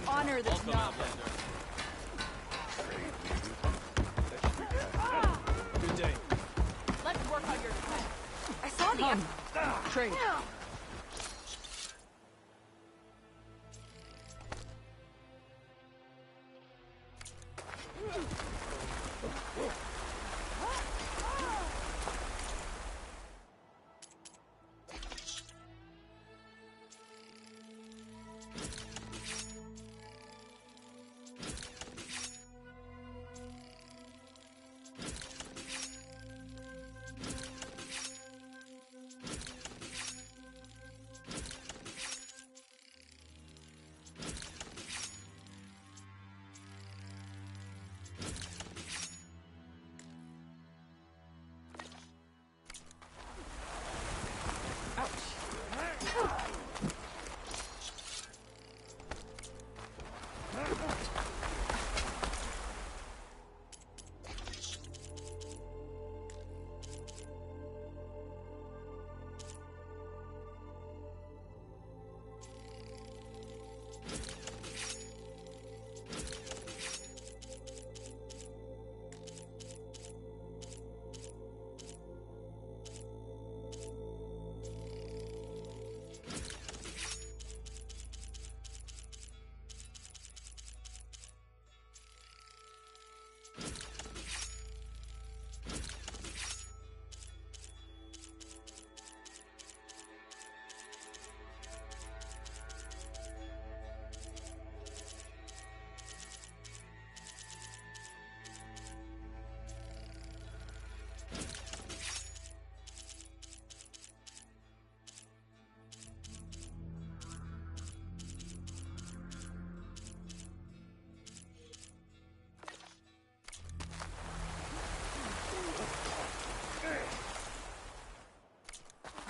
Honor this knob. Good day. Let's work on your defense. I saw the Trade.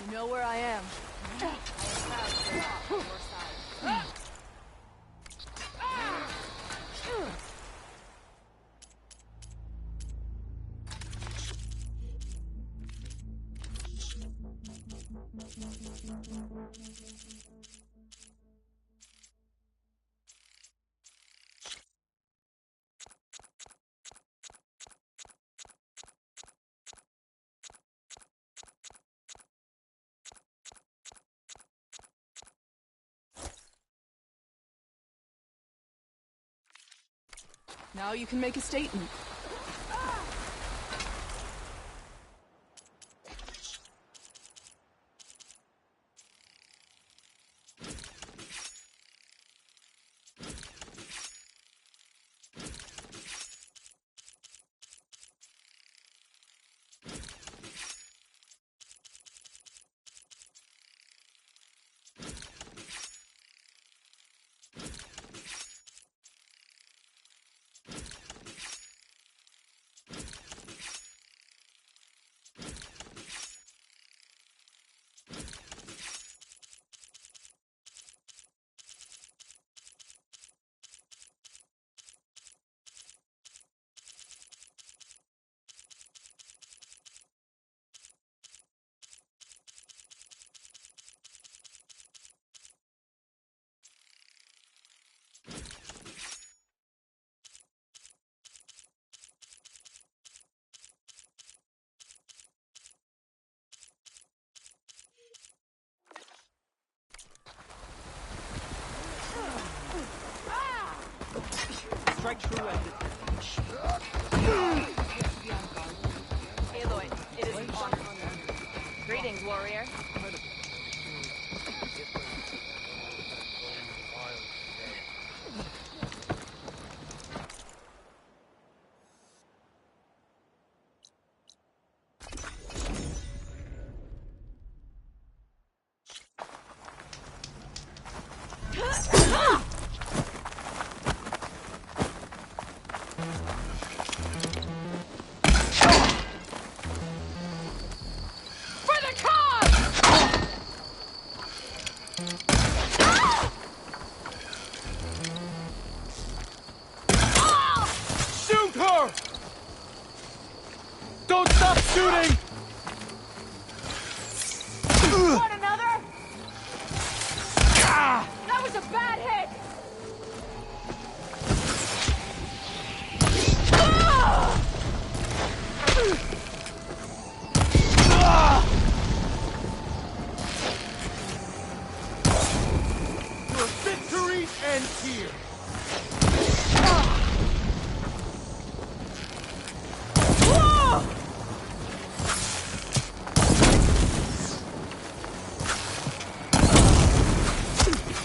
You know where I am. I am proud to be on your side. Now you can make a statement. Strike true at the... Aloy, it is an honor. Greetings, warrior. Shoot her! Don't stop shooting! What, another? That was a bad hit! Your victory ends here!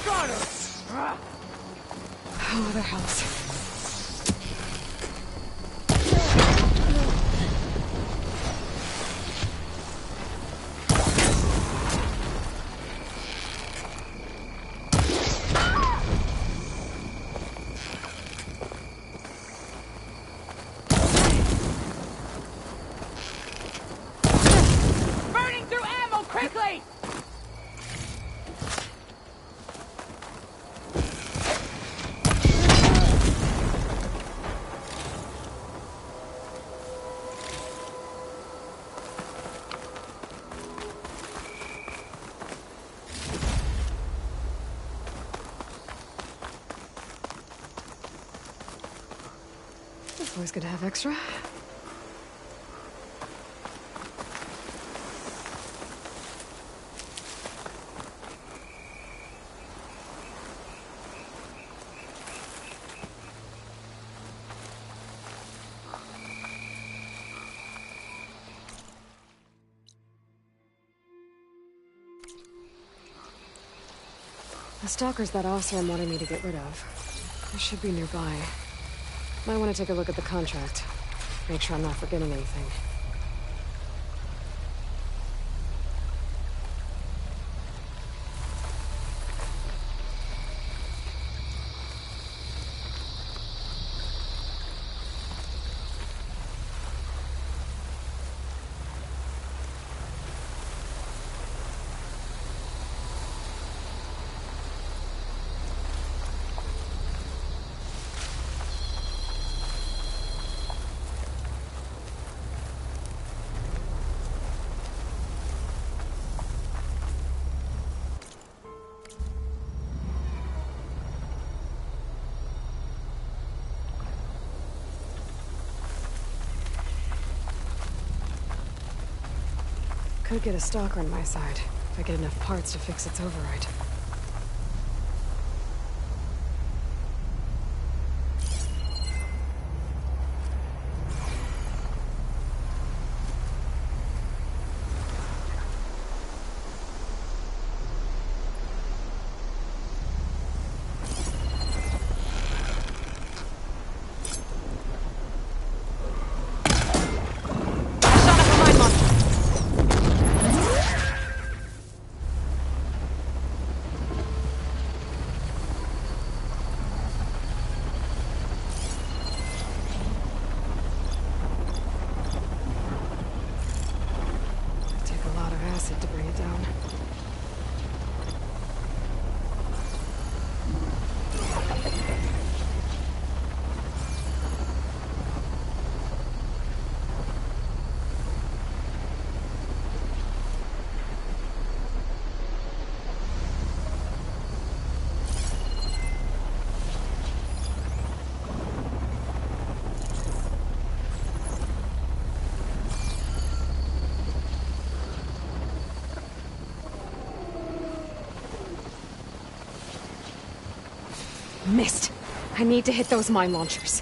Got her! Oh, the house. Burning through ammo quickly! It's always good to have extra. The stalkers that officer wanted me to get rid of. They should be nearby. Might want to take a look at the contract. Make sure I'm not forgetting anything. Could get a stalker on my side, if I get enough parts to fix its override. To bring it down. 'Missed. I need to hit those mine launchers.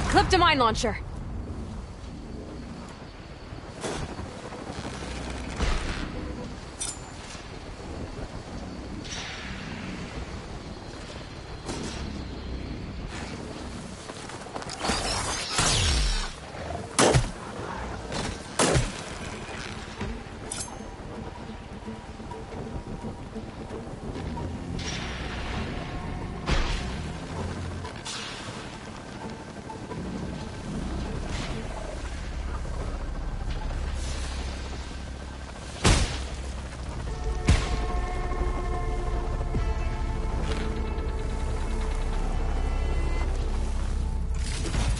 Clipped a mine launcher.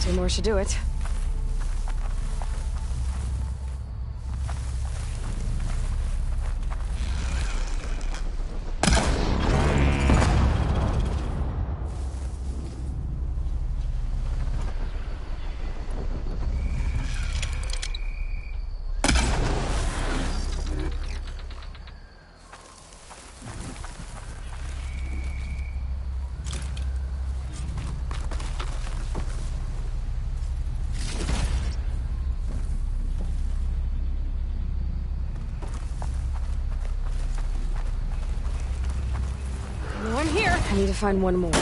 Two more should do it. I'm here. I need to find one more.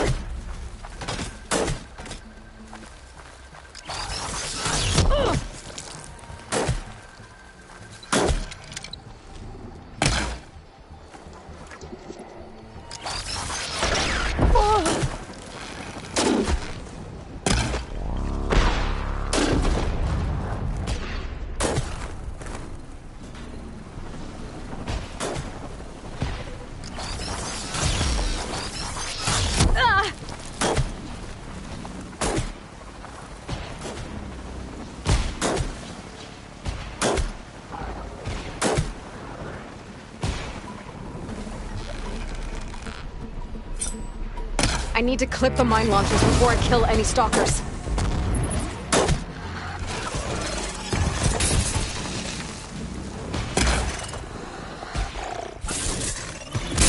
I need to clip the mine launchers before I kill any stalkers.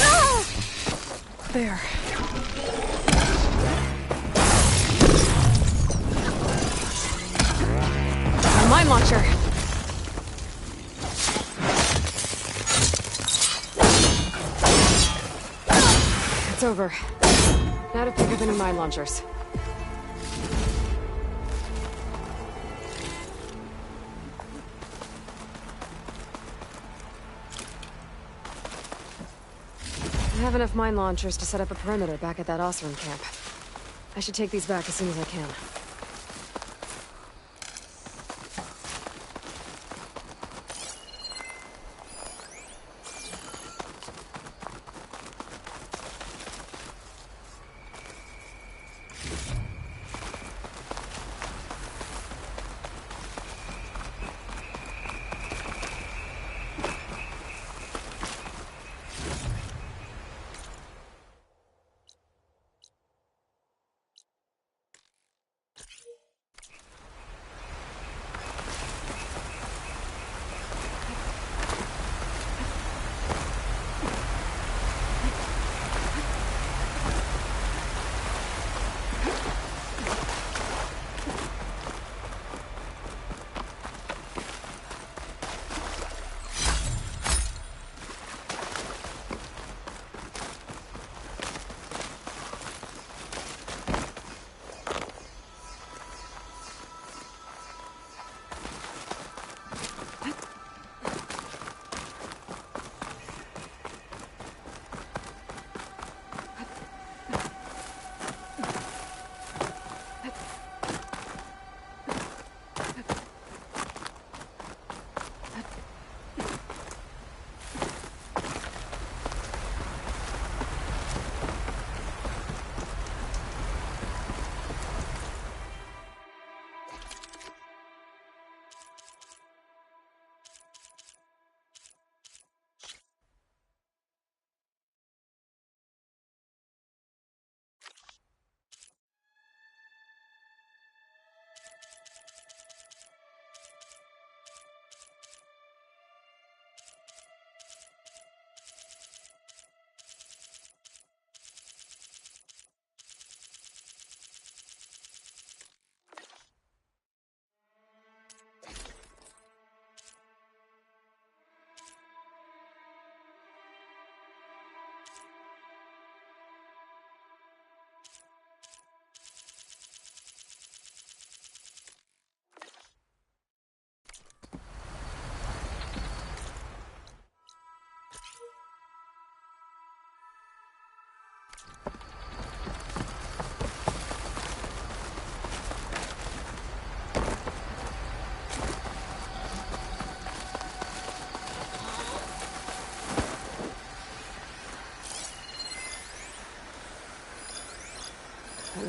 Ah! There. A mine launcher. It's over. Now to pick up any mine launchers. I have enough mine launchers to set up a perimeter back at that Oseram camp. I should take these back as soon as I can.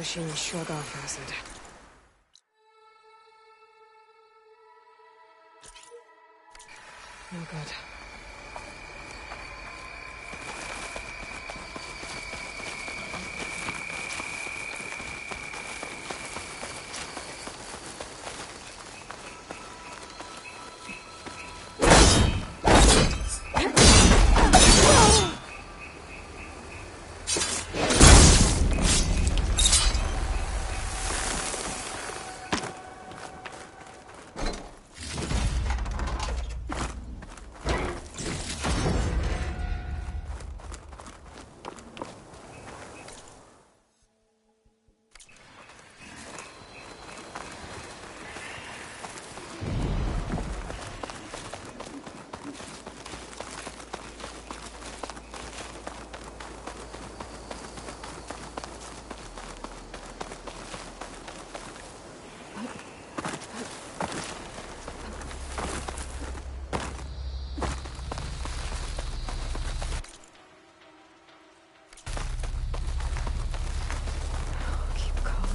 machines shrug off acid. No good. Keep calm.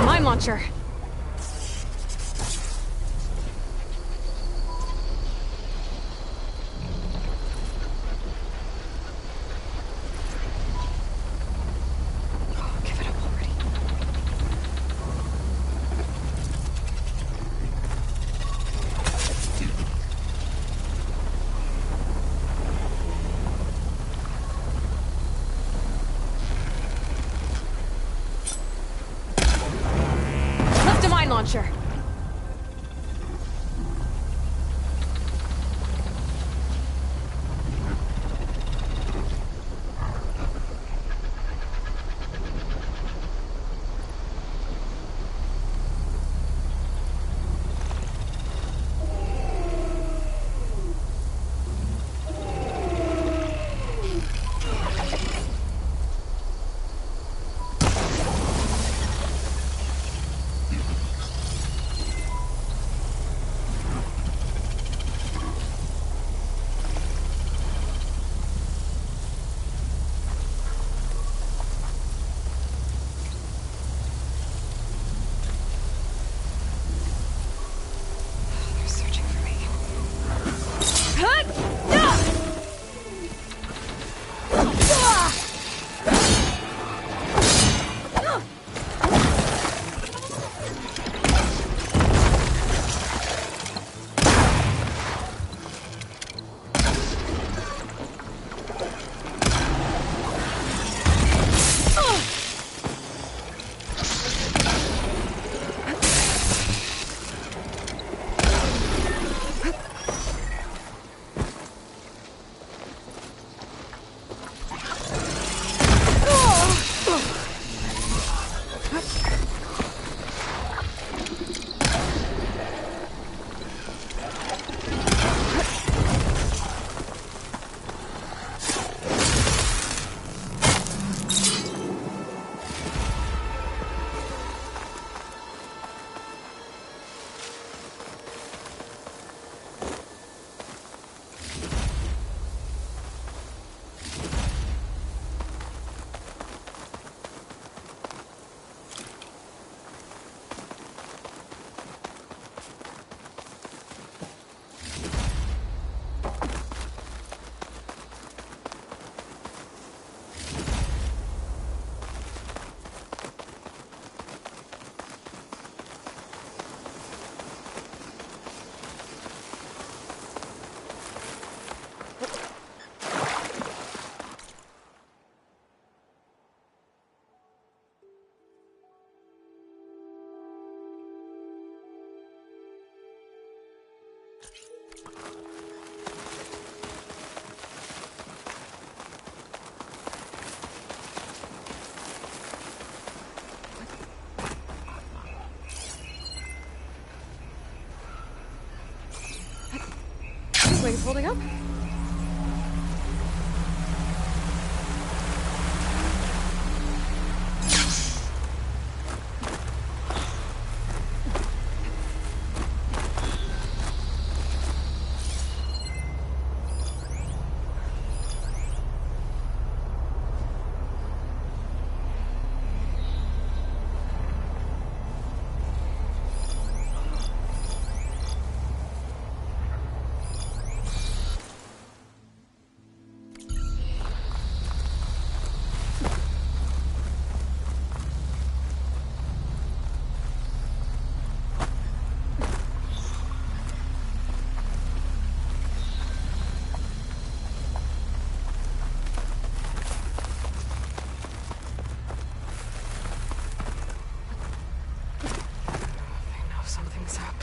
Mine launcher. Oh, give it up already. Left a mine launcher. wings holding up? Something's up.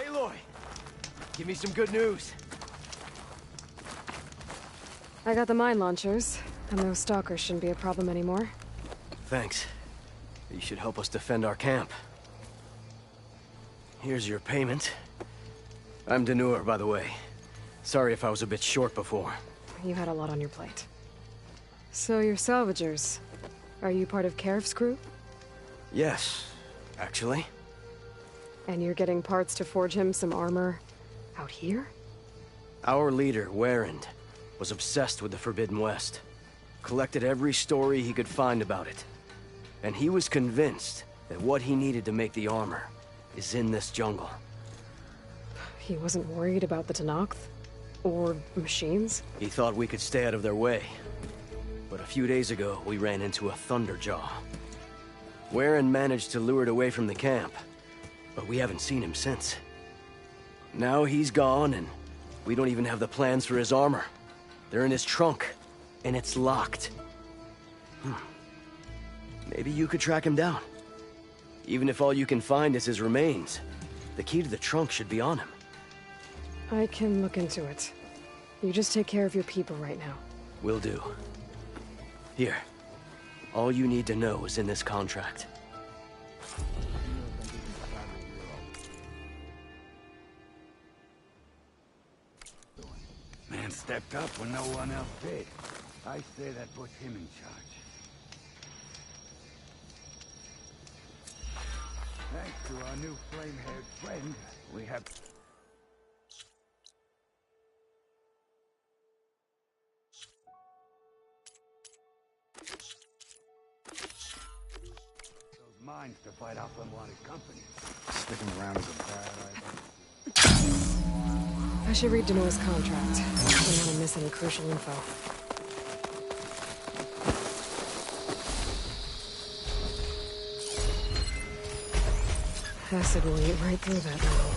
Aloy, give me some good news. I got the mine launchers, and those stalkers shouldn't be a problem anymore. Thanks. You should help us defend our camp. Here's your payment. I'm Danur, by the way. Sorry if I was a bit short before. You had a lot on your plate. So you're salvagers. Are you part of Karif's crew? Yes, actually. And you're getting parts to forge him some armor out here? Our leader, Warrand, was obsessed with the Forbidden West. Collected every story he could find about it. And he was convinced that what he needed to make the armor is in this jungle. He wasn't worried about the Tenakth? Or machines? He thought we could stay out of their way. But a few days ago, we ran into a Thunderjaw. Warren managed to lure it away from the camp, but we haven't seen him since. Now he's gone, and we don't even have the plans for his armor. They're in his trunk, and it's locked. Maybe you could track him down. Even if all you can find is his remains, the key to the trunk should be on him. I can look into it. You just take care of your people right now. Will do. Here. All you need to know is in this contract. Man stepped up when no one else did. I say that puts him in charge. Thanks to our new flame-haired friend, we have... those mines to fight off unwanted company. Sticking around is a bad idea. I should read Danur's contract. I don't want to miss any crucial info. Acid will eat right through that now.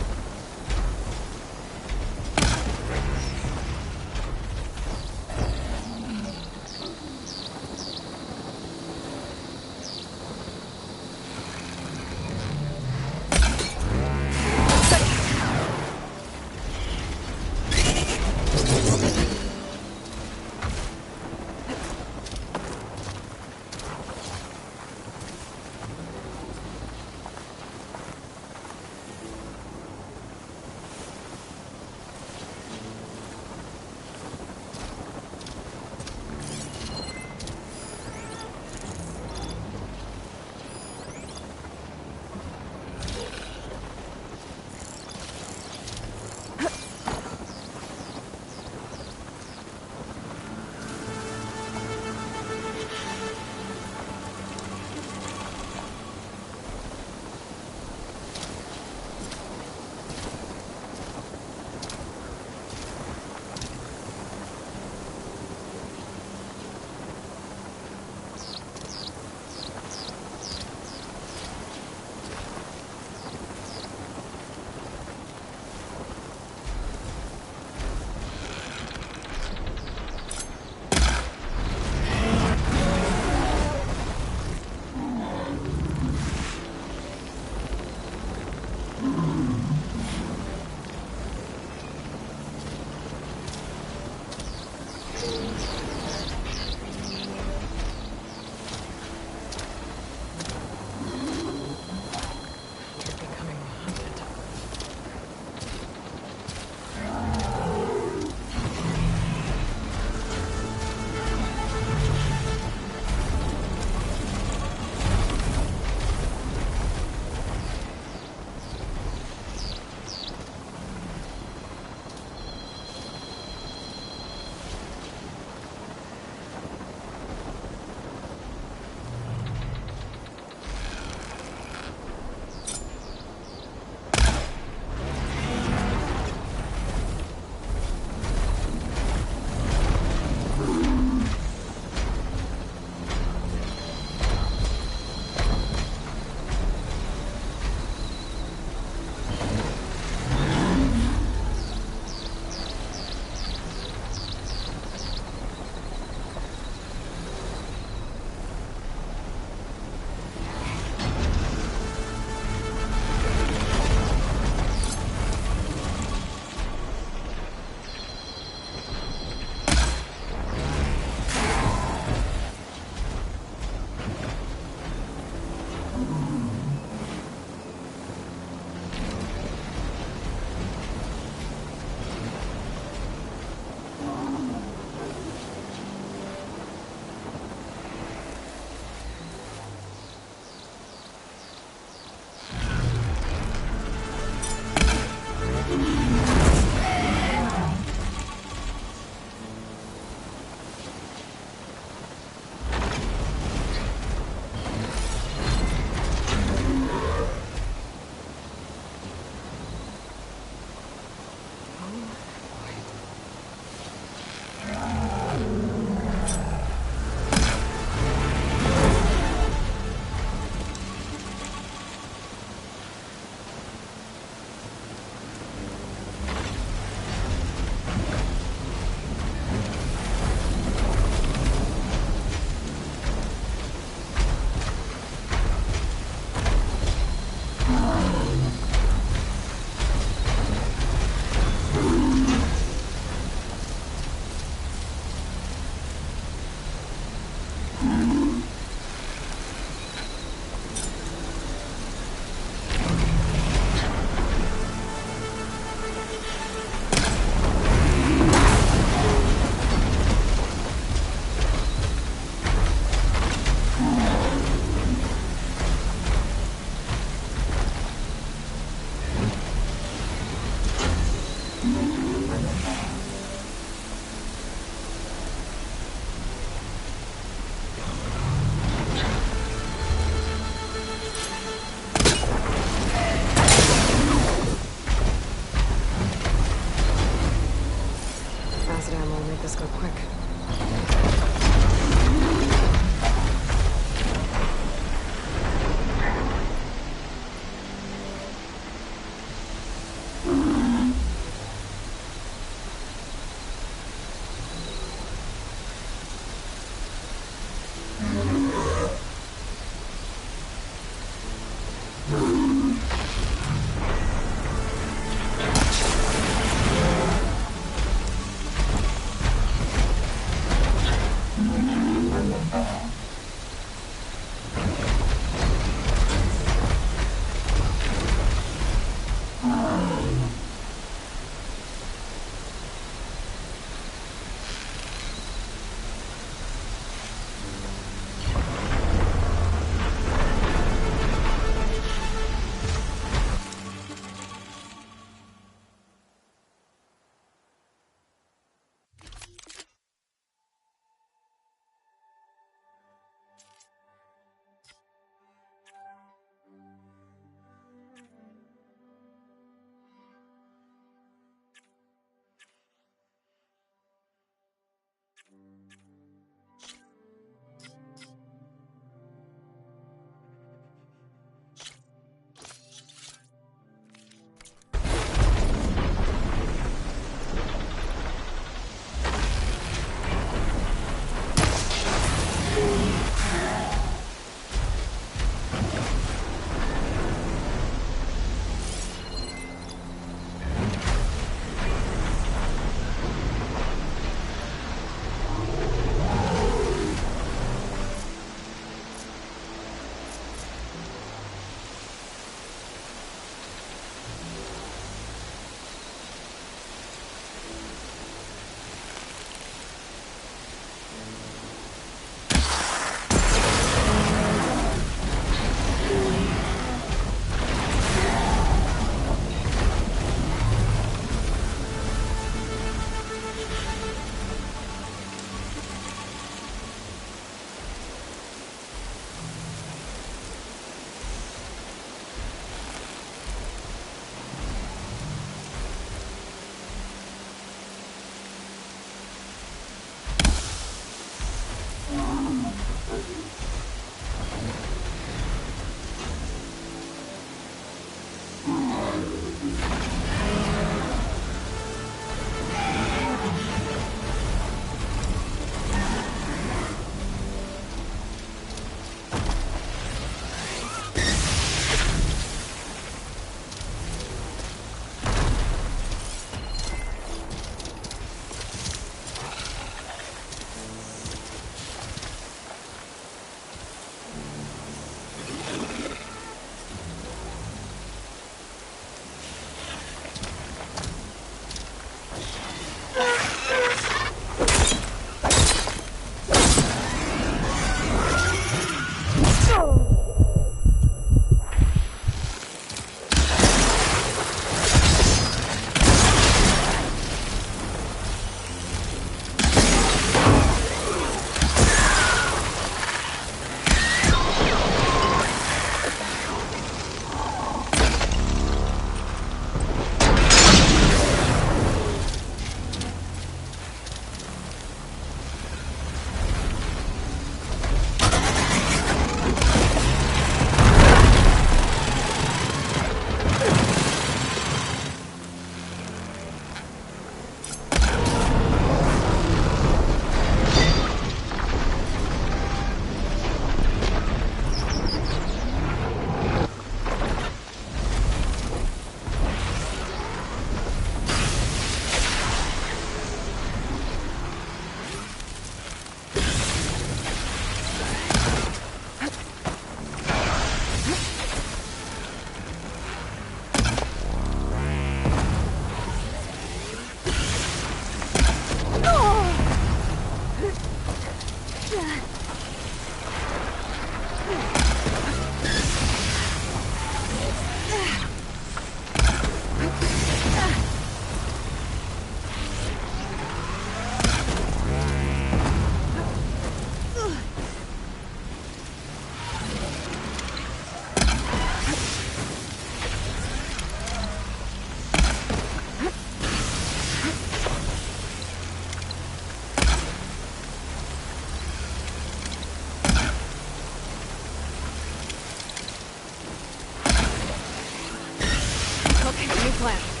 plan?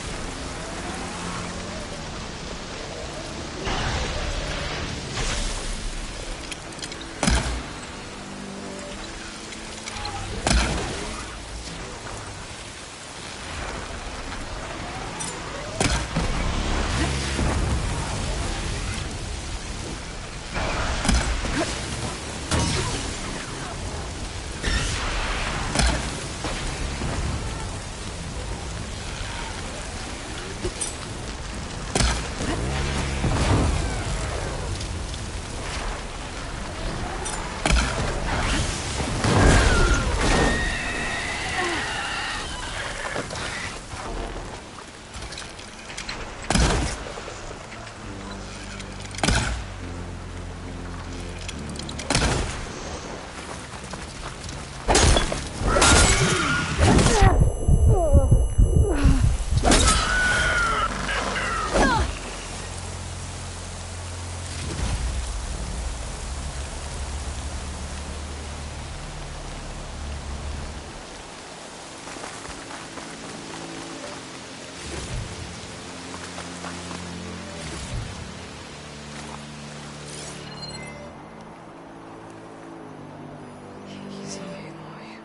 Easy, Aloy.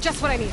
Just what I need.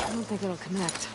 I don't think it'll connect.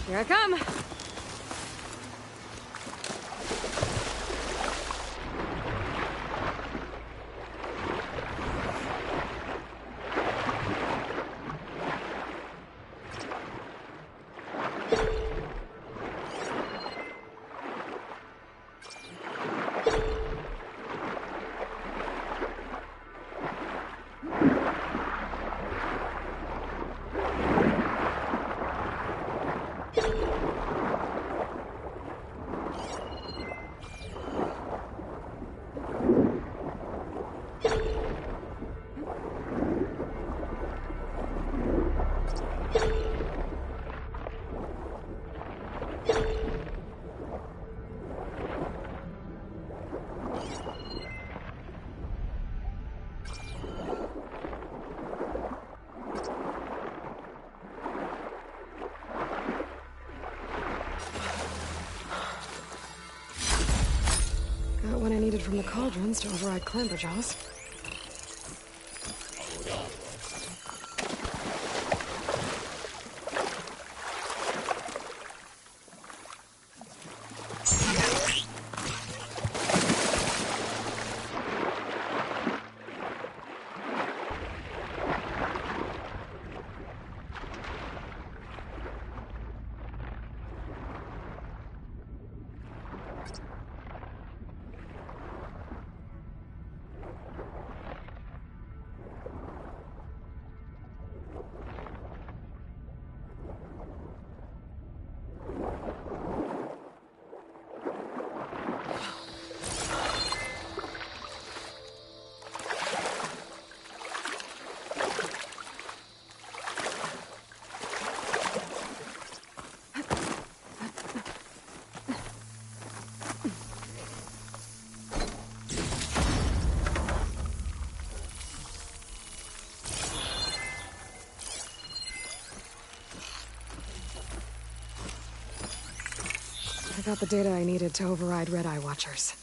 Here I come! Got what I needed from the cauldrons to override Clamberjaws. I got the data I needed to override Red Eye Watchers.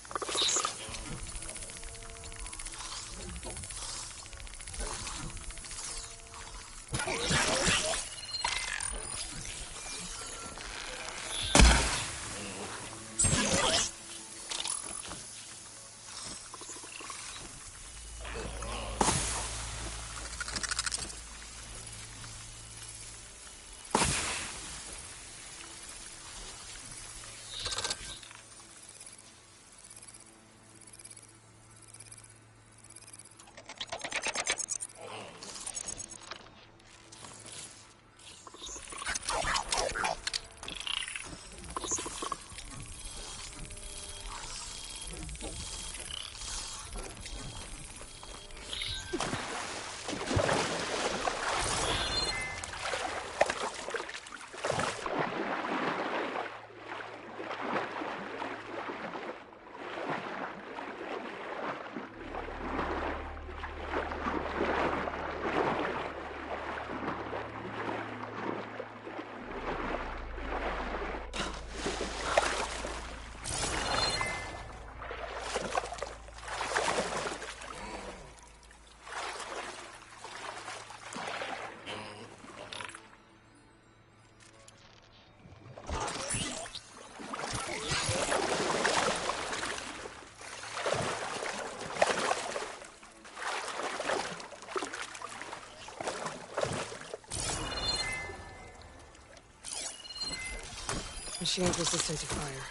Machine's resistant to fire.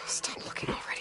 Stop looking already.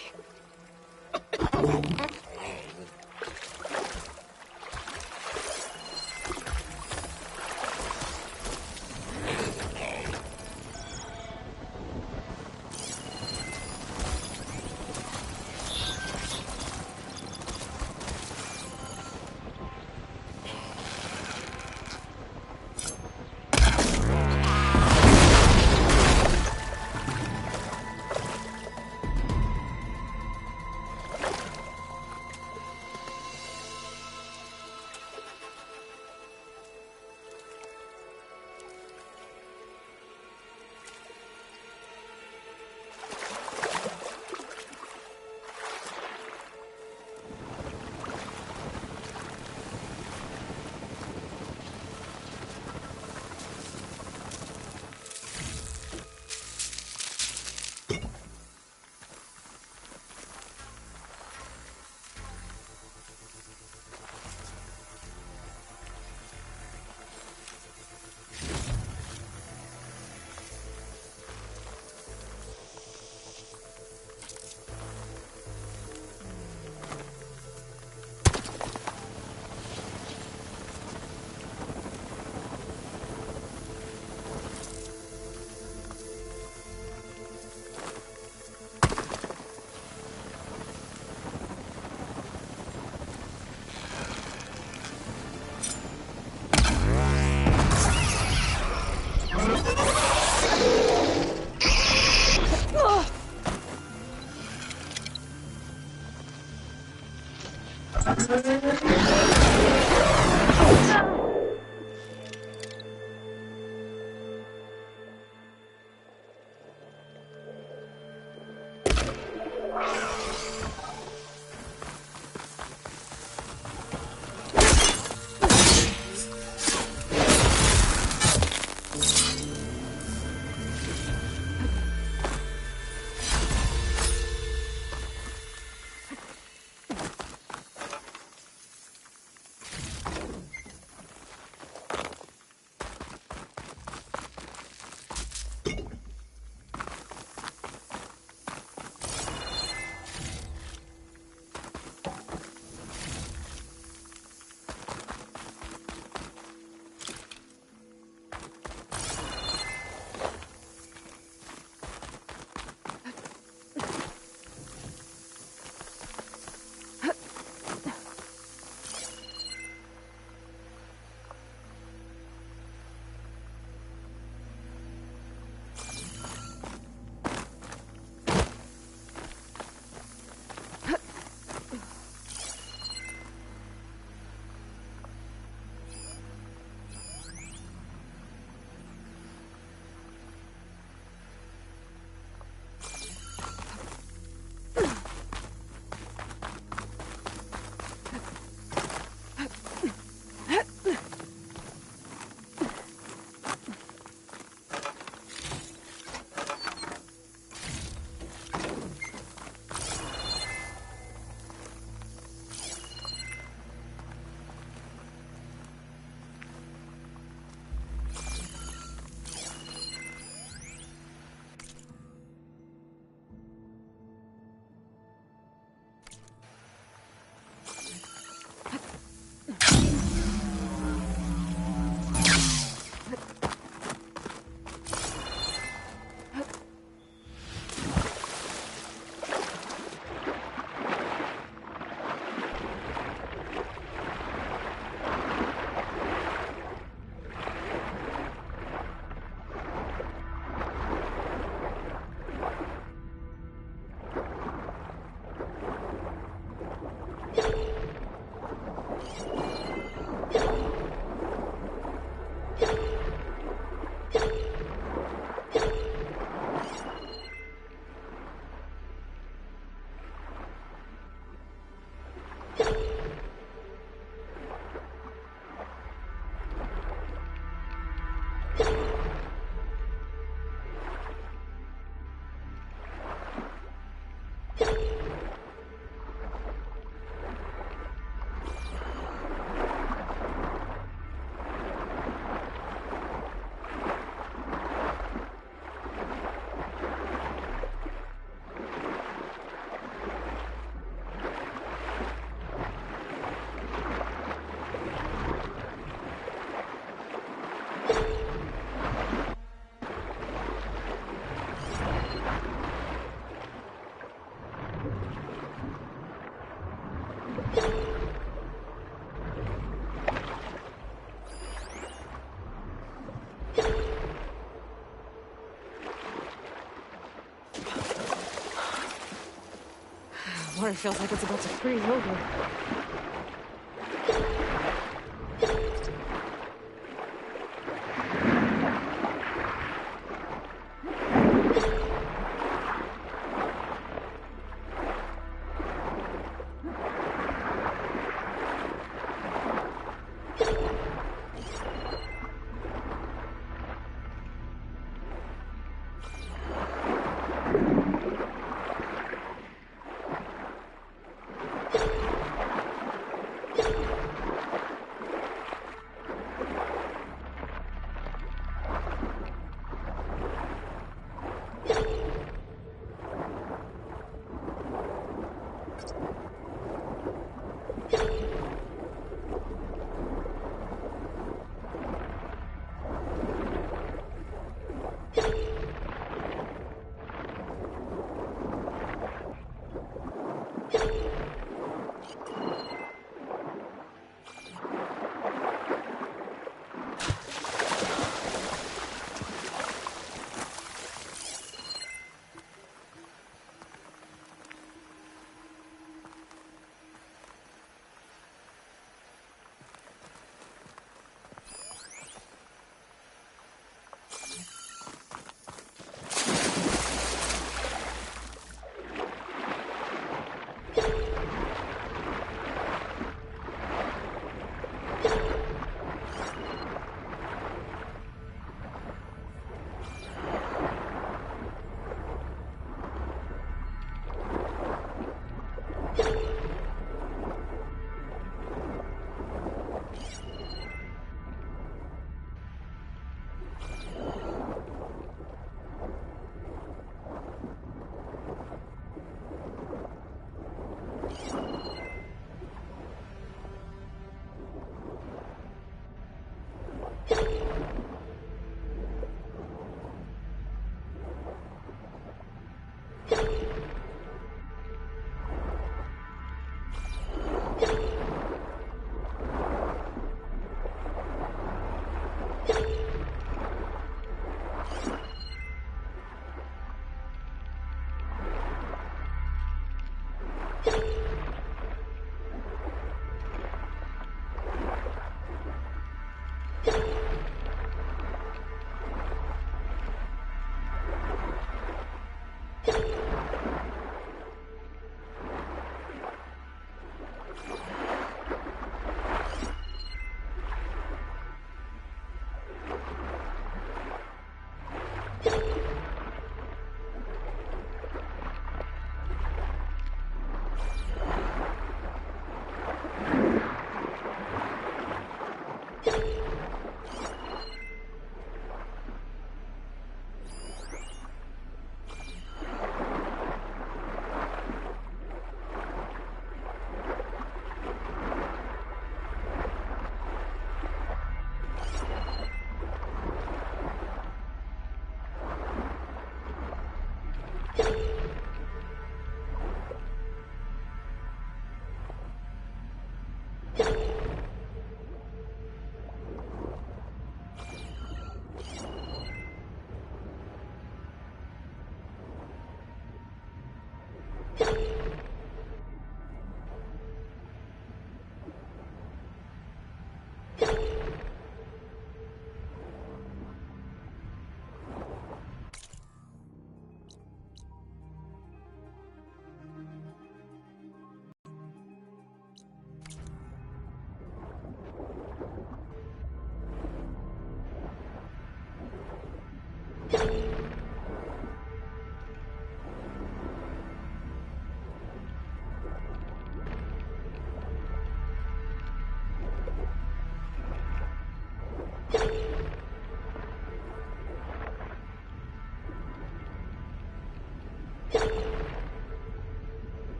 Water feels like it's about to freeze over.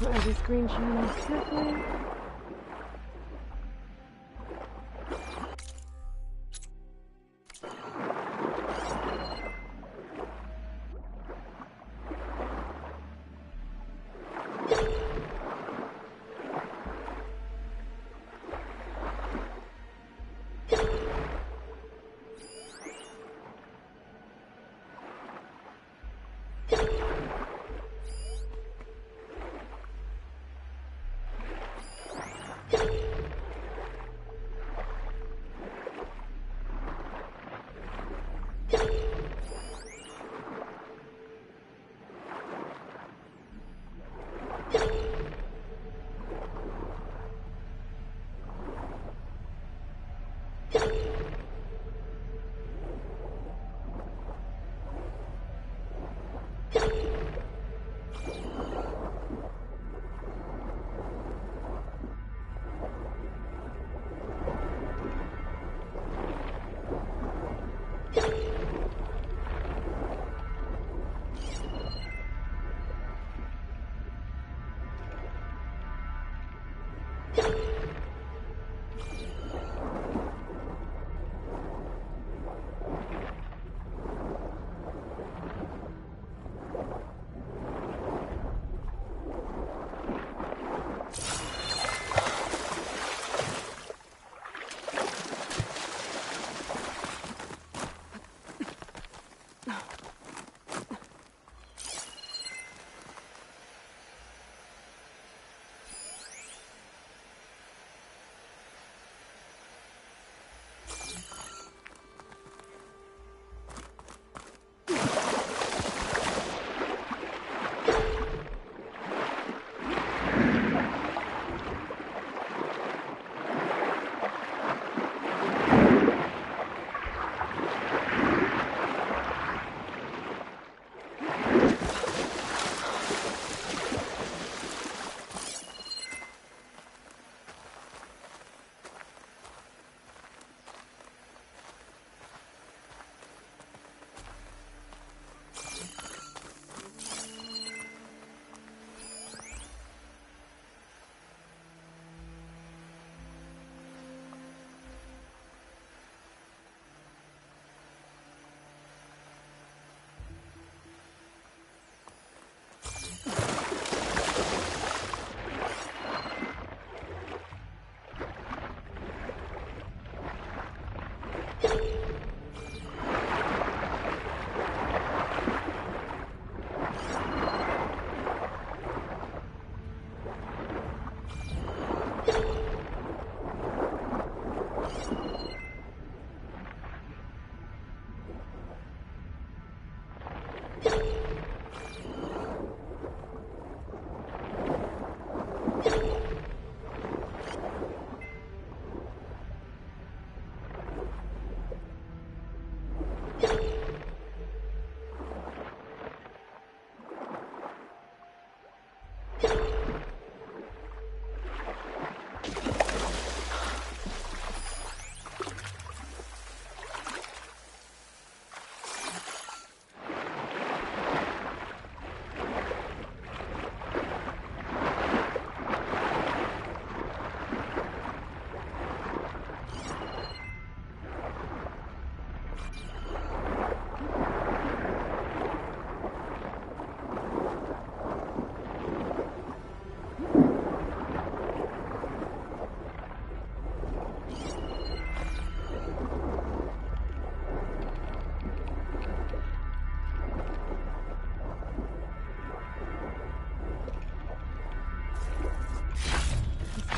Are these green channels carefully?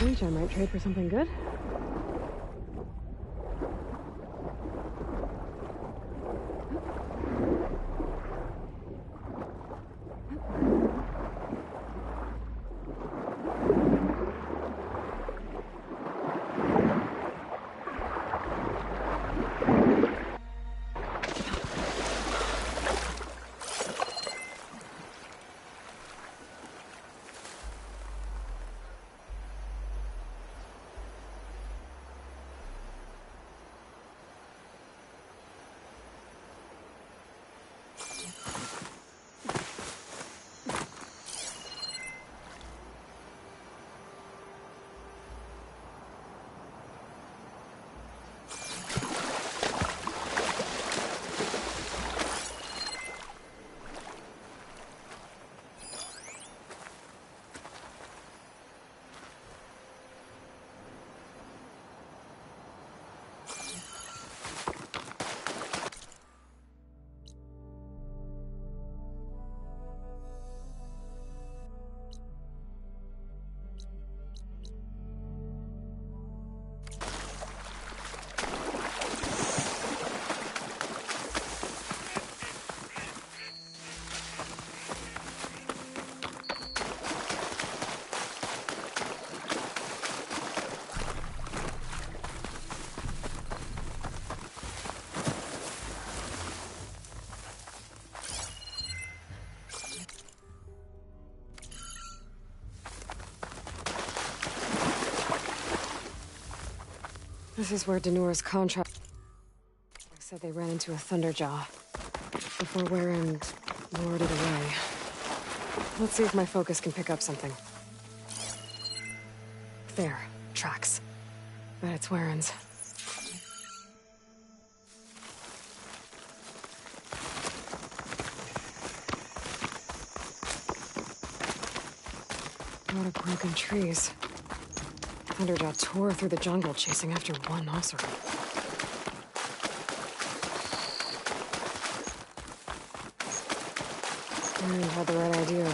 pinch, I might trade for something good. This is where Danor's contract... said they ran into a Thunderjaw before Warren lured it away. Let's see if my focus can pick up something. There. Tracks. Bet it's Warren's. A lot of broken trees. Thunderjaw tore through the jungle chasing after one Oseram. Warren had the right idea,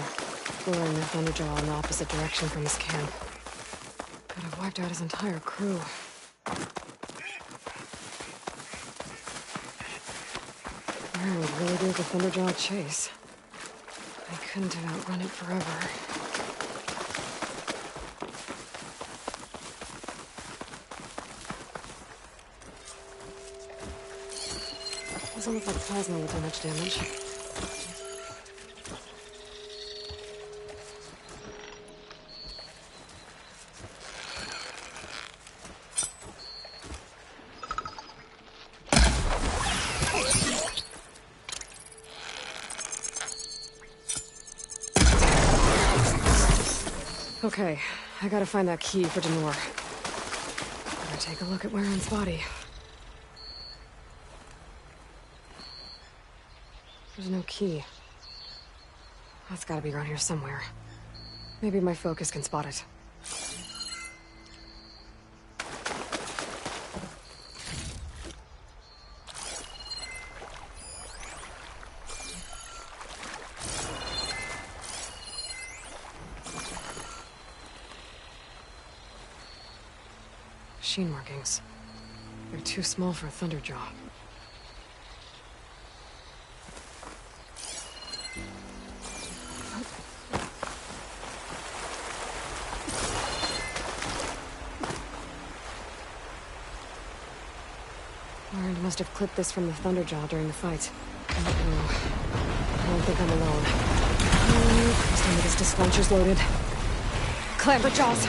luring the Thunderjaw in the opposite direction from his camp. Could have wiped out his entire crew. Warren would really give the Thunderjaw a chase. I couldn't have outrun it forever. Doesn't look like plasma would do much damage. Okay, I gotta find that key for Danor. Better take a look at Warren's body. There's no key. That's gotta be around here somewhere. Maybe my focus can spot it. Machine markings. They're too small for a Thunderjaw. Warren must have clipped this from the Thunderjaw during the fight. I don't think I'm alone. Some of this dispatcher's loaded. Clamp the jaws!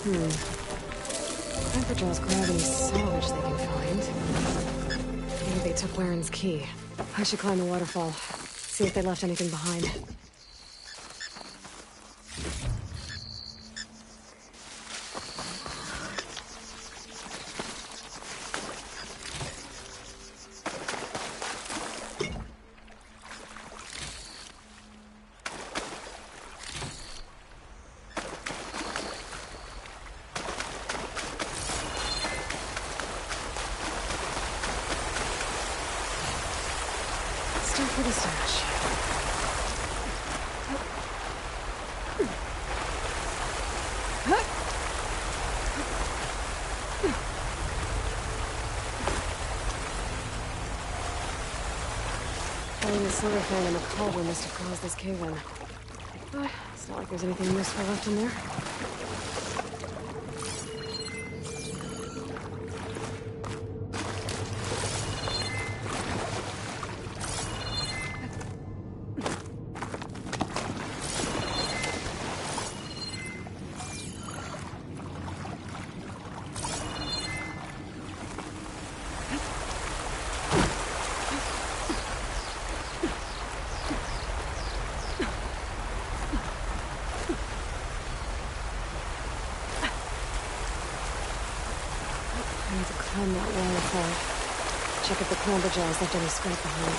Clamperjaw's grab any salvage they can find. Maybe they took Warren's key. I should climb the waterfall. See if they left anything behind. Start with a stash. Finding the silver fan in the cauldron must have caused this cave in. But it's not like there's anything useful left in there. I need to climb that waterfall. Check if the Clamperjaws left any scrap behind.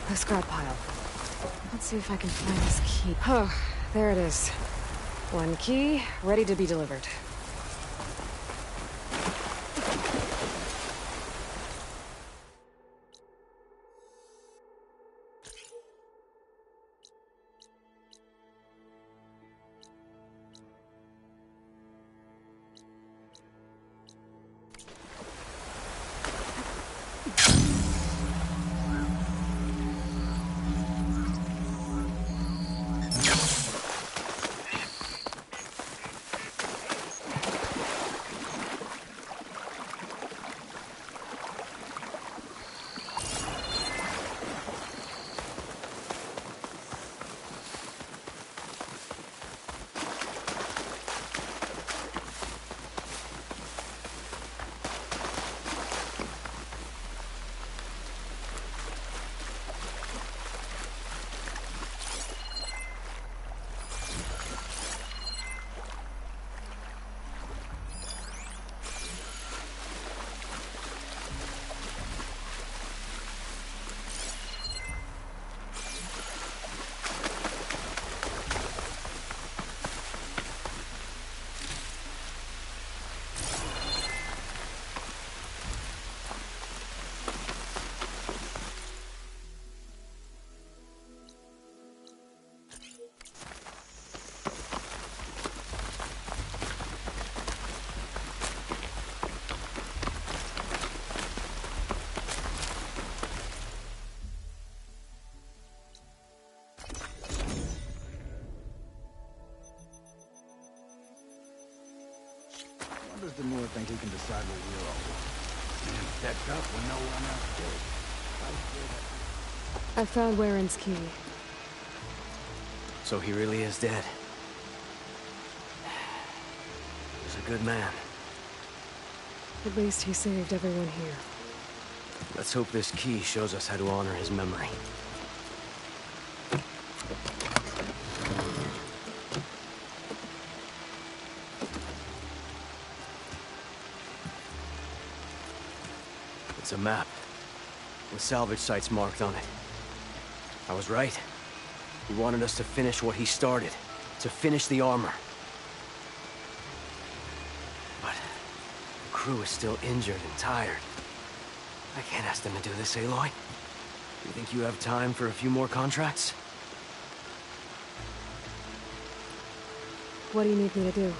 The scrap pile. Let's see if I can find this key. Oh, there it is. One key, ready to be delivered. How does the Moor think he can decide what we're all doing? And stepped up when no one else did. I say that. I found Warren's key. So he really is dead. He was a good man. At least he saved everyone here. Let's hope this key shows us how to honor his memory. It's a map, with salvage sites marked on it. I was right. He wanted us to finish what he started, to finish the armor. But the crew is still injured and tired. I can't ask them to do this, Aloy. You think you have time for a few more contracts? What do you need me to do?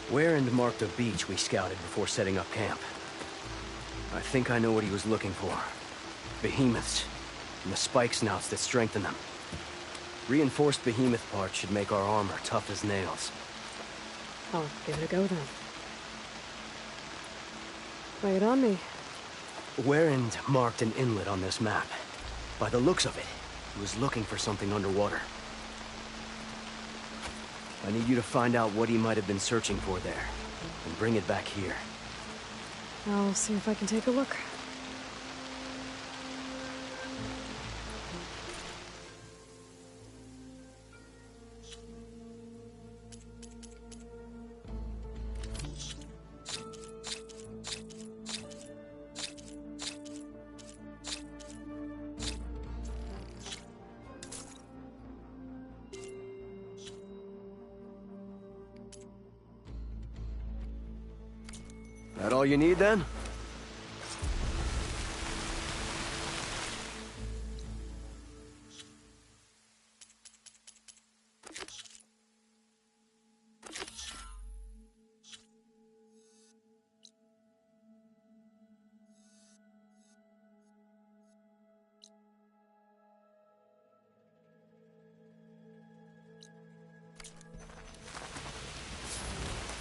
Where and marked a beach we scouted before setting up camp. I think I know what he was looking for. Behemoths, and the spike snouts that strengthen them. Reinforced behemoth parts should make our armor tough as nails. I'll give it a go then. Lay it on me. Warren marked an inlet on this map. By the looks of it, he was looking for something underwater. I need you to find out what he might have been searching for there, and bring it back here. I'll see if I can take a look. That all you need, then?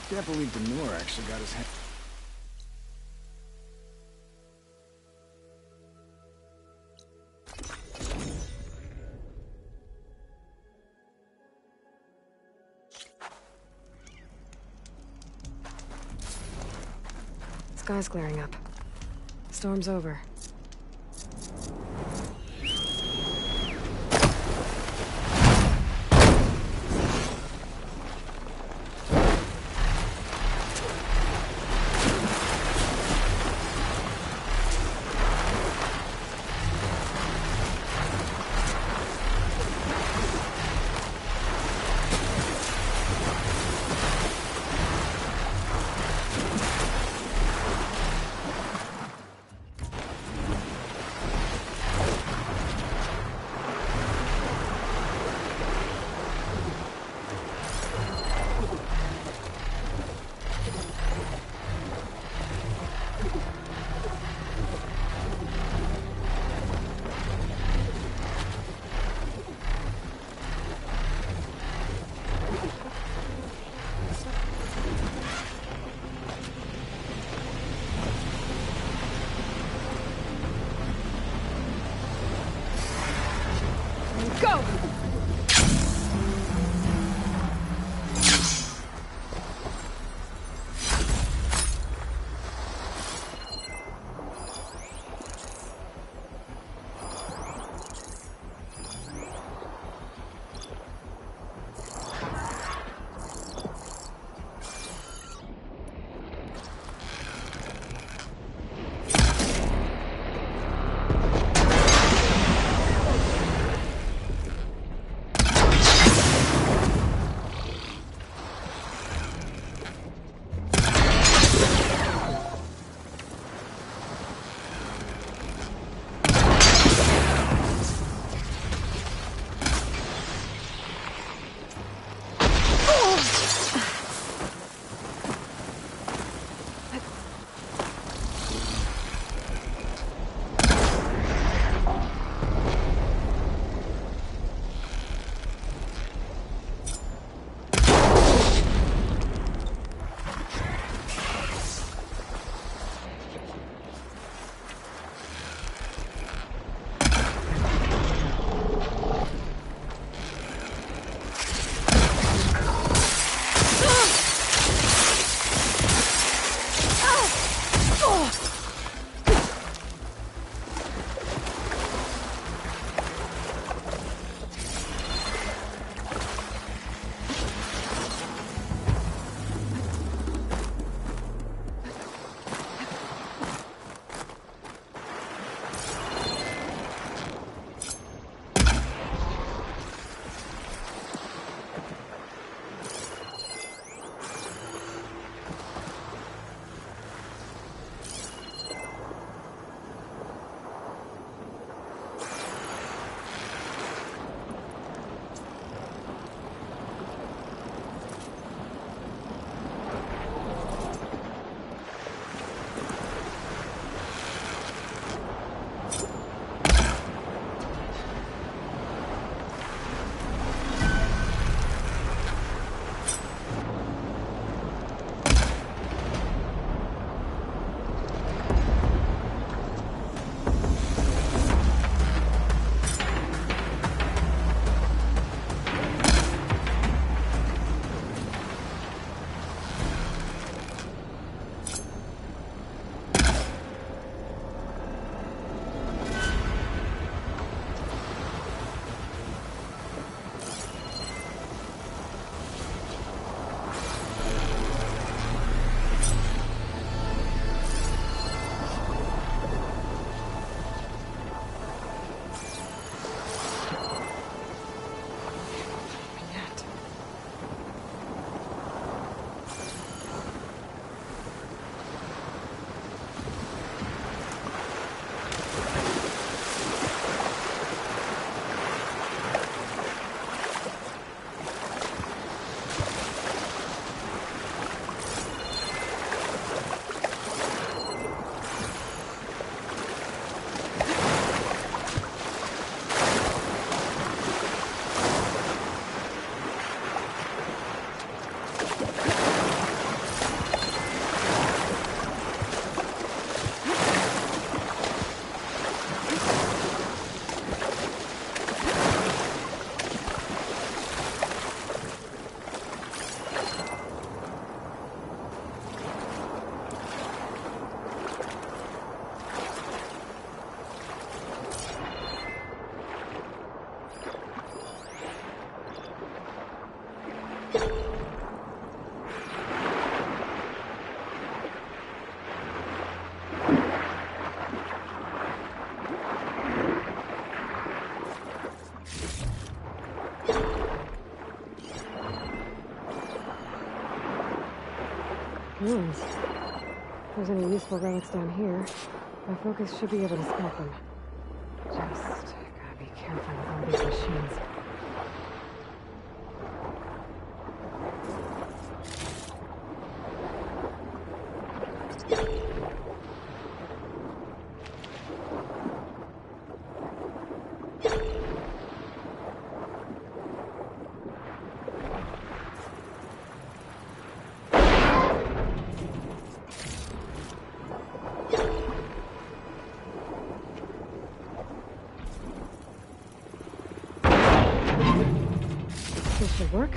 Can't believe Demure actually got his hand. Sky's clearing up. Storm's over. Ruins. If there's any useful relics down here, my focus should be able to spot them. Just gotta be careful with all these machines. This should work.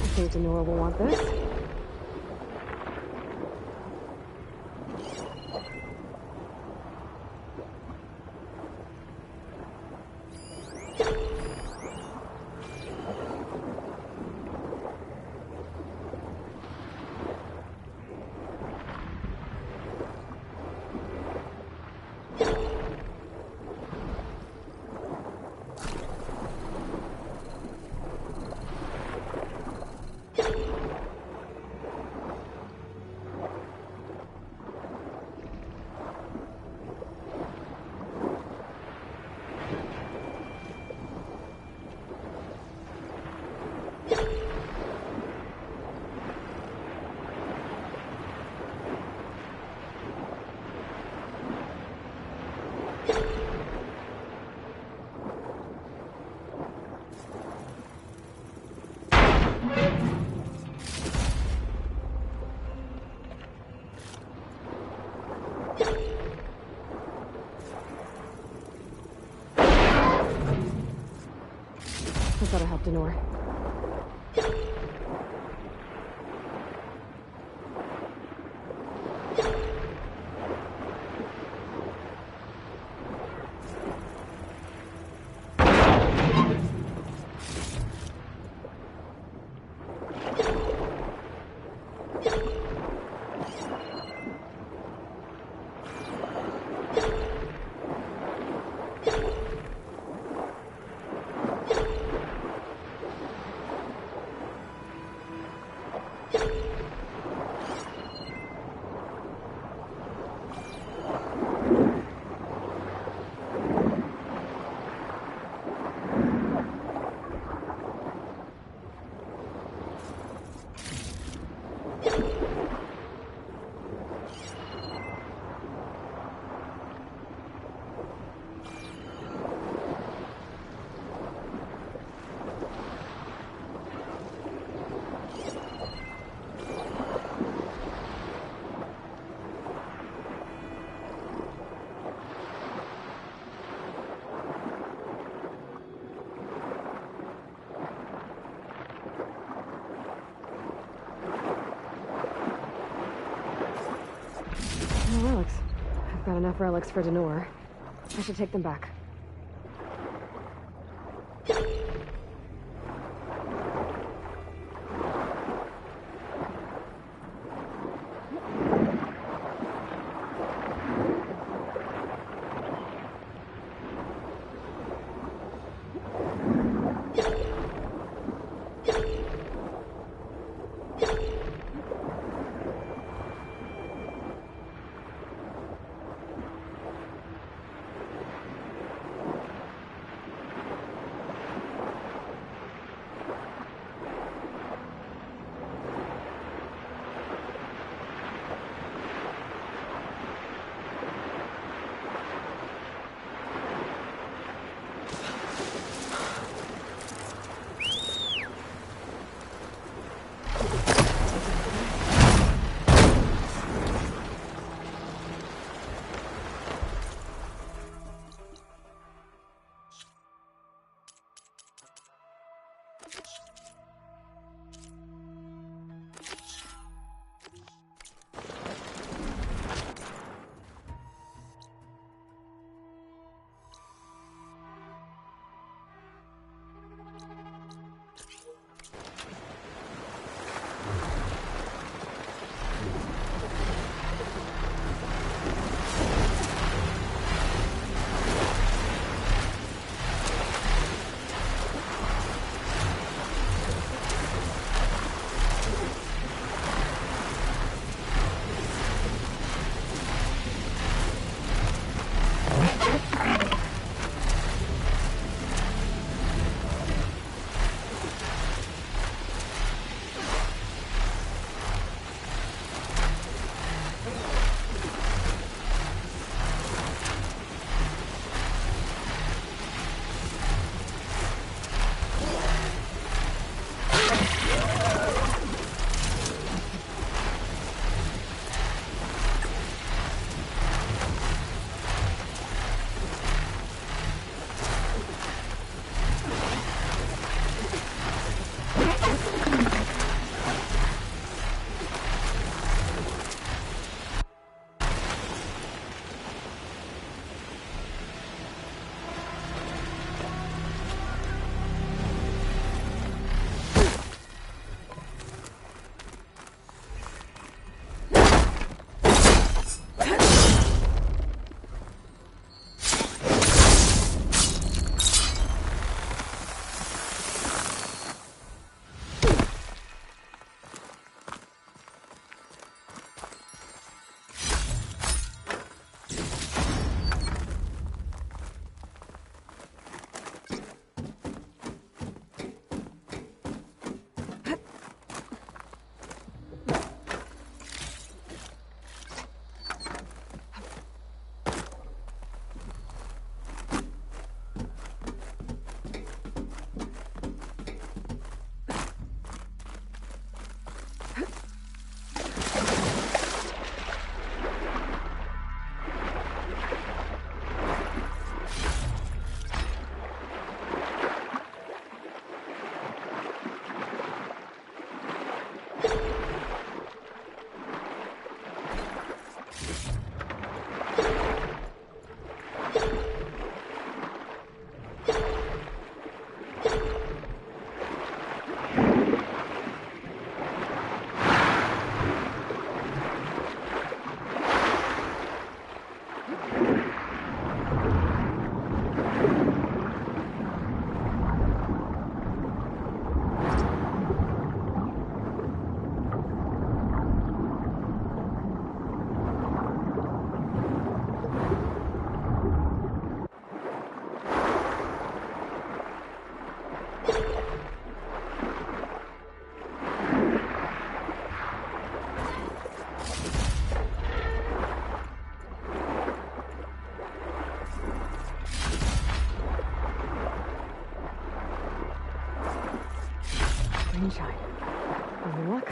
I think Denora will want this. I gotta help Denora. No relics. I've got enough relics for Denora. I should take them back. Any luck?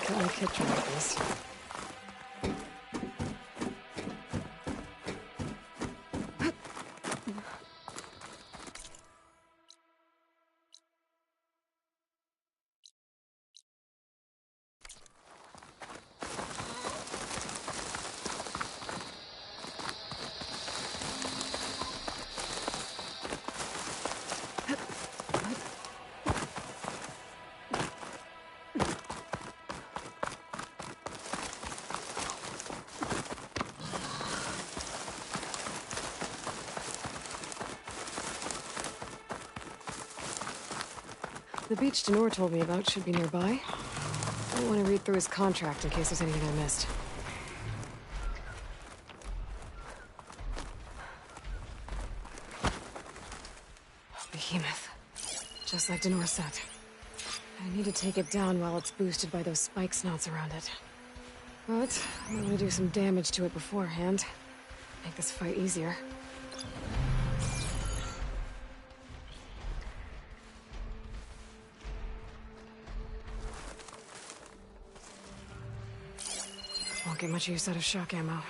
Get my kit try this. The beach Denor told me about should be nearby. I want to read through his contract in case there's anything I missed. Behemoth. Just like Denor said. I need to take it down while it's boosted by those spike snouts around it. But I'm gonna do some damage to it beforehand. Make this fight easier. Won't get much use out of shock ammo.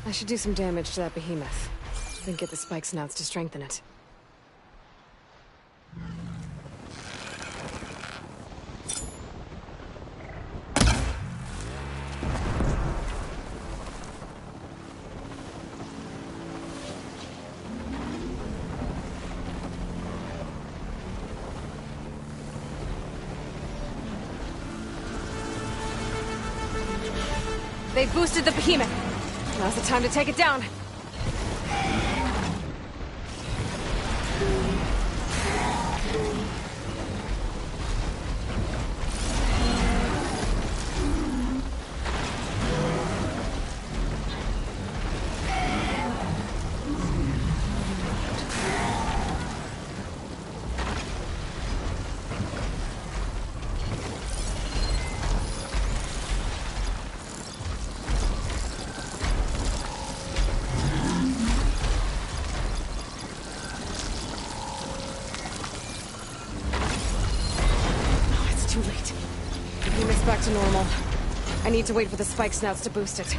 I should do some damage to that behemoth, then get the spike snouts to strengthen it. They boosted the behemoth. Now's the time to take it down. Too late. The behemoth's back to normal. I need to wait for the spike snouts to boost it.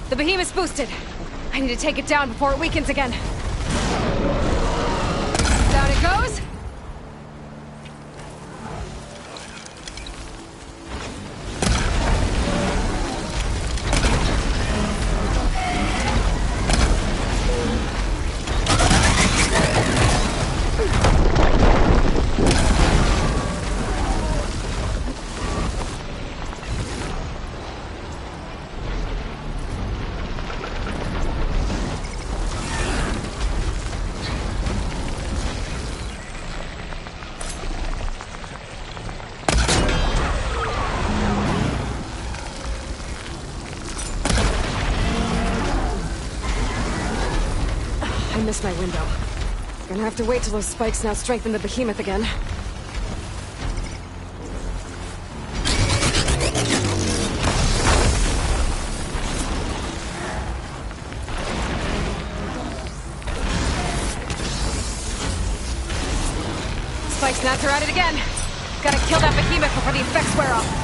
The behemoth's boosted. I need to take it down before it weakens again. Down it goes. I missed my window. Gonna have to wait till those spikes now strengthen the behemoth again. Spike snats are at it again. Gotta kill that behemoth before the effects wear off.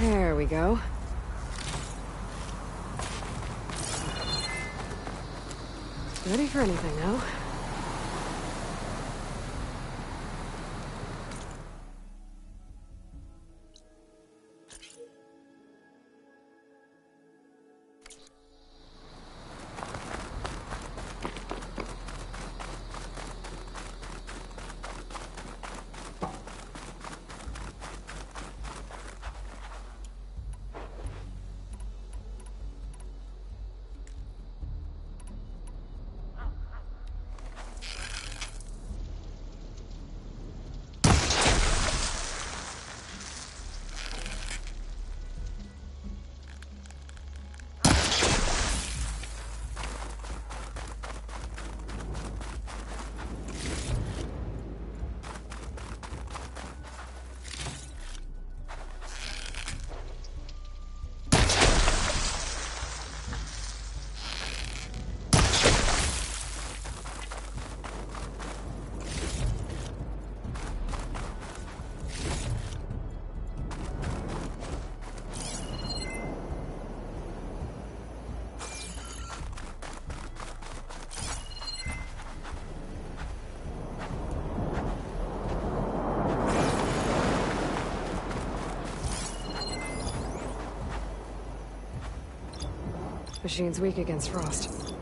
There we go. Ready for anything now. machine's weak against frost.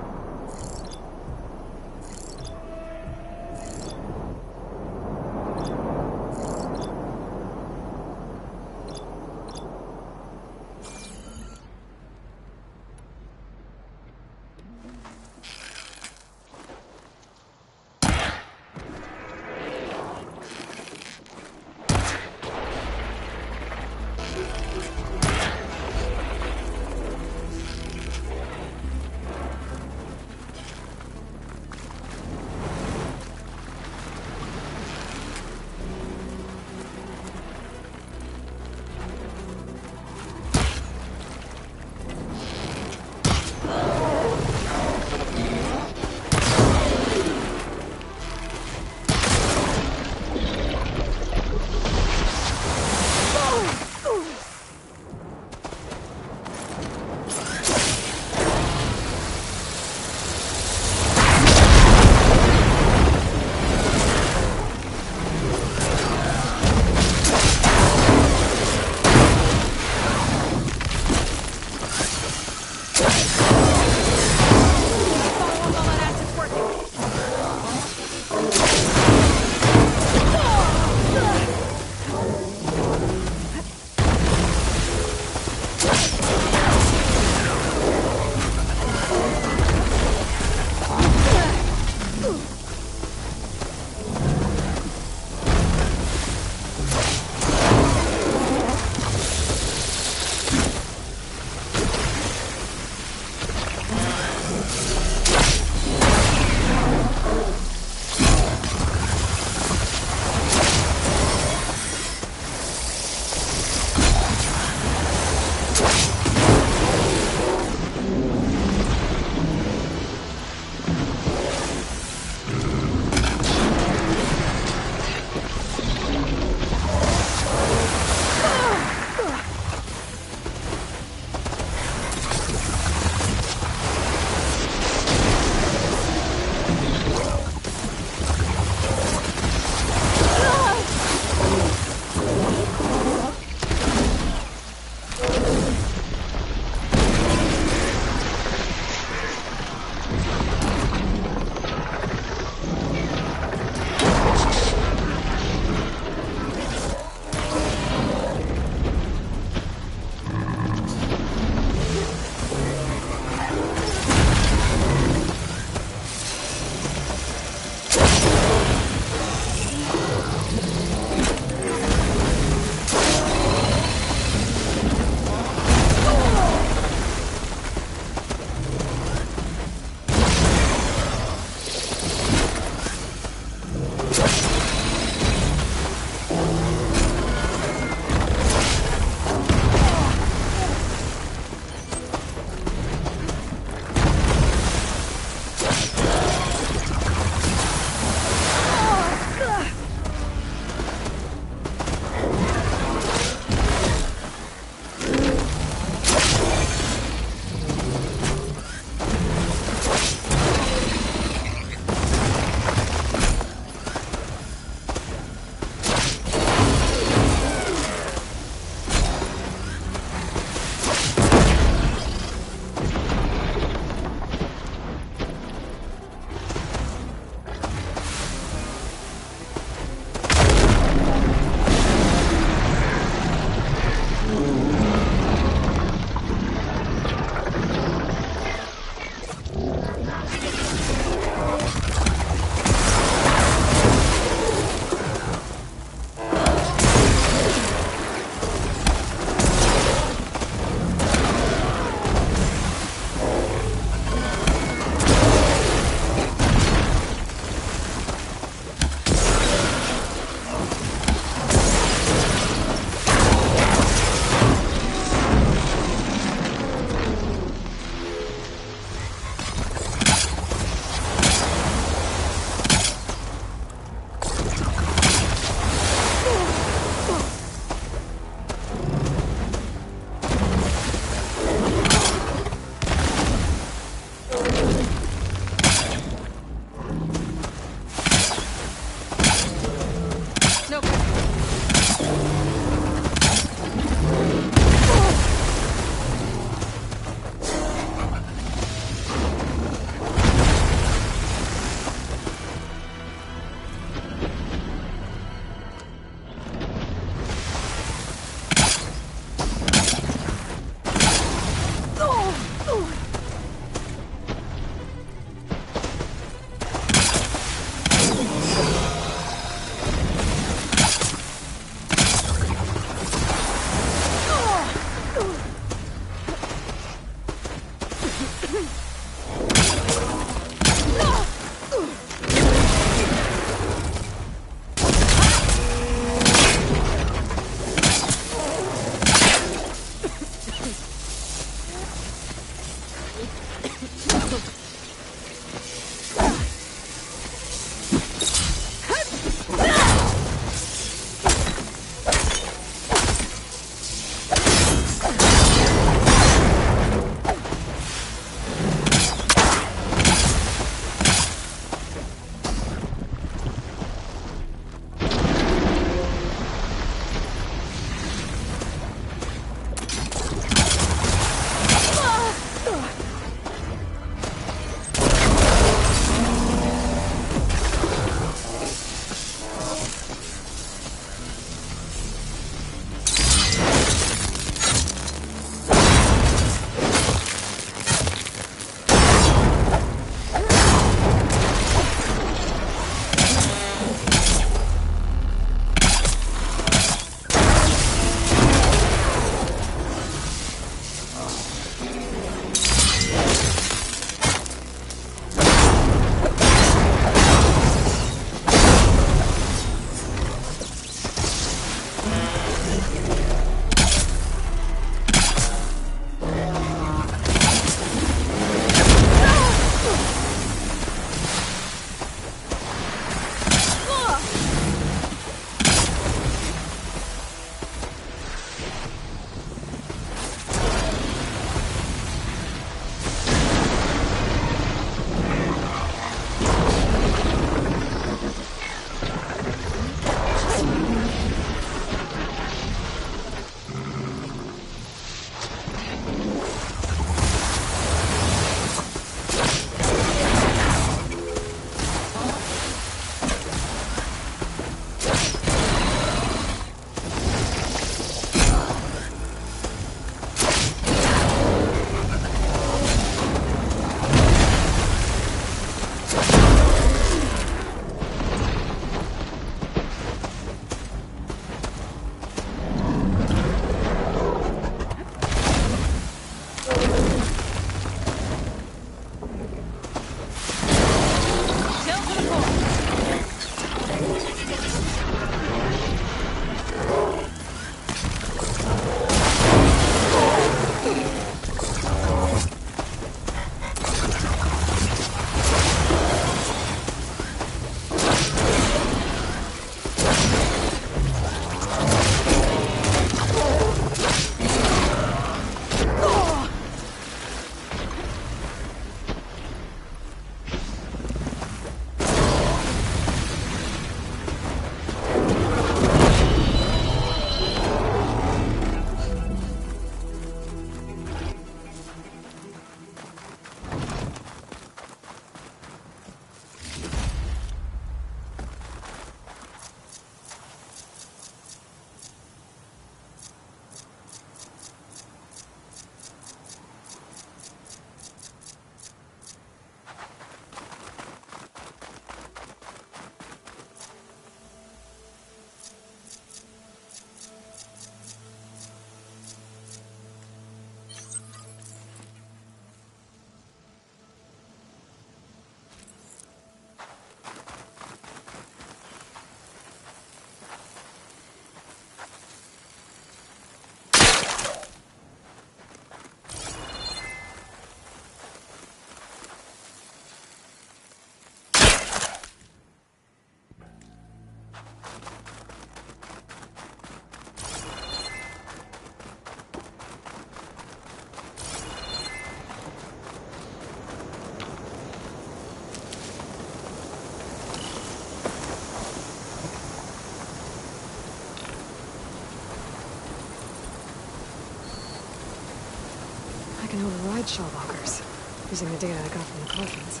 can override shell walkers, using the data I got from the coffins.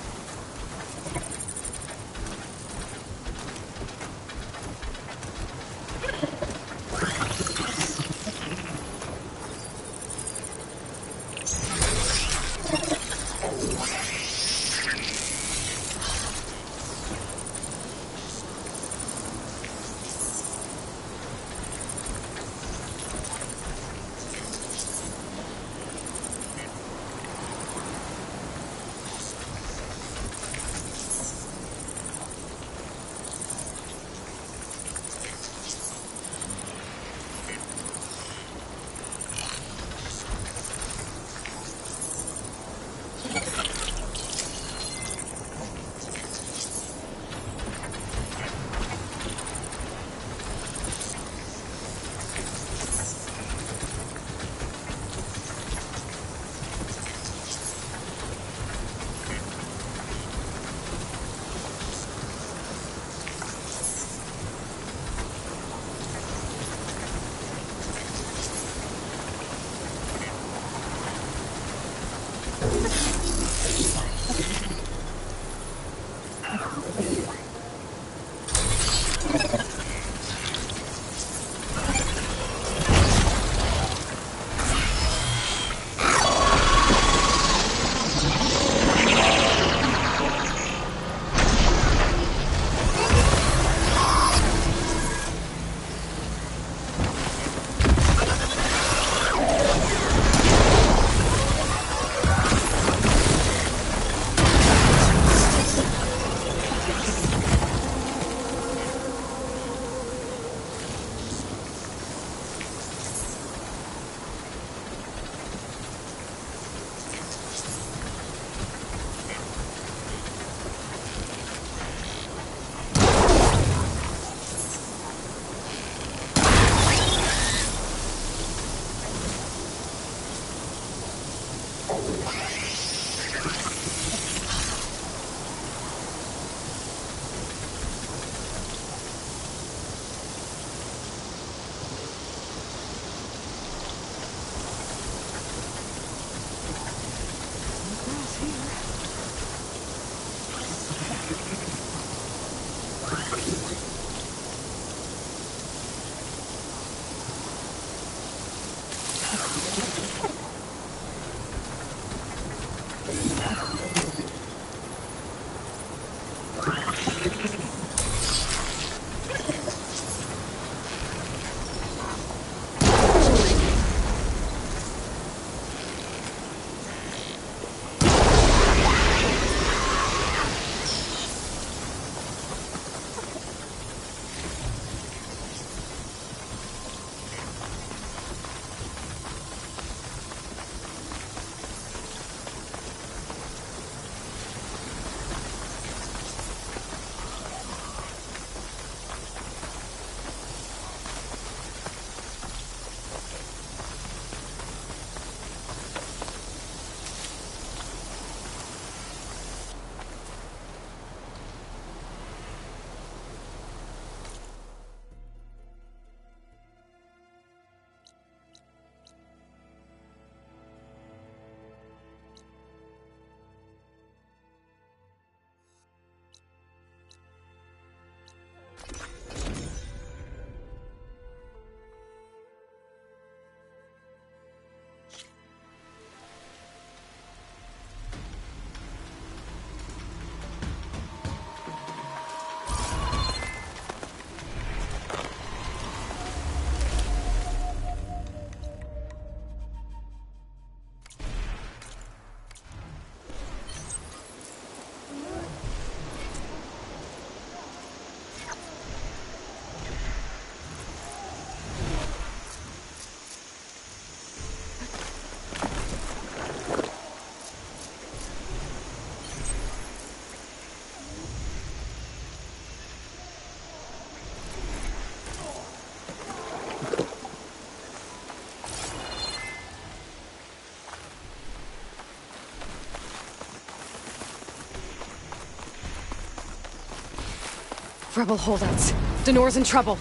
Rebel holdouts. Danor's in trouble.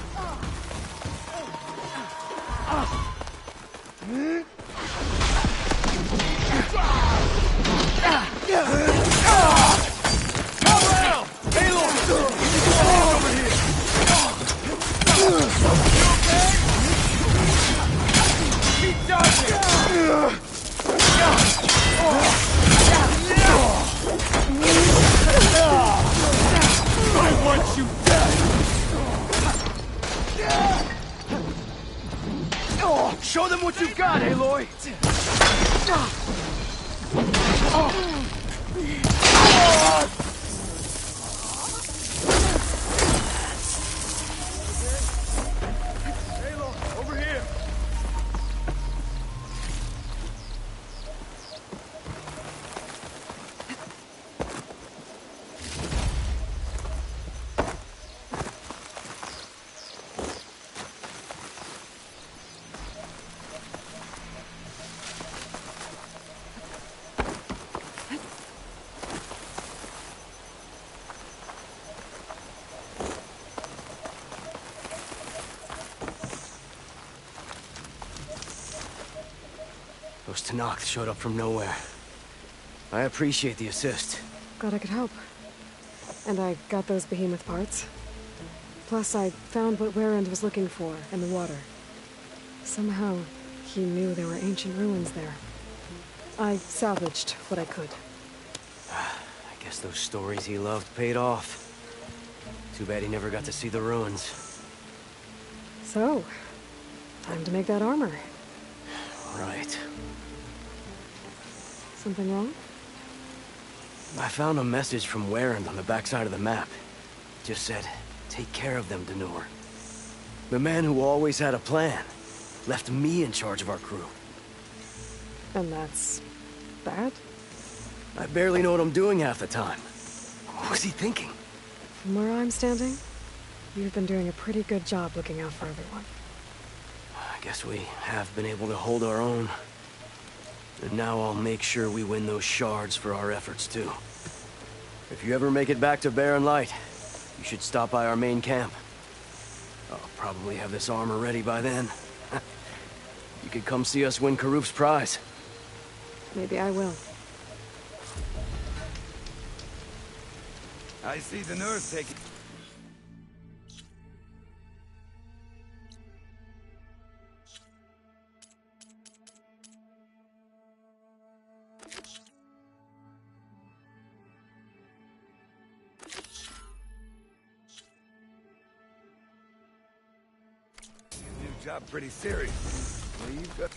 Aloy! Aloy, over here! Those Tenakth showed up from nowhere. I appreciate the assist. Glad I could help. And I got those behemoth parts. Plus, I found what Warand was looking for in the water. Somehow, he knew there were ancient ruins there. I salvaged what I could. I guess those stories he loved paid off. Too bad he never got to see the ruins. So, time to make that armor. Right. Something wrong? I found a message from Warand on the backside of the map. It just said, take care of them, Danur. The man who always had a plan left me in charge of our crew. And that's... bad? I barely know what I'm doing half the time. What was he thinking? From where I'm standing, you've been doing a pretty good job looking out for everyone. I guess we have been able to hold our own. And now I'll make sure we win those shards for our efforts, too. If you ever make it back to Barren Light, you should stop by our main camp. I'll probably have this armor ready by then. You could come see us win Karup's prize. Maybe I will. I see the nurse taking... New job pretty serious. Well, you've got...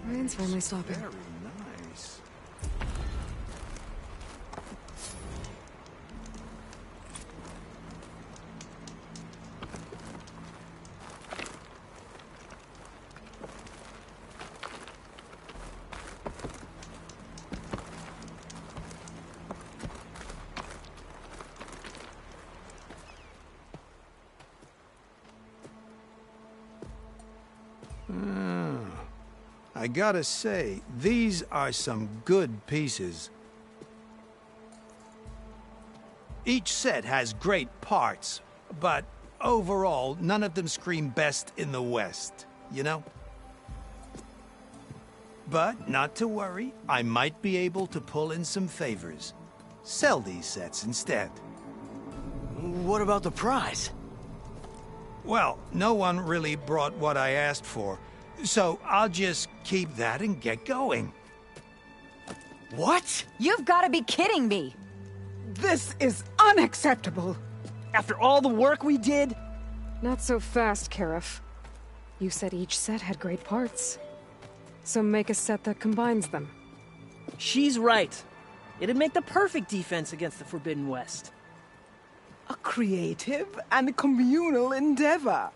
Ryan's finally stopping. Very nice. I gotta say, these are some good pieces. Each set has great parts, but overall, none of them scream best in the West, you know? But not to worry, I might be able to pull in some favors. Sell these sets instead. What about the prize? Well, no one really brought what I asked for, so I'll just keep that and get going. What? You've got to be kidding me! This is unacceptable! After all the work we did? Not so fast, Karif. You said each set had great parts. So make a set that combines them. She's right. It'd make the perfect defense against the Forbidden West. A creative and communal endeavor.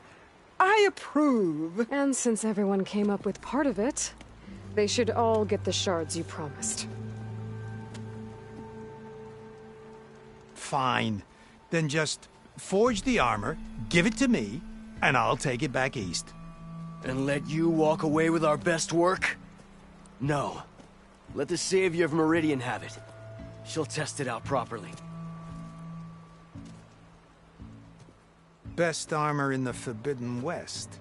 I approve. And since everyone came up with part of it, they should all get the shards you promised. Fine. Then just forge the armor, give it to me, and I'll take it back east. And let you walk away with our best work? No. Let the Savior of Meridian have it. She'll test it out properly. Best armor in the Forbidden West.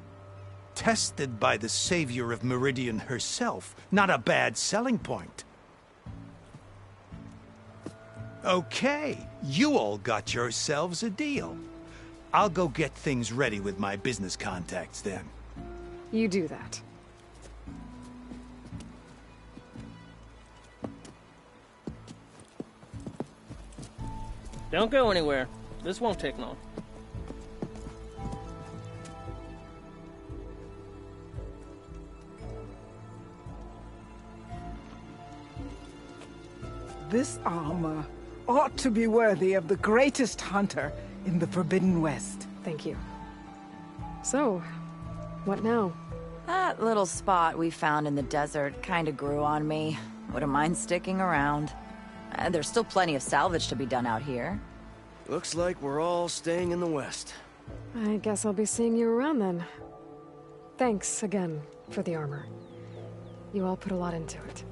Tested by the Savior of Meridian herself. Not a bad selling point. Okay, you all got yourselves a deal. I'll go get things ready with my business contacts then. You do that. Don't go anywhere. This won't take long. This armor ought to be worthy of the greatest hunter in the Forbidden West. Thank you. So, what now? That little spot we found in the desert kinda grew on me. Wouldn't mind sticking around. There's still plenty of salvage to be done out here. Looks like we're all staying in the west. I guess I'll be seeing you around then. Thanks again for the armor. You all put a lot into it.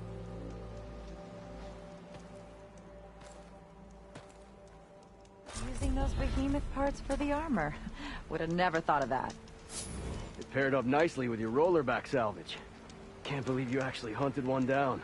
Using those behemoth parts for the armor. Would have never thought of that. It paired up nicely with your rollerback salvage. Can't believe you actually hunted one down.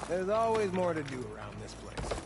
There's always more to do around this place.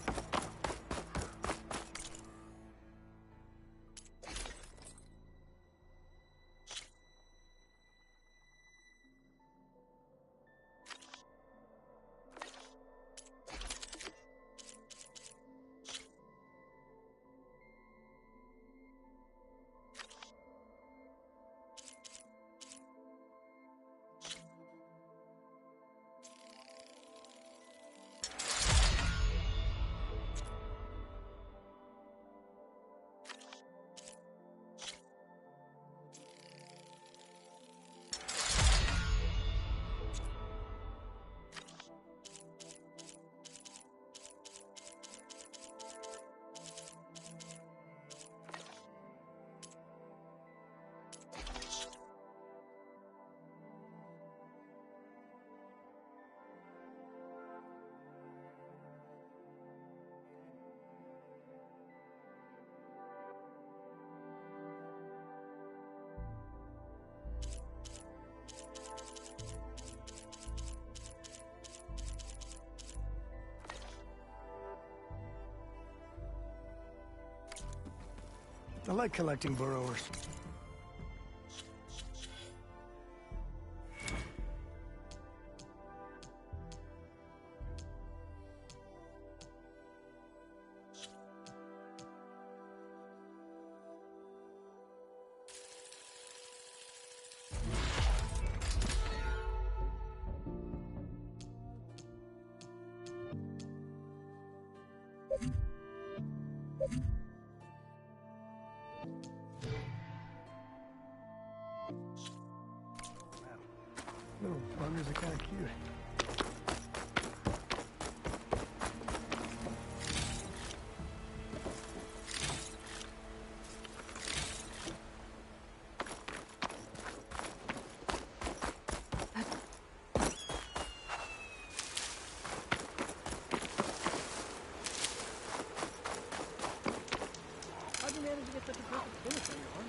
I like collecting burrowers. Little buggers are kind of cute. How'd you manage to get such a perfect finish on your arm?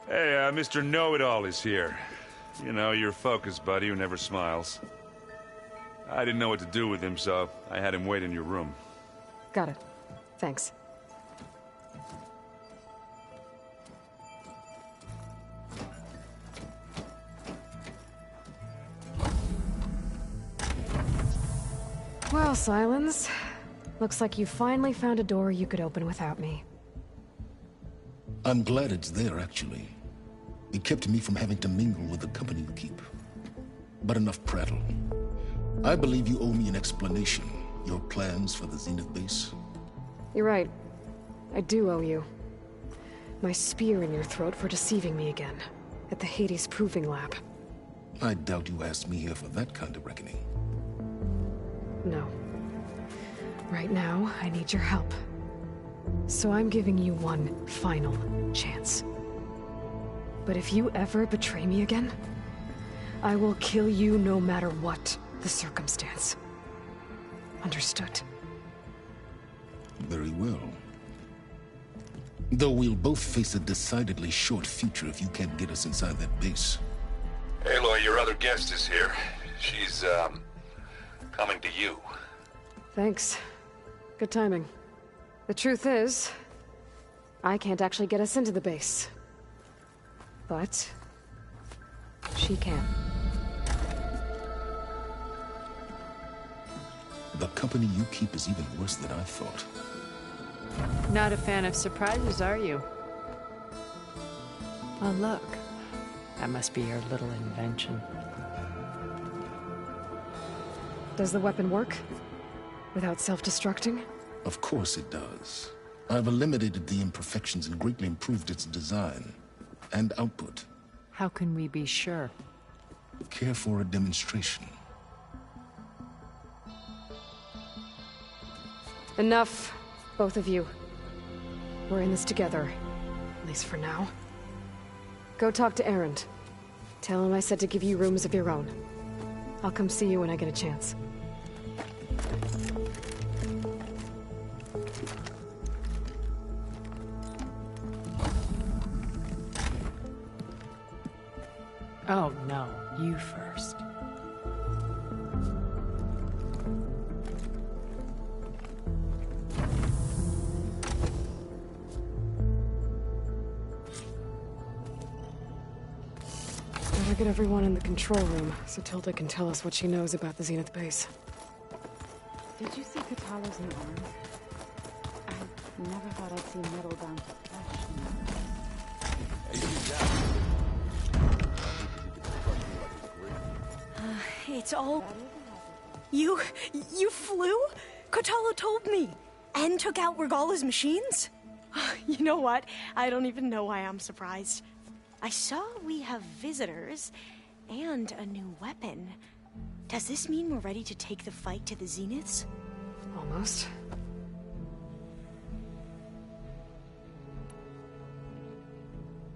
Hey, Mr. Know-It-All is here. You know, your focus buddy who never smiles. I didn't know what to do with him, so I had him wait in your room. Got it. Thanks. Well, Silence. Looks like you finally found a door you could open without me. I'm glad it's there, actually. It kept me from having to mingle with the company you keep. But enough prattle. I believe you owe me an explanation. Your plans for the Zenith base? You're right. I do owe you. My spear in your throat for deceiving me again. At the Hades Proving Lab. I doubt you asked me here for that kind of reckoning. No. Right now, I need your help. So I'm giving you one final chance. But if you ever betray me again, I will kill you no matter what the circumstance. Understood? Very well. Though we'll both face a decidedly short future if you can't get us inside that base. Aloy, your other guest is here. She's, coming to you. Thanks. Good timing. The truth is, I can't actually get us into the base. But she can. The company you keep is even worse than I thought. Not a fan of surprises, are you? Oh, look. That must be your little invention. Does the weapon work? Without self-destructing? Of course it does. I've eliminated the imperfections and greatly improved its design and output. How can we be sure? Care for a demonstration? Enough, both of you. We're in this together, at least for now. Go talk to Erend. Tell him I said to give you rooms of your own. I'll come see you when I get a chance. Oh no, you first. Better get everyone in the control room so Tilda can tell us what she knows about the Zenith base. Did you see Kotallo's new arm? I never thought I'd see metal down to flesh. It's all... You flew? Kotallo told me! And took out Regalla's machines? You know what? I don't even know why I'm surprised. I saw we have visitors, and a new weapon. Does this mean we're ready to take the fight to the Zeniths? Almost.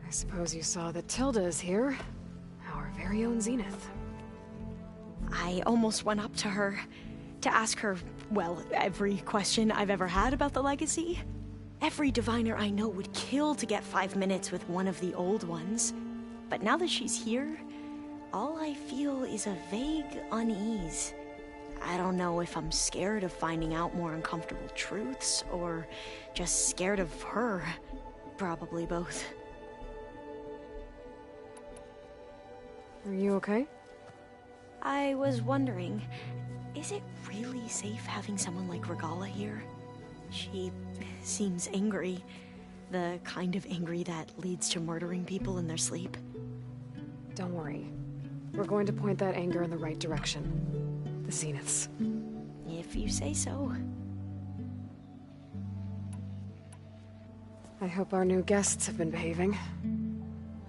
I suppose you saw that Tilda is here. Our very own Zenith. I almost went up to her to ask her, well, every question I've ever had about the Legacy. Every diviner I know would kill to get 5 minutes with one of the old ones. But now that she's here, all I feel is a vague unease. I don't know if I'm scared of finding out more uncomfortable truths, or just scared of her. Probably both. Are you okay? I was wondering, is it really safe having someone like Regalla here? She seems angry. The kind of angry that leads to murdering people in their sleep. Don't worry. We're going to point that anger in the right direction. The Zeniths. If you say so. I hope our new guests have been behaving.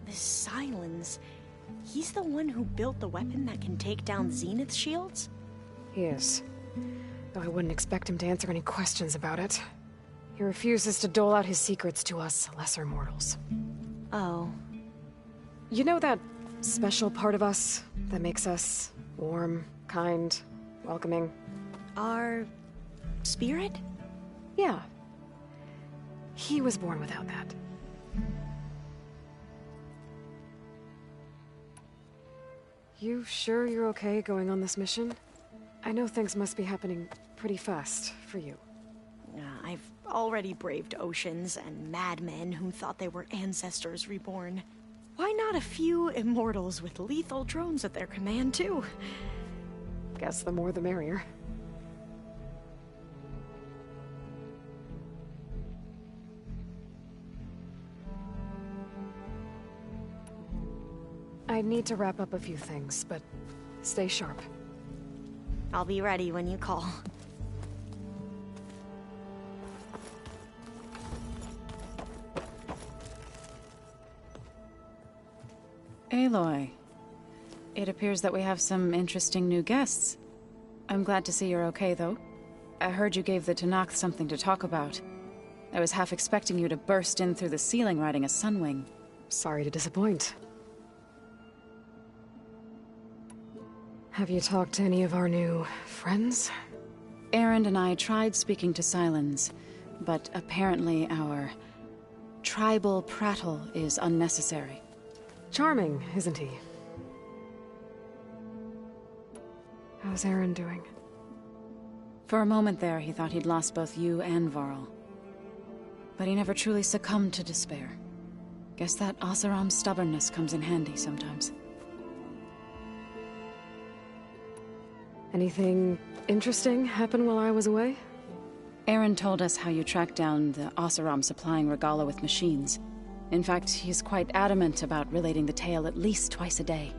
This Sylens, he's the one who built the weapon that can take down Zenith shields? He is. Though I wouldn't expect him to answer any questions about it. He refuses to dole out his secrets to us lesser mortals. Oh. You know that special part of us that makes us warm, kind, welcoming? Our spirit? Yeah. He was born without that. You sure you're okay going on this mission? I know things must be happening pretty fast for you. I've already braved oceans and madmen who thought they were ancestors reborn. Why not a few immortals with lethal drones at their command, too? Guess the more the merrier. I need to wrap up a few things, but stay sharp. I'll be ready when you call. Aloy, it appears that we have some interesting new guests. I'm glad to see you're okay, though. I heard you gave the Tenakth something to talk about. I was half expecting you to burst in through the ceiling riding a Sunwing. Sorry to disappoint. Have you talked to any of our new friends? Erend and I tried speaking to Sylens, but apparently our tribal prattle is unnecessary. Charming, isn't he? How's Erend doing? For a moment there, he thought he'd lost both you and Varl. But he never truly succumbed to despair. Guess that Oseram's stubbornness comes in handy sometimes. Anything interesting happen while I was away? Erend told us how you tracked down the Oseram supplying Regalla with machines. In fact, he's quite adamant about relating the tale at least twice a day.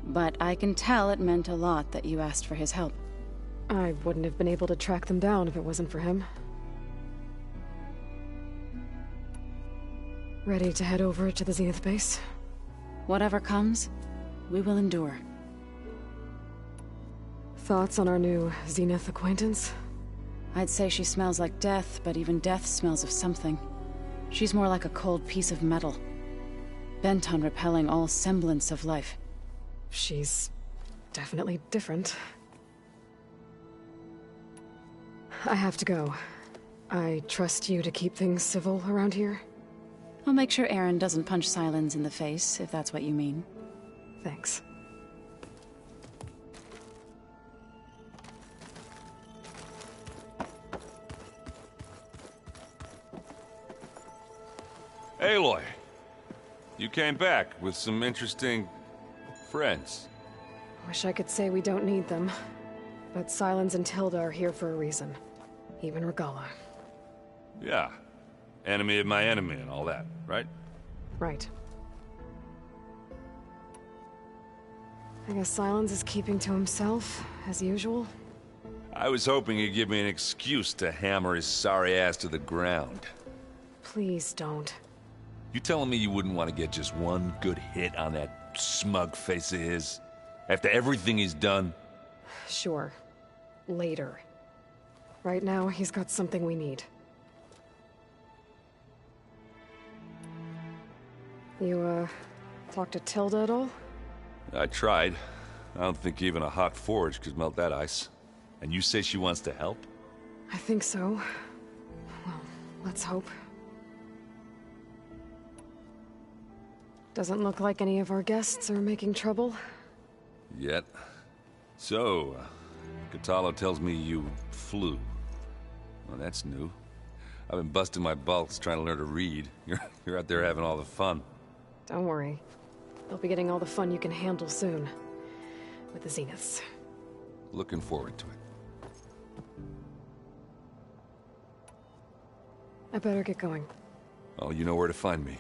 But I can tell it meant a lot that you asked for his help. I wouldn't have been able to track them down if it wasn't for him. Ready to head over to the Zenith base? Whatever comes, we will endure. Thoughts on our new Zenith acquaintance? I'd say she smells like death, but even death smells of something. She's more like a cold piece of metal, bent on repelling all semblance of life. She's definitely different. I have to go. I trust you to keep things civil around here? I'll make sure Aaron doesn't punch Sylens in the face, if that's what you mean. Thanks. Aloy, you came back with some interesting friends. Wish I could say we don't need them. But Sylens and Tilda are here for a reason. Even Regalla. Yeah. Enemy of my enemy and all that, right? Right. I guess Sylens is keeping to himself, as usual. I was hoping he'd give me an excuse to hammer his sorry ass to the ground. Please don't. You telling me you wouldn't want to get just one good hit on that smug face of his? After everything he's done? Sure. Later. Right now, he's got something we need. You, talk to Tilda at all? I tried. I don't think even a hot forge could melt that ice. And you say she wants to help? I think so. Well, let's hope. Doesn't look like any of our guests are making trouble. Yet. So, Kotallo tells me you flew. Well, that's new. I've been busting my balls trying to learn to read. You're out there having all the fun. Don't worry. You'll be getting all the fun you can handle soon. With the Zeniths. Looking forward to it. I better get going. Oh, you know where to find me.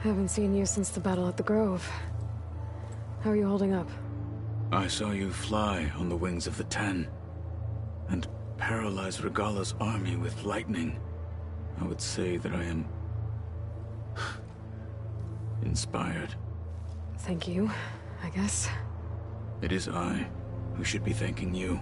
Haven't seen you since the battle at the Grove. How are you holding up? I saw you fly on the wings of the Ten, and paralyze Regalla's army with lightning. I would say that I am inspired. Thank you, I guess. It is I who should be thanking you.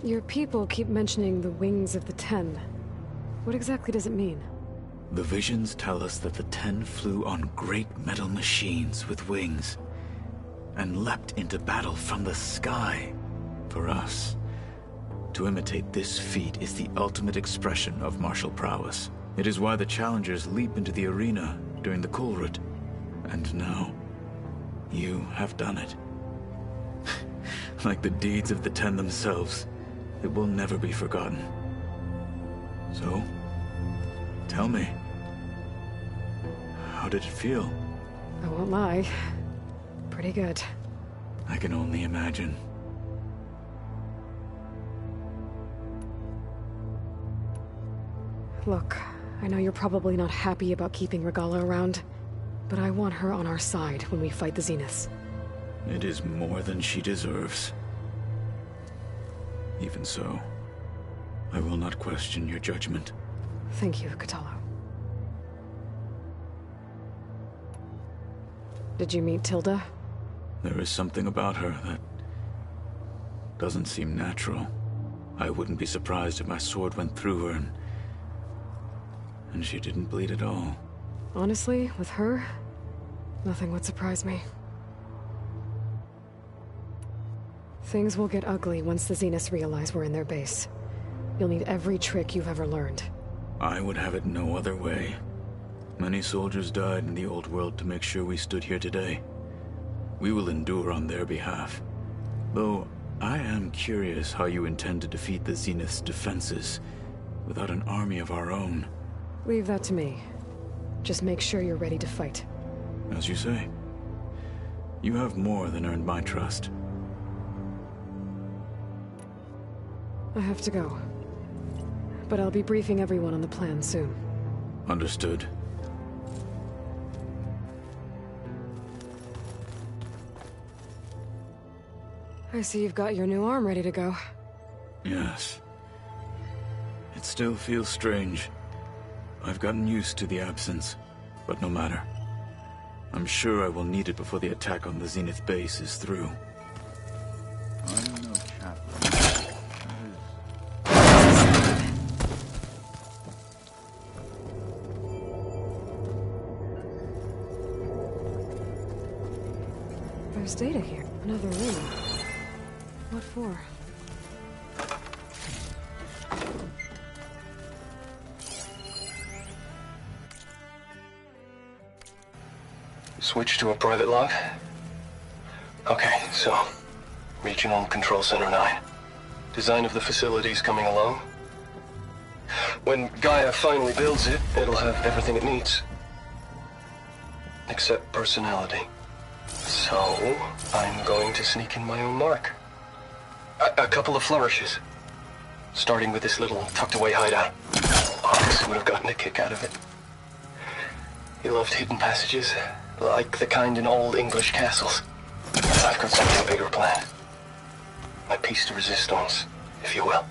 Your people keep mentioning the wings of the Ten. What exactly does it mean? The visions tell us that the Ten flew on great metal machines with wings, and leapt into battle from the sky. For us, to imitate this feat is the ultimate expression of martial prowess. It is why the challengers leap into the arena during the Kulrut. And now, you have done it. Like the deeds of the Ten themselves, it will never be forgotten. So, tell me, how did it feel? I won't lie. Pretty good. I can only imagine. Look, I know you're probably not happy about keeping Regalla around, but I want her on our side when we fight the Zeniths. It is more than she deserves. Even so, I will not question your judgment. Thank you, Kotallo. Did you meet Tilda? There is something about her that doesn't seem natural. I wouldn't be surprised if my sword went through her and she didn't bleed at all. Honestly, with her, nothing would surprise me. Things will get ugly once the Zeniths realize we're in their base. You'll need every trick you've ever learned. I would have it no other way. Many soldiers died in the old world to make sure we stood here today. We will endure on their behalf. Though, I am curious how you intend to defeat the Zenith's defenses without an army of our own. Leave that to me. Just make sure you're ready to fight. As you say. You have more than earned my trust. I have to go. But I'll be briefing everyone on the plan soon. Understood. I see you've got your new arm ready to go. Yes. It still feels strange. I've gotten used to the absence, but no matter. I'm sure I will need it before the attack on the Zenith base is through. I'm no chaplain. There's data here. Another room. What for? Switch to a private log? Okay, so... Regional Control Center 9. Design of the facility's coming along. When Gaia finally builds it, it'll have everything it needs. Except personality. So, I'm going to sneak in my own mark. A couple of flourishes. Starting with this little tucked-away hideout. Ox would have gotten a kick out of it. He loved hidden passages, like the kind in old English castles. I've got something bigger planned. My piece de resistance, if you will.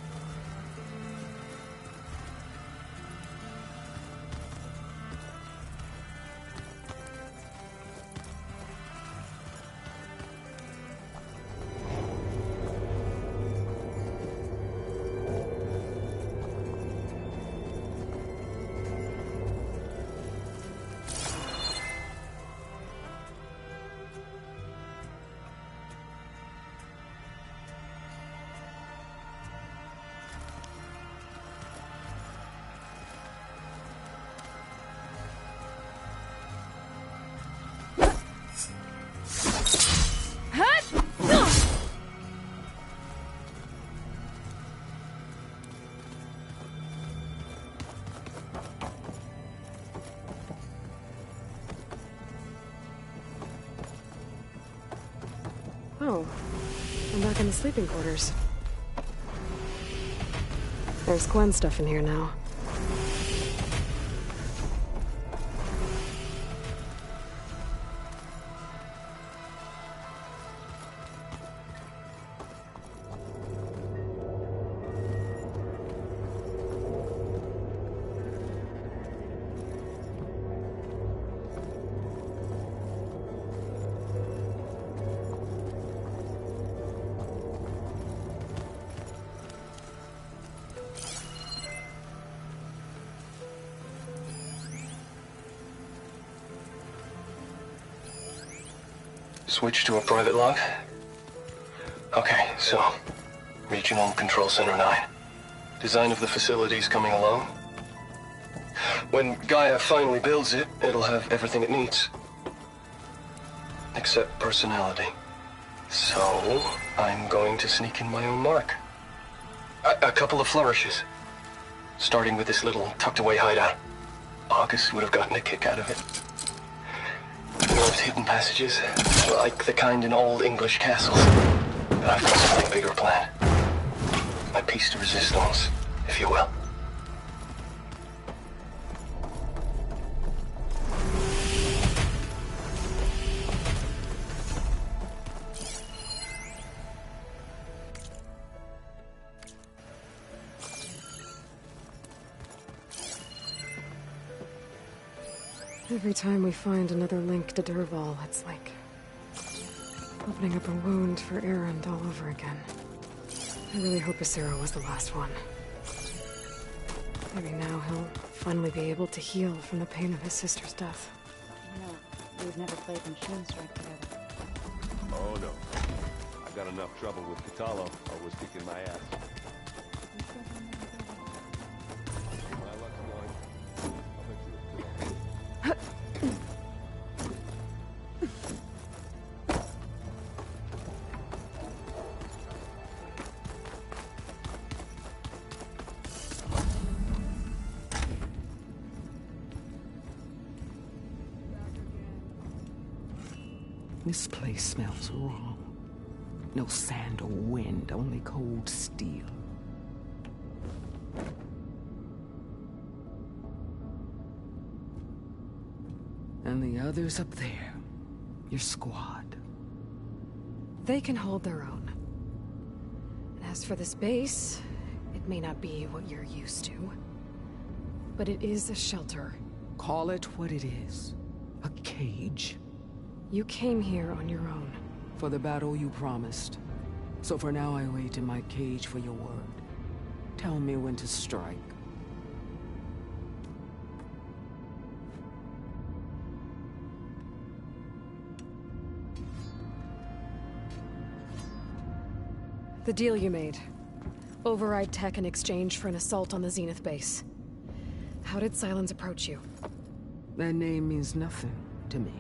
Oh, I'm back in the sleeping quarters. There's Gwen stuff in here now. Switch to a private log? Okay, so... Regional Control Center 9. Design of the facility's coming along. When Gaia finally builds it, it'll have everything it needs. Except personality. So, I'm going to sneak in my own mark. A couple of flourishes. Starting with this little tucked-away hideout. August would have gotten a kick out of it. He loved hidden passages, like the kind in old English castles. But I've got something bigger planned. My piece de resistance, if you will. Every time we find another link to Dervahl, it's like opening up a wound for Erend all over again. I really hope Isera was the last one. Maybe now he'll finally be able to heal from the pain of his sister's death. No, we've never played Machine Strike together. Oh no. I've got enough trouble with Kotallo, always kicking my ass. This place smells wrong. No sand or wind, only cold steel. And the others up there, your squad. They can hold their own. And as for this base, it may not be what you're used to, but it is a shelter. Call it what it is. A cage. You came here on your own. For the battle you promised. So for now I wait in my cage for your word. Tell me when to strike. The deal you made. Override tech in exchange for an assault on the Zenith base. How did Sylens approach you? That name means nothing to me.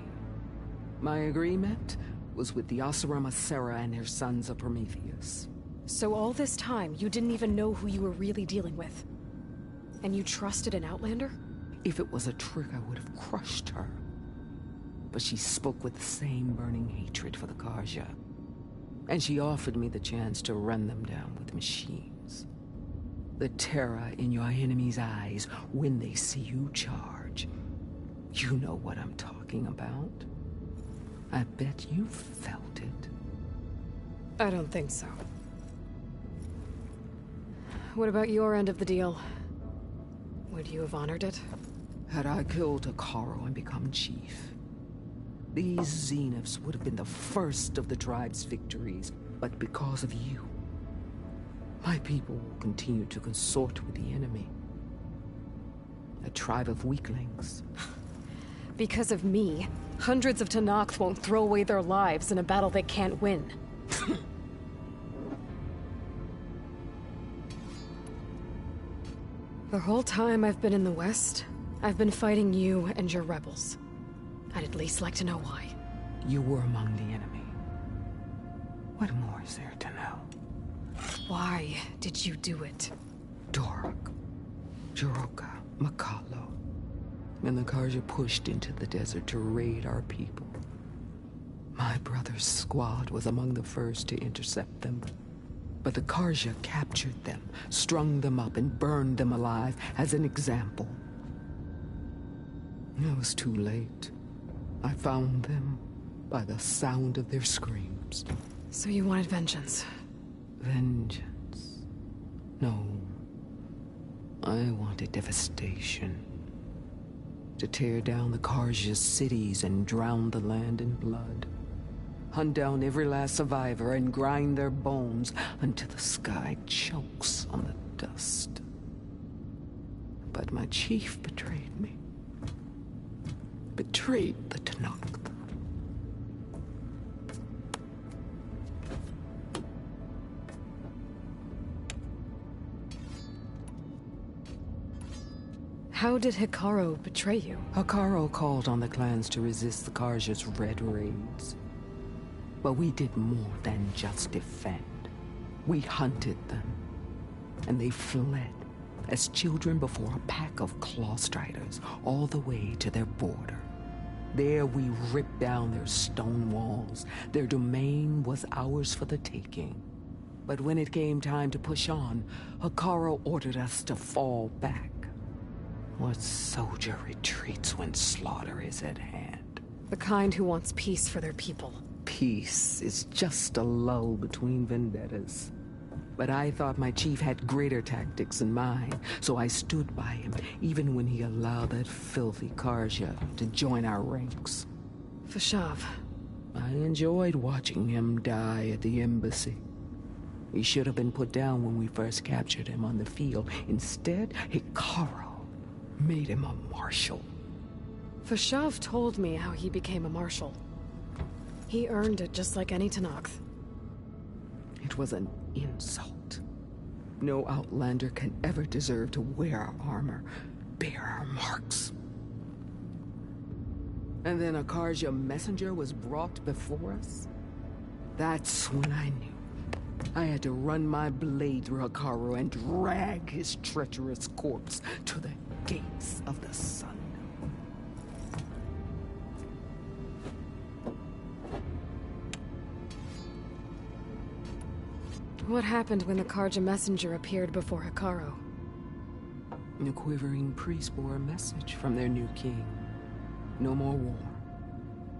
My agreement was with the Oseram Sera and their sons of Prometheus. So all this time, you didn't even know who you were really dealing with? And you trusted an Outlander? If it was a trick, I would have crushed her. But she spoke with the same burning hatred for the Karja. And she offered me the chance to run them down with machines. The terror in your enemy's eyes when they see you charge. You know what I'm talking about. I bet you felt it. I don't think so. What about your end of the deal? Would you have honored it? Had I killed Hekarro and become chief, these Zeniths would have been the first of the tribe's victories, but because of you, my people will continue to consort with the enemy. A tribe of weaklings. Because of me, hundreds of Tenakth won't throw away their lives in a battle they can't win. The whole time I've been in the West, I've been fighting you and your rebels. I'd at least like to know why. You were among the enemy. What more is there to know? Why did you do it? Dorok, Jiroka, Makalo, and the Karja pushed into the desert to raid our people. My brother's squad was among the first to intercept them. But the Karja captured them, strung them up, and burned them alive as an example. It was too late. I found them by the sound of their screams. So you wanted vengeance? Vengeance? No. I wanted devastation. To tear down the Karja's cities and drown the land in blood. Hunt down every last survivor and grind their bones until the sky chokes on the dust. But my chief betrayed me. Betrayed the Tenakth. How did Hekarro betray you? Hekarro called on the clans to resist the Karja's red raids. But we did more than just defend. We hunted them. And they fled, as children before a pack of claw striders, all the way to their border. There we ripped down their stone walls. Their domain was ours for the taking. But when it came time to push on, Hekarro ordered us to fall back. What soldier retreats when slaughter is at hand? The kind who wants peace for their people. Peace is just a lull between vendettas. But I thought my chief had greater tactics in mind, so I stood by him, even when he allowed that filthy Karja to join our ranks. Fashav. I enjoyed watching him die at the embassy. He should have been put down when we first captured him on the field. Instead, Hekarro made him a marshal. Fashav told me how he became a marshal. He earned it just like any Tenakth. It was an insult. No Outlander can ever deserve to wear our armor, bear our marks. And then a Karja messenger was brought before us? That's when I knew. I had to run my blade through Hekarro and drag his treacherous corpse to the gates of the sun. What happened when the Karja messenger appeared before Hekarro? The quivering priest bore a message from their new king. No more war.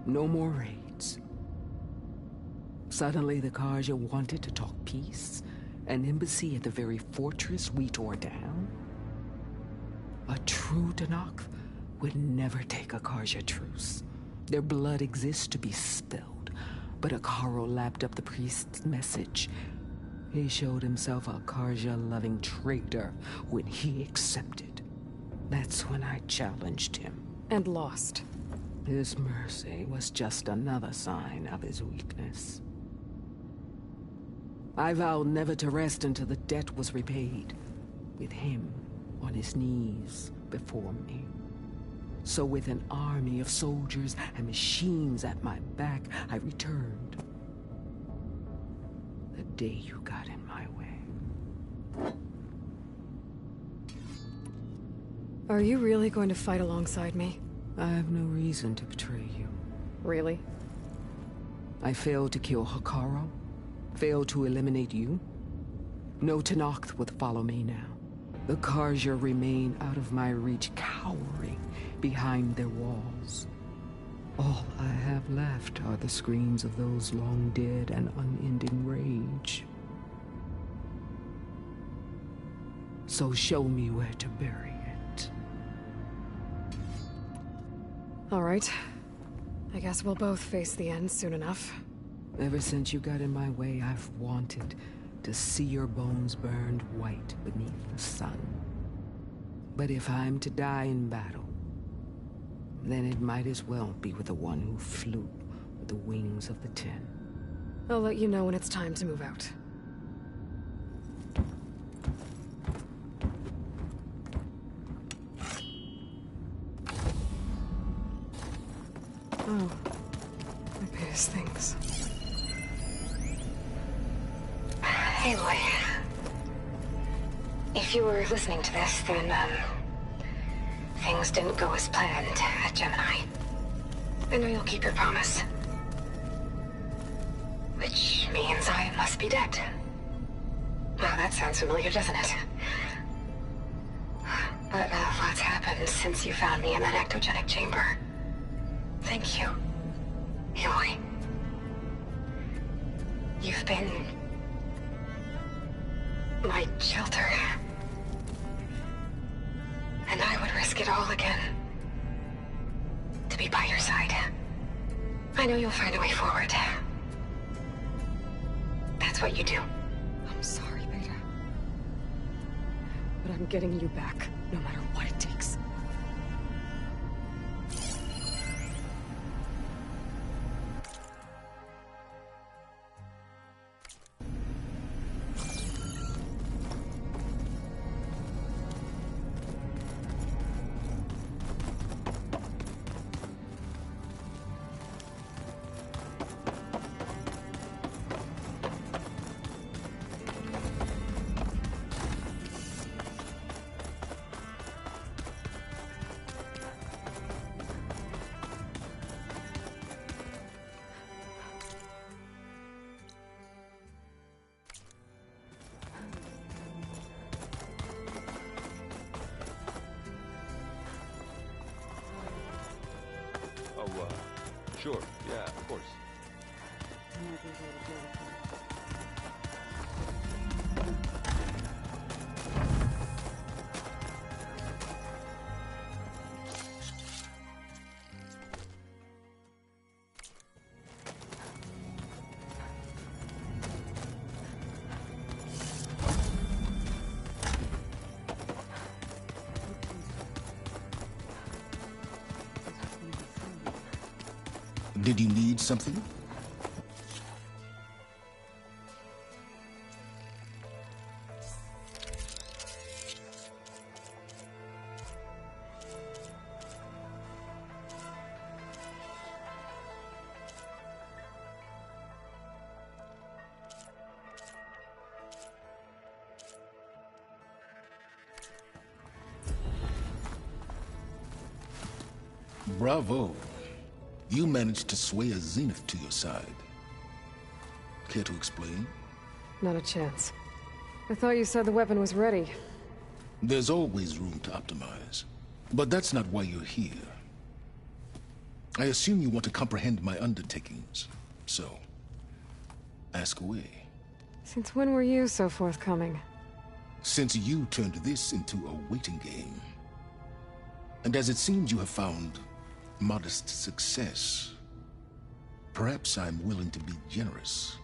No more raids. Suddenly, the Karja wanted to talk peace. An embassy at the very fortress we tore down? A true Tenakth would never take a Karja truce. Their blood exists to be spilled. But Hekarro lapped up the priest's message. He showed himself a Karja-loving traitor when he accepted. That's when I challenged him. And lost. His mercy was just another sign of his weakness. I vowed never to rest until the debt was repaid, with him on his knees before me. So with an army of soldiers and machines at my back, I returned. The day you got in my way. Are you really going to fight alongside me? I have no reason to betray you. Really? I failed to kill Hekarro, failed to eliminate you. No Tenakth would follow me now. The Karja remain out of my reach, cowering behind their walls. All I have left are the screams of those long dead and unending rage. So show me where to bury it. All right. I guess we'll both face the end soon enough. Ever since you got in my way, I've wanted to see your bones burned white beneath the sun. But if I'm to die in battle, then it might as well be with the one who flew with the wings of the Ten. I'll let you know when it's time to move out. Oh, I pay his things. Aloy, if you were listening to this, then, things didn't go as planned at Gemini. I know you'll keep your promise. Which means I must be dead. Well, that sounds familiar, doesn't it? But a lot's happened since you found me in that ectogenic chamber. Thank you, Aloy. You've been my shelter. And I would risk it all again to be by your side. I know you'll find a way forward. That's what you do. I'm sorry, Beta. But I'm getting you back, no matter what it takes. Sure, yeah, of course. Did you need something? Bravo. You managed to sway a Zenith to your side. Care to explain? Not a chance. I thought you said the weapon was ready. There's always room to optimize. But that's not why you're here. I assume you want to comprehend my undertakings. So, ask away. Since when were you so forthcoming? Since you turned this into a waiting game. And as it seems you have found modest success, perhaps I'm willing to be generous.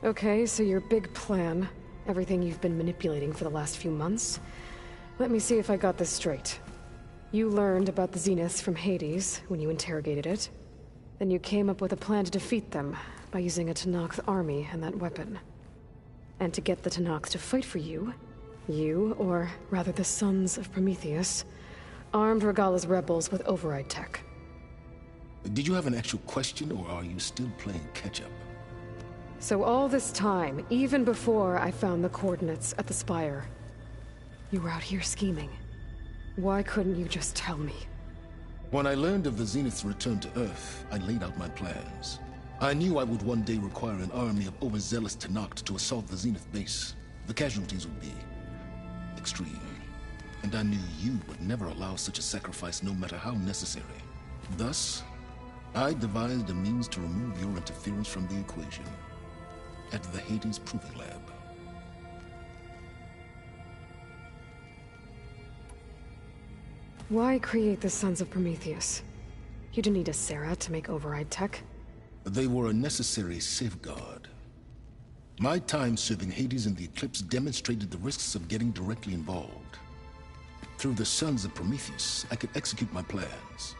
Okay, so your big plan, everything you've been manipulating for the last few months. Let me see if I got this straight. You learned about the Zeniths from Hades when you interrogated it. Then you came up with a plan to defeat them by using a Tenakth army and that weapon. And to get the Tenakth to fight for you, or rather the Sons of Prometheus, armed Regalla's rebels with override tech. Did you have an actual question, or are you still playing catch-up? So all this time, even before I found the coordinates at the Spire, you were out here scheming. Why couldn't you just tell me? When I learned of the Zenith's return to Earth, I laid out my plans. I knew I would one day require an army of overzealous Tenakth to assault the Zenith base. The casualties would be extreme. And I knew you would never allow such a sacrifice, no matter how necessary. Thus, I devised a means to remove your interference from the equation. At the Hades Proving Lab. Why create the Sons of Prometheus? You didn't need a Sarah to make override tech. They were a necessary safeguard. My time serving Hades in the Eclipse demonstrated the risks of getting directly involved. Through the Sons of Prometheus, I could execute my plans,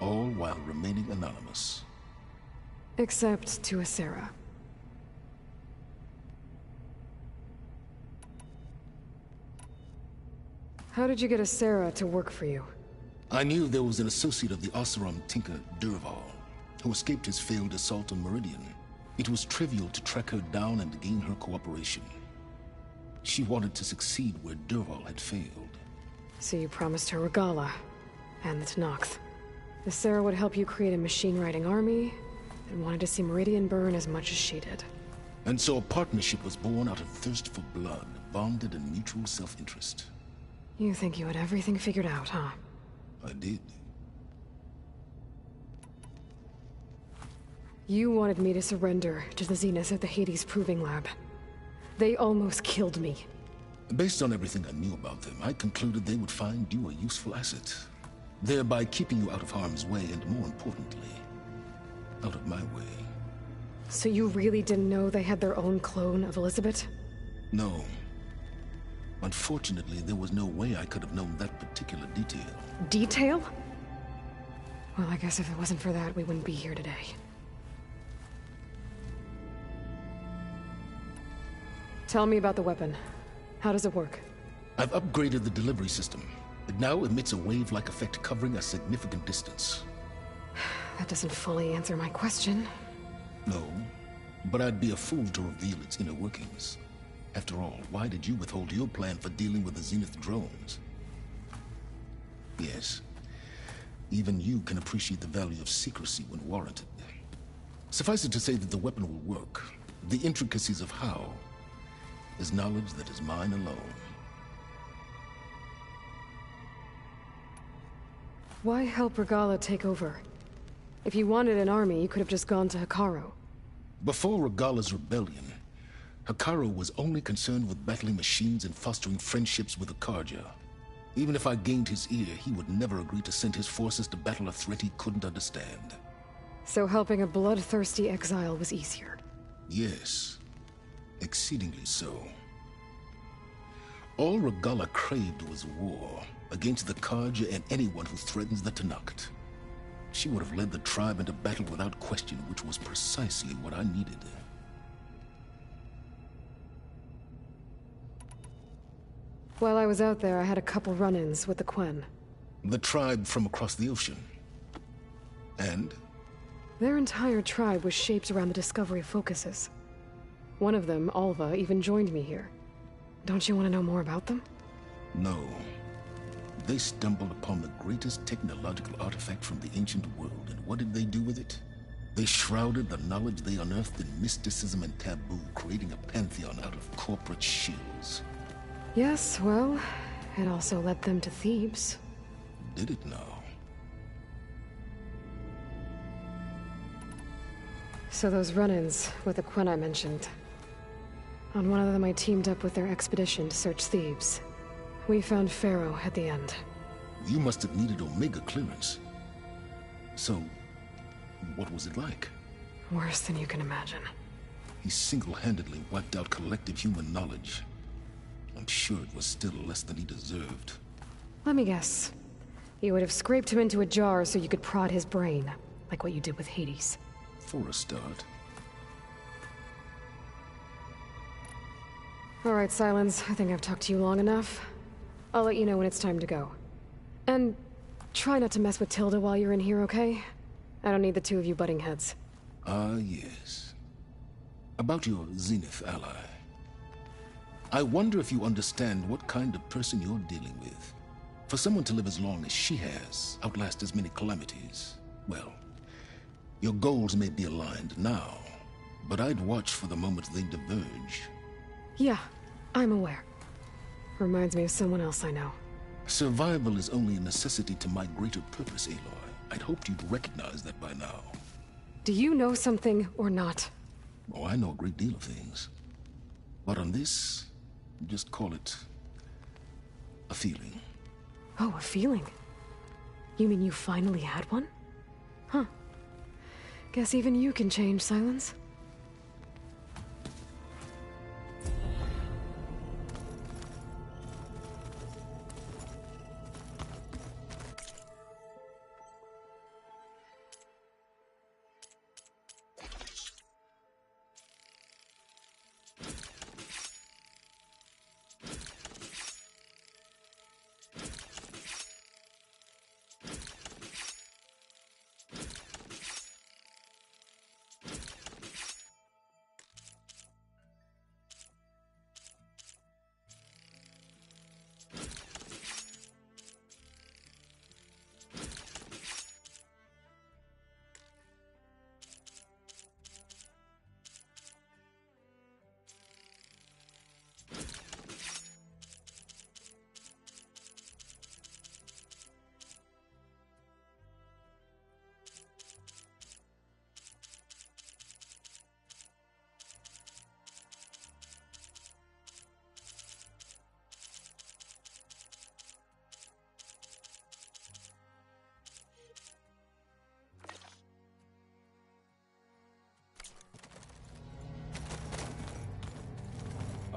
all while remaining anonymous. Except to a Sarah. How did you get a Sarah to work for you? I knew there was an associate of the Oseram tinker, Dervahl, who escaped his failed assault on Meridian. It was trivial to track her down and gain her cooperation. She wanted to succeed where Dervahl had failed. So you promised her Regalla, and the Tenakth. The Sarah would help you create a machine-riding army, and wanted to see Meridian burn as much as she did. And so a partnership was born out of thirst for blood, bonded in mutual self-interest. You think you had everything figured out, huh? I did. You wanted me to surrender to the Zeniths at the Hades Proving Lab. They almost killed me. Based on everything I knew about them, I concluded they would find you a useful asset, thereby keeping you out of harm's way and, more importantly, out of my way. So you really didn't know they had their own clone of Elizabeth? No. Unfortunately, there was no way I could have known that particular detail. Detail? Well, I guess if it wasn't for that, we wouldn't be here today. Tell me about the weapon. How does it work? I've upgraded the delivery system. It now emits a wave-like effect covering a significant distance. That doesn't fully answer my question. No, but I'd be a fool to reveal its inner workings. After all, why did you withhold your plan for dealing with the Zenith drones? Yes, even you can appreciate the value of secrecy when warranted. Suffice it to say that the weapon will work. The intricacies of how is knowledge that is mine alone. Why help Regalla take over? If you wanted an army, you could have just gone to Hekarro. Before Regalla's rebellion, Hekarro was only concerned with battling machines and fostering friendships with the Carja. Even if I gained his ear, he would never agree to send his forces to battle a threat he couldn't understand. So helping a bloodthirsty exile was easier? Yes, exceedingly so. All Regalla craved was war against the Carja and anyone who threatens the Tenakth. She would have led the tribe into battle without question, which was precisely what I needed. While I was out there, I had a couple run-ins with the Quen. The tribe from across the ocean. And? Their entire tribe was shaped around the discovery of focuses. One of them, Alva, even joined me here. Don't you want to know more about them? No. They stumbled upon the greatest technological artifact from the ancient world, and what did they do with it? They shrouded the knowledge they unearthed in mysticism and taboo, creating a pantheon out of corporate shills. Yes, well, it also led them to Thebes. Did it now? So those run-ins with the Quen I mentioned. On one of them I teamed up with their expedition to search Thebes. We found Pharaoh at the end. You must have needed Omega clearance. So, what was it like? Worse than you can imagine. He single-handedly wiped out collective human knowledge. I'm sure it was still less than he deserved. Let me guess. You would have scraped him into a jar so you could prod his brain, like what you did with Hades. For a start. Alright, Silence. I think I've talked to you long enough. I'll let you know when it's time to go. And try not to mess with Tilda while you're in here, okay? I don't need the two of you butting heads. Ah, yes. About your Zenith ally. I wonder if you understand what kind of person you're dealing with. For someone to live as long as she has, outlast as many calamities, well, your goals may be aligned now, but I'd watch for the moment they diverge. Yeah, I'm aware. Reminds me of someone else I know. Survival is only a necessity to my greater purpose, Aloy. I'd hoped you'd recognize that by now. Do you know something or not? Oh, I know a great deal of things. But on this, just call it a feeling. Oh, a feeling? You mean you finally had one? Huh. Guess even you can change, Silence.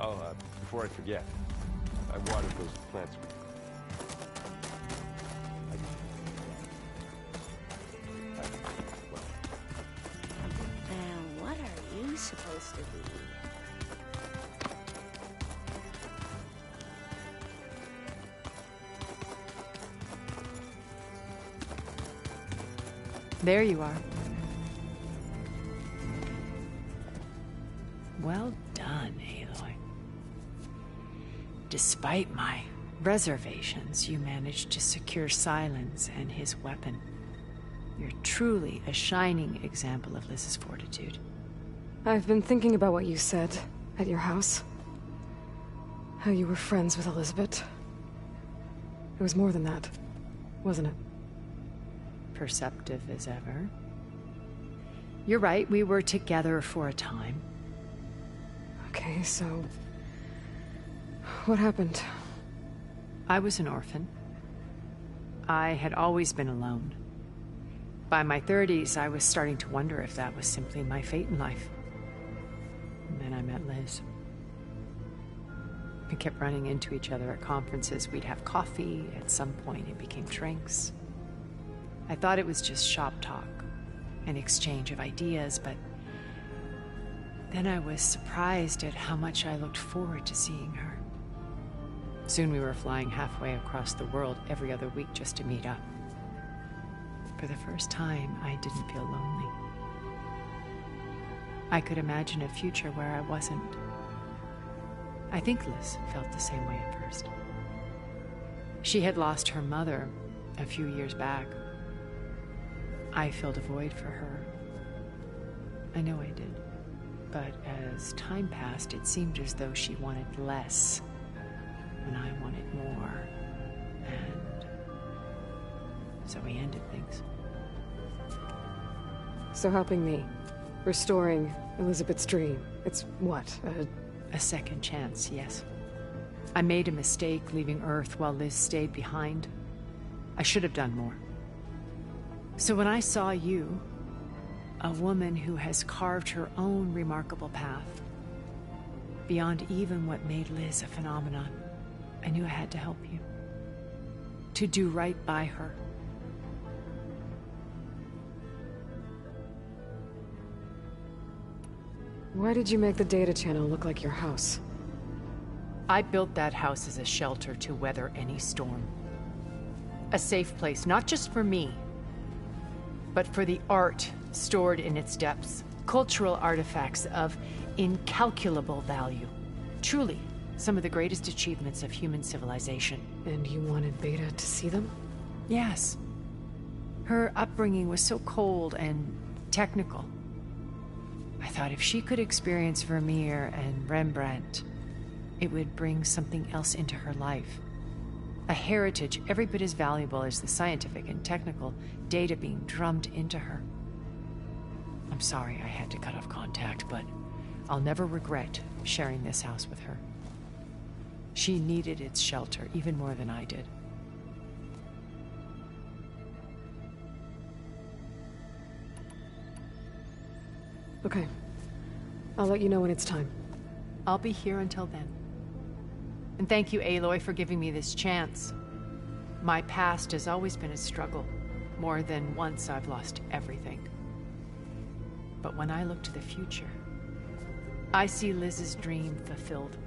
Oh, before I forget, I watered those plants. Now, what are you supposed to be? There you are. Well done, Aloy. Despite my reservations, you managed to secure Silence and his weapon. You're truly a shining example of Liz's fortitude. I've been thinking about what you said at your house. How you were friends with Elizabeth. It was more than that, wasn't it? Perceptive as ever. You're right, we were together for a time. Okay, so... what happened? I was an orphan. I had always been alone. By my 30s, I was starting to wonder if that was simply my fate in life. And then I met Liz. We kept running into each other at conferences. We'd have coffee. At some point, it became drinks. I thought it was just shop talk, an exchange of ideas, but then I was surprised at how much I looked forward to seeing her. Soon we were flying halfway across the world every other week just to meet up. For the first time, I didn't feel lonely. I could imagine a future where I wasn't. I think Liz felt the same way at first. She had lost her mother a few years back. I filled a void for her, I know I did. But as time passed, it seemed as though she wanted less, and I wanted more. And so we ended things. So helping me, restoring Elizabeth's dream, it's what, a second chance, yes. I made a mistake leaving Earth while Liz stayed behind. I should have done more. So when I saw you, a woman who has carved her own remarkable path, beyond even what made Liz a phenomenon, I knew I had to help you. To do right by her. Why did you make the data channel look like your house? I built that house as a shelter to weather any storm. A safe place, not just for me, but for the art stored in its depths. Cultural artifacts of incalculable value. Truly, some of the greatest achievements of human civilization. And you wanted Beta to see them? Yes. Her upbringing was so cold and technical. I thought if she could experience Vermeer and Rembrandt, it would bring something else into her life. A heritage every bit as valuable as the scientific and technical data being drummed into her. I'm sorry I had to cut off contact, but I'll never regret sharing this house with her. She needed its shelter even more than I did. Okay. I'll let you know when it's time. I'll be here until then. And thank you, Aloy, for giving me this chance. My past has always been a struggle. More than once I've lost everything. But when I look to the future, I see Liz's dream fulfilled.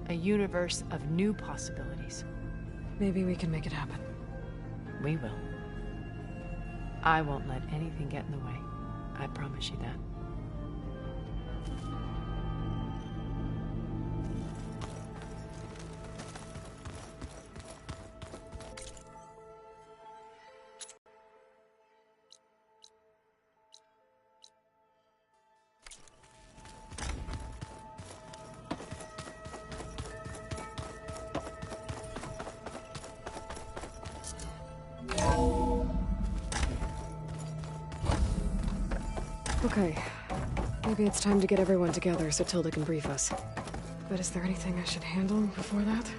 A universe of new possibilities. Maybe we can make it happen. We will. I won't let anything get in the way. I promise you that. Okay. Maybe it's time to get everyone together so Tilda can brief us. But is there anything I should handle before that?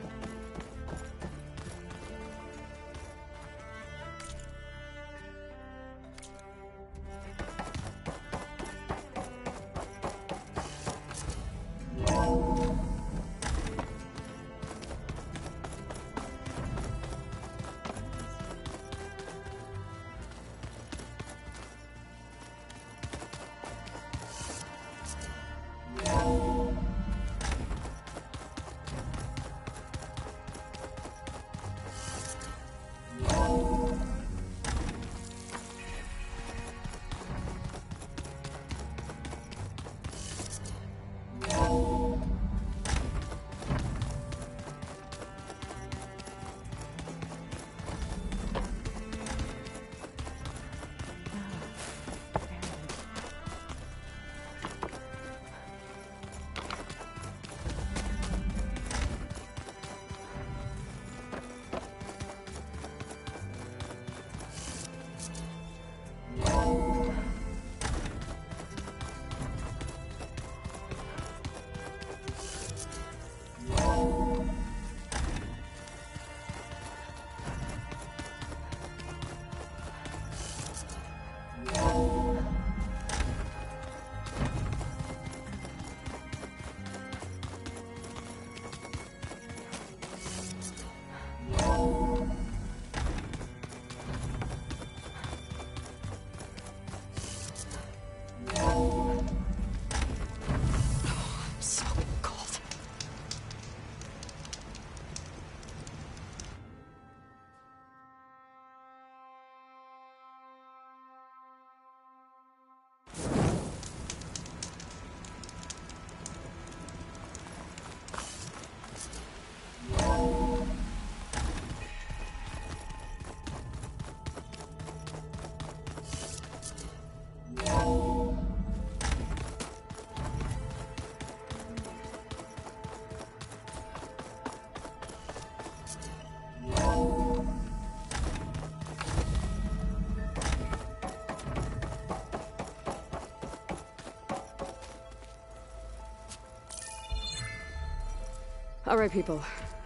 All right, people.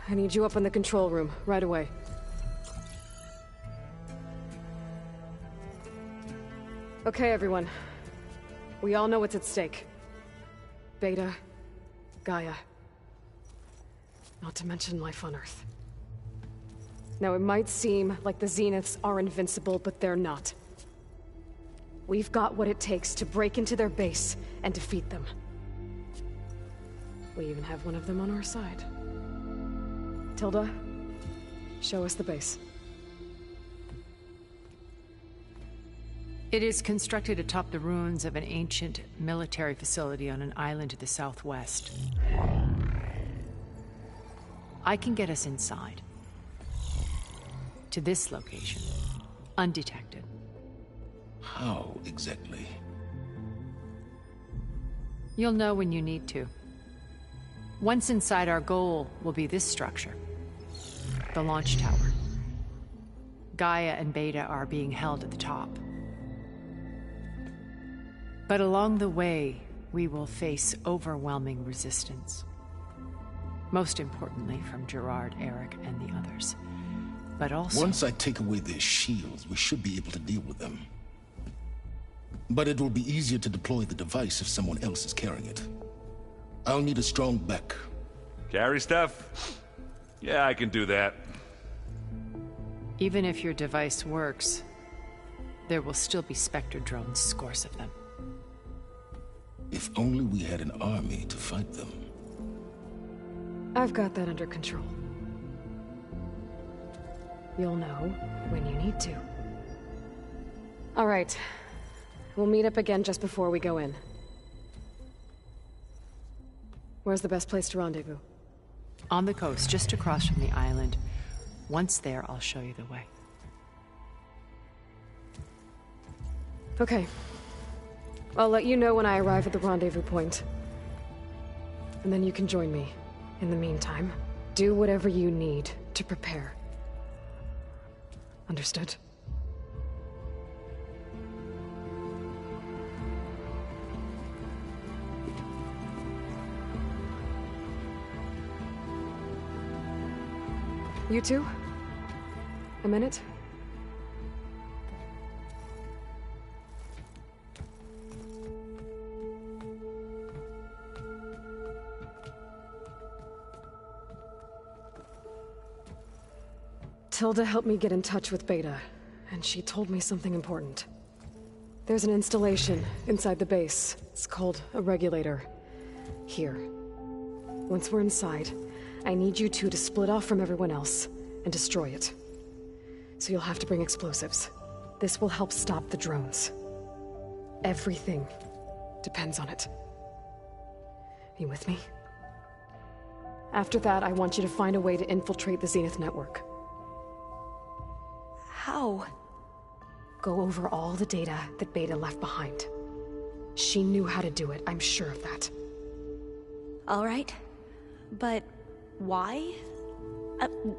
I need you up in the control room, right away. Okay, everyone. We all know what's at stake. Beta, Gaia. Not to mention life on Earth. Now, it might seem like the Zeniths are invincible, but they're not. We've got what it takes to break into their base and defeat them. We even have one of them on our side. Tilda, show us the base. It is constructed atop the ruins of an ancient military facility on an island to the southwest. I can get us inside. To this location. Undetected. How exactly? You'll know when you need to. Once inside, our goal will be this structure. The launch tower. Gaia and Beta are being held at the top. But along the way, we will face overwhelming resistance. Most importantly, from Gerard, Eric, and the others. But also... Once I take away their shields, we should be able to deal with them. But it will be easier to deploy the device if someone else is carrying it. I'll need a strong back. Carry stuff? Yeah, I can do that. Even if your device works, there will still be Spectre drones, scores of them. If only we had an army to fight them. I've got that under control. You'll know when you need to. All right. We'll meet up again just before we go in. Where's the best place to rendezvous? On the coast, just across from the island. Once there, I'll show you the way. Okay. I'll let you know when I arrive at the rendezvous point. And then you can join me. In the meantime, do whatever you need to prepare. Understood? You two? A minute? Tilda helped me get in touch with Beta, and she told me something important. There's an installation inside the base. It's called a regulator. Here. Once we're inside, I need you two to split off from everyone else and destroy it. So you'll have to bring explosives. This will help stop the drones. Everything depends on it. You with me? After that, I want you to find a way to infiltrate the Zenith network. How? Go over all the data that Beta left behind. She knew how to do it, I'm sure of that. All right. But why?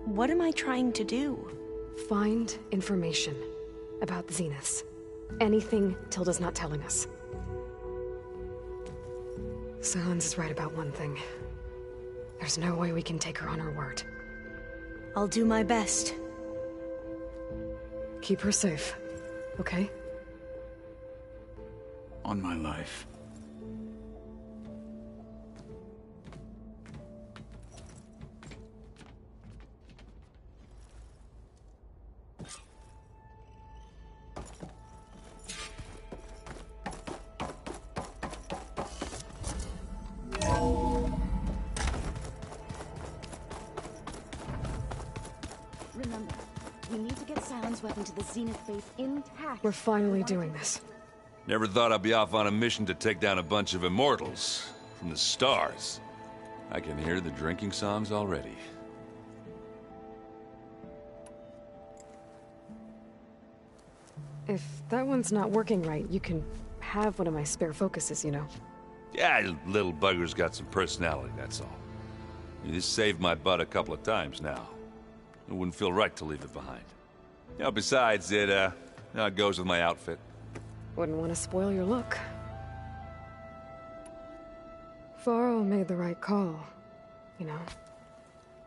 What am I trying to do? Find information about the Zeniths. Anything Tilda's not telling us. Sylens is right about one thing. There's no way we can take her on her word. I'll do my best. Keep her safe, okay? On my life. Remember, we need to get Sylens' weapon to the Zenith base intact. We're finally doing this. Never thought I'd be off on a mission to take down a bunch of immortals from the stars. I can hear the drinking songs already. If that one's not working right, you can have one of my spare focuses, you know. Yeah, little bugger's got some personality, that's all. This saved my butt a couple of times now. It wouldn't feel right to leave it behind. You know, besides, it goes with my outfit. Wouldn't want to spoil your look. Varro made the right call, you know.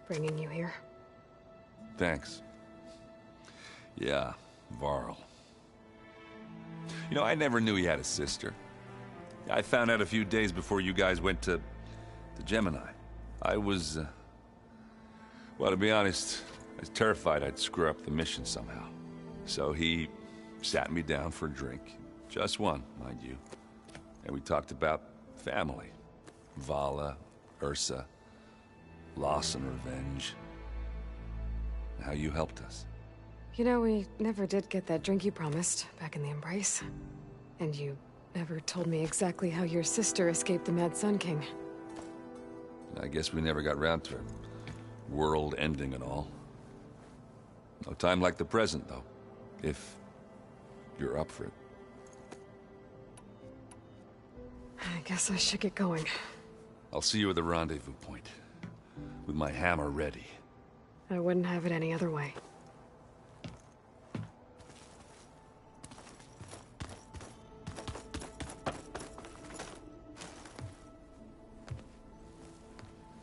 bringing you here. Thanks. Yeah, Varl. You know, I never knew he had a sister. I found out a few days before you guys went to Gemini. I was, well, to be honest, I was terrified I'd screw up the mission somehow. So he sat me down for a drink. Just one, mind you. And we talked about family. Vala, Ursa, loss and revenge. How you helped us. You know, we never did get that drink you promised back in the Embrace. And you never told me exactly how your sister escaped the Mad Sun King. I guess we never got round to it. World ending and all. No time like the present, though. If you're up for it. I guess I should get going. I'll see you at the rendezvous point. With my hammer ready. I wouldn't have it any other way.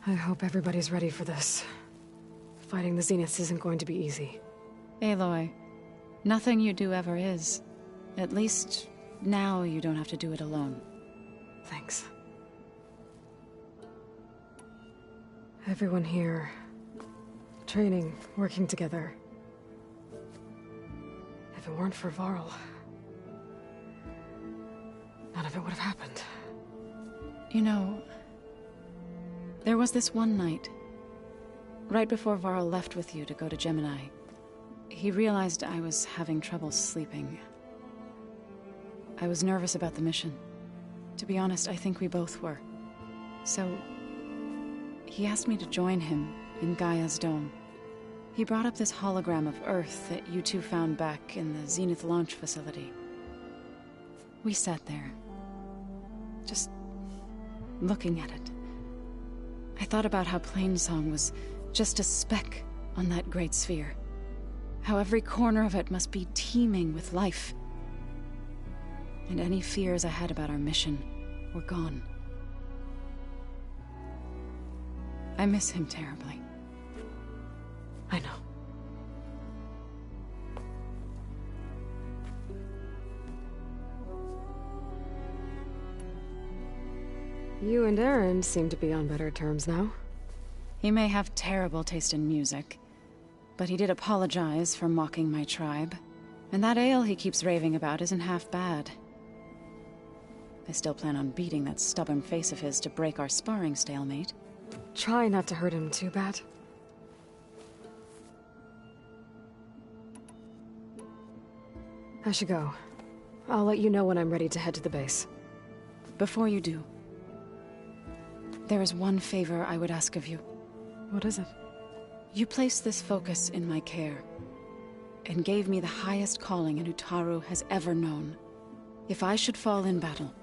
I hope everybody's ready for this. Fighting the Zeniths isn't going to be easy. Aloy, nothing you do ever is. At least, now you don't have to do it alone. Thanks. Everyone here, training, working together. If it weren't for Varl, none of it would have happened. You know, there was this one night, right before Varl left with you to go to Gemini. He realized I was having trouble sleeping. I was nervous about the mission. To be honest, I think we both were. So, he asked me to join him in Gaia's dome. He brought up this hologram of Earth that you two found back in the Zenith launch facility. We sat there, just looking at it. I thought about how Plainsong was just a speck on that great sphere. How every corner of it must be teeming with life. And any fears I had about our mission were gone. I miss him terribly. I know. You and Aaron seem to be on better terms now. He may have terrible taste in music, but he did apologize for mocking my tribe. And that ale he keeps raving about isn't half bad. I still plan on beating that stubborn face of his to break our sparring stalemate. Try not to hurt him too bad. I should go. I'll let you know when I'm ready to head to the base. Before you do, there is one favor I would ask of you. What is it? You placed this focus in my care, and gave me the highest calling an Utaru has ever known. If I should fall in battle,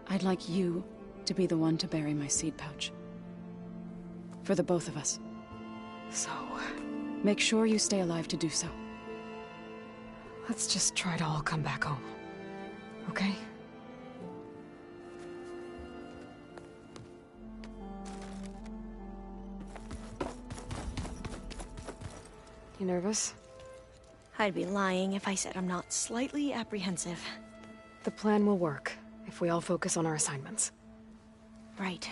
I'd like you to be the one to bury my seed pouch. For the both of us. So, make sure you stay alive to do so. Let's just try to all come back home. Okay? You nervous? I'd be lying if I said I'm not slightly apprehensive. The plan will work if we all focus on our assignments. Right.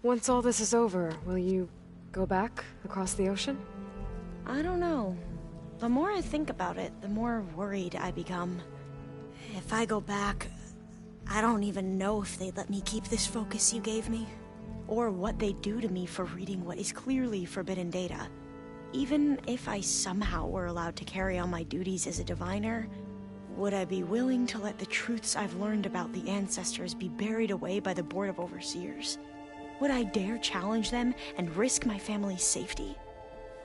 Once all this is over, will you go back across the ocean? I don't know. The more I think about it, the more worried I become. If I go back, I don't even know if they'd let me keep this focus you gave me. Or what they'd do to me for reading what is clearly forbidden data. Even if I somehow were allowed to carry on my duties as a diviner, would I be willing to let the truths I've learned about the ancestors be buried away by the Board of Overseers? Would I dare challenge them and risk my family's safety?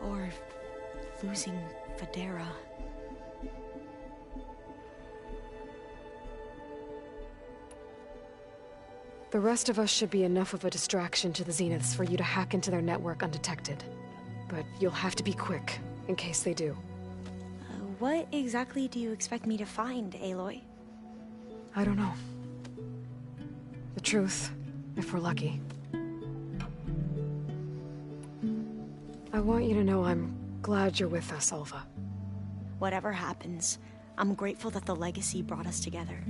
Or losing Federa? The rest of us should be enough of a distraction to the Zeniths for you to hack into their network undetected. But you'll have to be quick, in case they do. What exactly do you expect me to find, Aloy? I don't know. The truth, If we're lucky. I want you to know I'm glad you're with us, Alva. Whatever happens, I'm grateful that the legacy brought us together.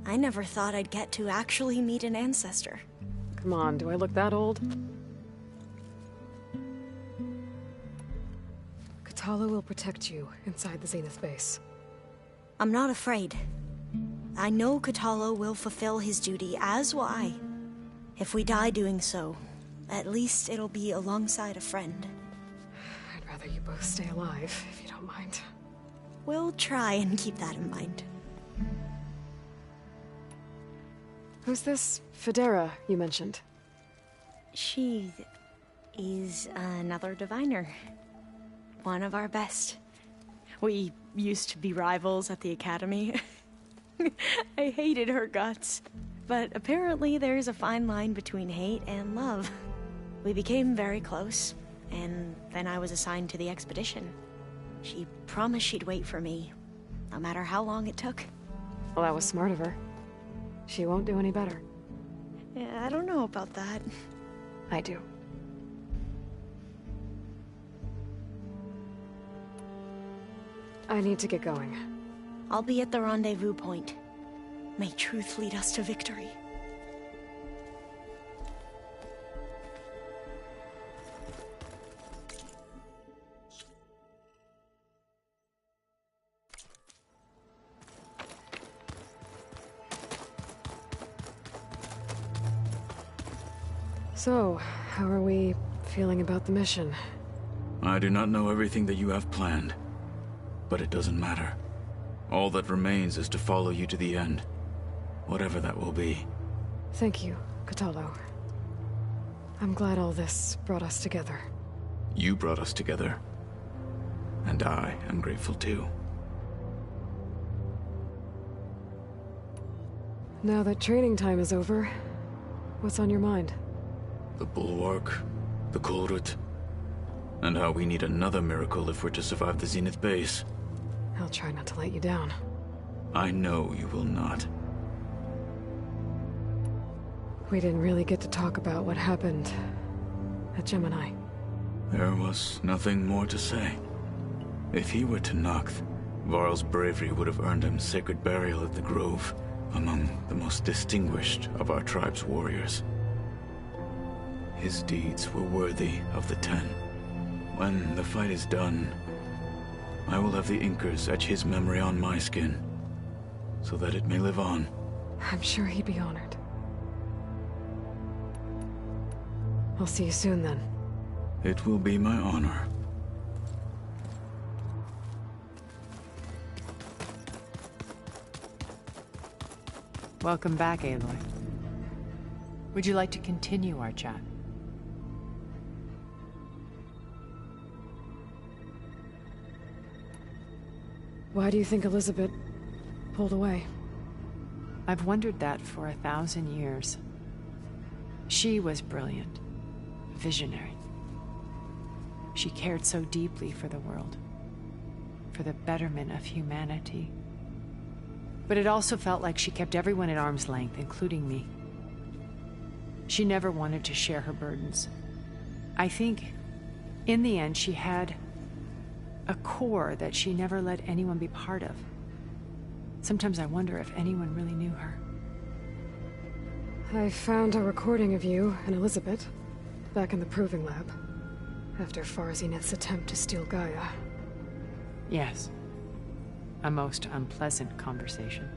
I never thought I'd get to actually meet an ancestor. Come on, do I look that old? Kotallo will protect you inside the Zenith base. I'm not afraid. I know Kotallo will fulfill his duty, as will I. If we die doing so, at least it'll be alongside a friend. I'd rather you both stay alive, if you don't mind. We'll try and keep that in mind. Who's this Federa you mentioned? She is another diviner. One of our best. We used to be rivals at the academy. I hated her guts. But apparently there's a fine line between hate and love. We became very close, and then I was assigned to the expedition. She promised she'd wait for me, no matter how long it took. Well, that was smart of her. She won't do any better. Yeah, I don't know about that. I do. I need to get going. I'll be at the rendezvous point. May truth lead us to victory. So, how are we feeling about the mission? I do not know everything that you have planned, but it doesn't matter. All that remains is to follow you to the end, whatever that will be. Thank you, Kotallo. I'm glad all this brought us together. You brought us together, and I am grateful too. Now that training time is over, what's on your mind? The Bulwark, the Kulrut, and how we need another miracle if we're to survive the Zenith base. I'll try not to let you down. I know you will not. We didn't really get to talk about what happened at Gemini. There was nothing more to say. If he were Tenakth, Varl's bravery would have earned him sacred burial at the Grove, among the most distinguished of our tribe's warriors. His deeds were worthy of the Ten. When the fight is done, I will have the Inkers etch his memory on my skin, so that it may live on. I'm sure he'd be honored. I'll see you soon, then. It will be my honor. Welcome back, Aloy. Would you like to continue our chat? Why do you think Elizabeth pulled away? I've wondered that for 1,000 years. She was brilliant, visionary. She cared so deeply for the world, for the betterment of humanity. But it also felt like she kept everyone at arm's length, including me. She never wanted to share her burdens. I think, in the end, she had a core that she never let anyone be part of. Sometimes I wonder if anyone really knew her. I found a recording of you and Elizabeth back in the Proving Lab after Far Zenith's attempt to steal Gaia. Yes. A most unpleasant conversation.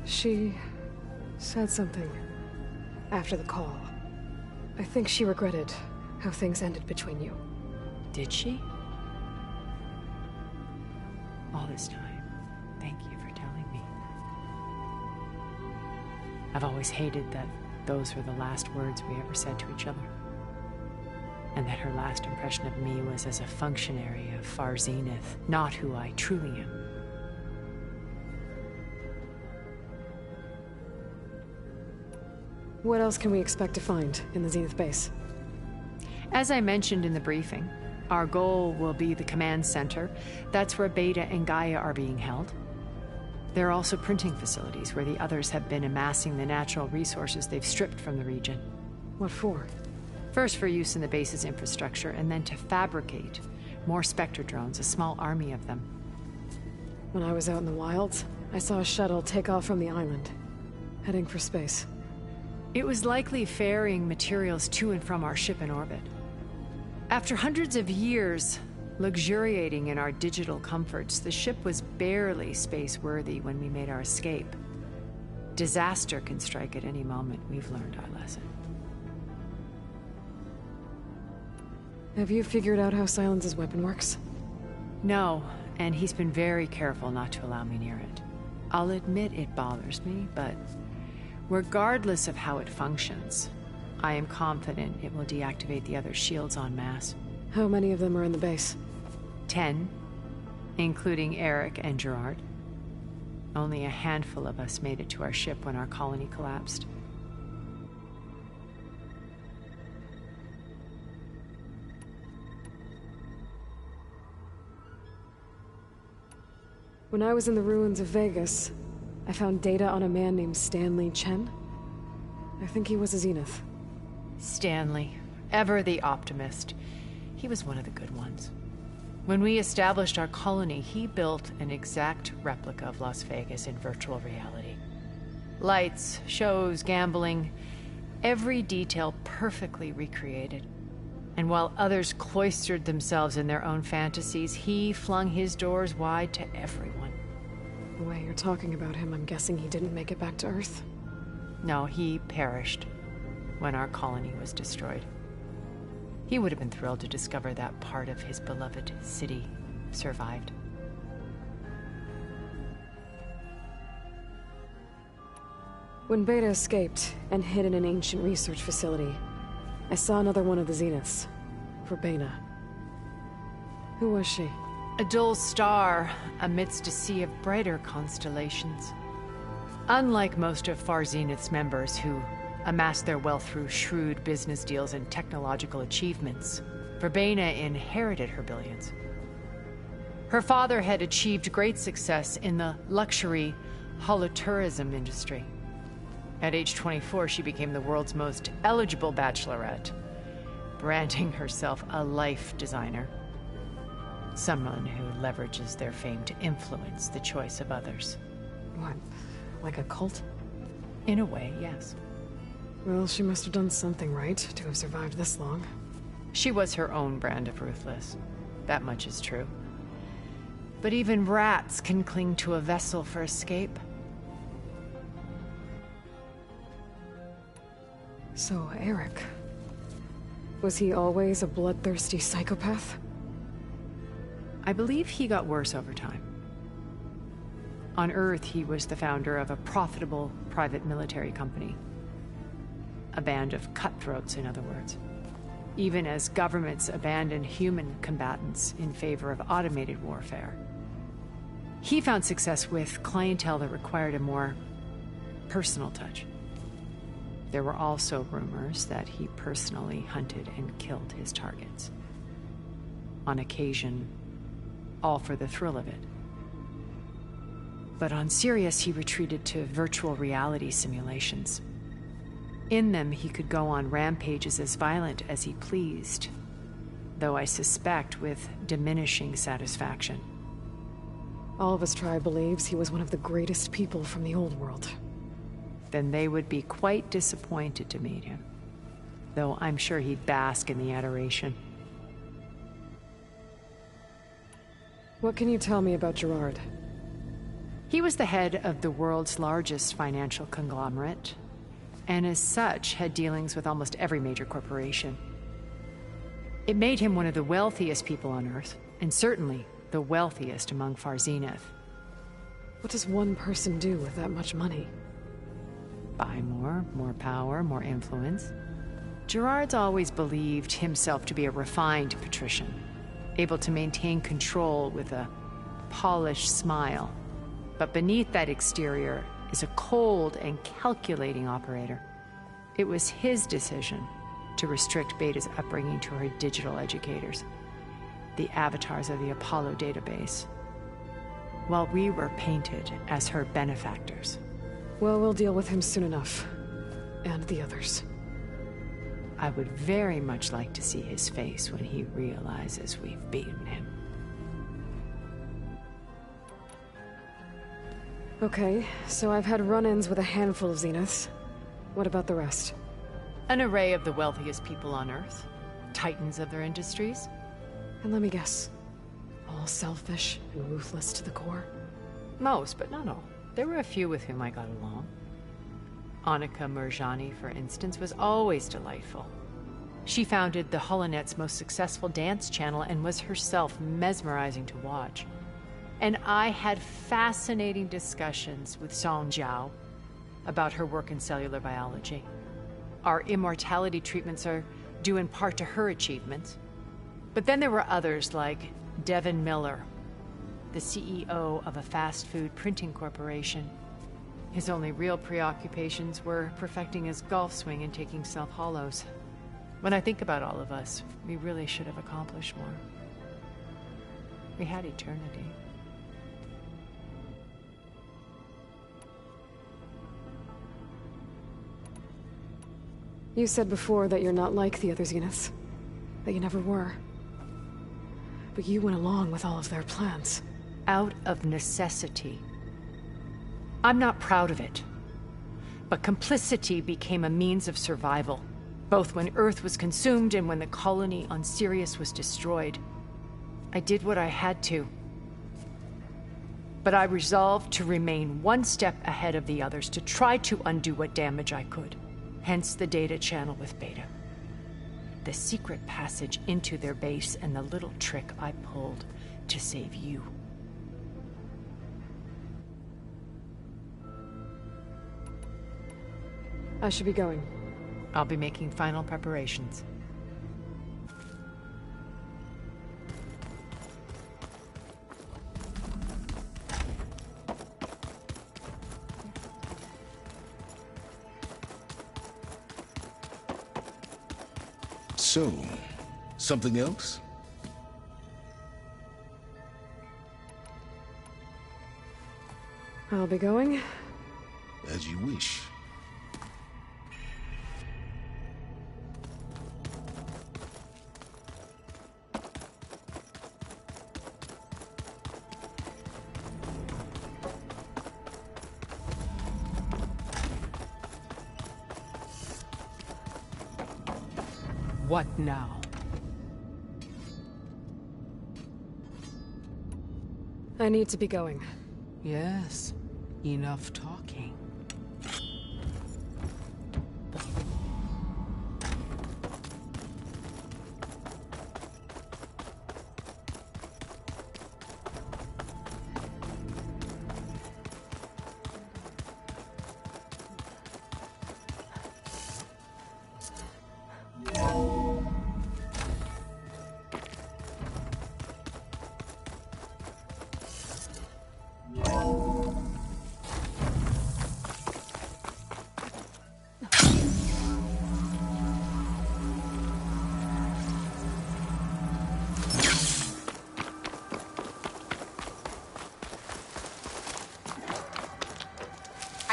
She said something after the call. I think she regretted how things ended between you. Did she? All this time, thank you for telling me. I've always hated that those were the last words we ever said to each other. And that her last impression of me was as a functionary of Far Zenith, not who I truly am. What else can we expect to find in the Zenith base? As I mentioned in the briefing, our goal will be the command center. That's where Beta and Gaia are being held. There are also printing facilities where the others have been amassing the natural resources they've stripped from the region. What for? First for use in the base's infrastructure, and then to fabricate more Spectre drones, a small army of them. When I was out in the wilds, I saw a shuttle take off from the island, heading for space. It was likely ferrying materials to and from our ship in orbit. After hundreds of years luxuriating in our digital comforts, the ship was barely space-worthy when we made our escape. Disaster can strike at any moment. We've learned our lesson. Have you figured out how Silence's weapon works? No, and he's been very careful not to allow me near it. I'll admit it bothers me, but regardless of how it functions, I am confident it will deactivate the other shields en masse. How many of them are in the base? 10, including Eric and Gerard. Only a handful of us made it to our ship when our colony collapsed. When I was in the ruins of Vegas, I found data on a man named Stanley Chen. I think he was a Zenith. Stanley, ever the optimist. He was one of the good ones. When we established our colony, he built an exact replica of Las Vegas in virtual reality. Lights, shows, gambling, every detail perfectly recreated. And while others cloistered themselves in their own fantasies, he flung his doors wide to everyone. The way you're talking about him, I'm guessing he didn't make it back to Earth? No, he perished when our colony was destroyed. He would have been thrilled to discover that part of his beloved city survived. When Beta escaped and hid in an ancient research facility, I saw another one of the Zeniths, Verbena. Who was she? A dull star amidst a sea of brighter constellations. Unlike most of Far Zenith's members who amassed their wealth through shrewd business deals and technological achievements, Verbena inherited her billions. Her father had achieved great success in the luxury holotourism industry. At age 24, she became the world's most eligible bachelorette, branding herself a life designer. Someone who leverages their fame to influence the choice of others. What, like a cult? In a way, yes. Well, she must have done something right to have survived this long. She was her own brand of ruthless. That much is true. But even rats can cling to a vessel for escape. So, Eric... was he always a bloodthirsty psychopath? I believe he got worse over time. On Earth, he was the founder of a profitable private military company. A band of cutthroats, in other words. Even as governments abandoned human combatants in favor of automated warfare. He found success with clientele that required a more personal touch. There were also rumors that he personally hunted and killed his targets. On occasion, all for the thrill of it. But on Sirius, he retreated to virtual reality simulations. In them, he could go on rampages as violent as he pleased, though I suspect with diminishing satisfaction. All of his tribe believes he was one of the greatest people from the old world. Then they would be quite disappointed to meet him, though I'm sure he'd bask in the adoration. What can you tell me about Gerard? He was the head of the world's largest financial conglomerate, and as such had dealings with almost every major corporation. It made him one of the wealthiest people on Earth, and certainly the wealthiest among Far Zenith. What does one person do with that much money? Buy more power, more influence. Gerard's always believed himself to be a refined patrician, able to maintain control with a polished smile. But beneath that exterior is a cold and calculating operator. It was his decision to restrict Beta's upbringing to her digital educators, the avatars of the Apollo database. while we were painted as her benefactors. Well, we'll deal with him soon enough. And the others. I would very much like to see his face when he realizes we've beaten him. Okay, so I've had run-ins with a handful of Zeniths. What about the rest? An array of the wealthiest people on Earth. Titans of their industries. And let me guess. All selfish and ruthless to the core? Most, but not all. There were a few with whom I got along. Annika Murjani, for instance, was always delightful. She founded the Holonet's most successful dance channel and was herself mesmerizing to watch. And I had fascinating discussions with Song Jiao about her work in cellular biology. Our immortality treatments are due in part to her achievements. But then there were others like Devin Miller, the CEO of a fast food printing corporation. His only real preoccupations were perfecting his golf swing and taking self-hollows. When I think about all of us, we really should have accomplished more. We had eternity. You said before that you're not like the other Zeniths. That you never were. But you went along with all of their plans. Out of necessity. I'm not proud of it. But complicity became a means of survival, both when Earth was consumed and when the colony on Sirius was destroyed. I did what I had to. But I resolved to remain one step ahead of the others, to try to undo what damage I could. Hence the data channel with Beta. The secret passage into their base and the little trick I pulled to save you. I should be going. I'll be making final preparations. So, something else? I'll be going. As you wish. What now? I need to be going. Yes, enough talking.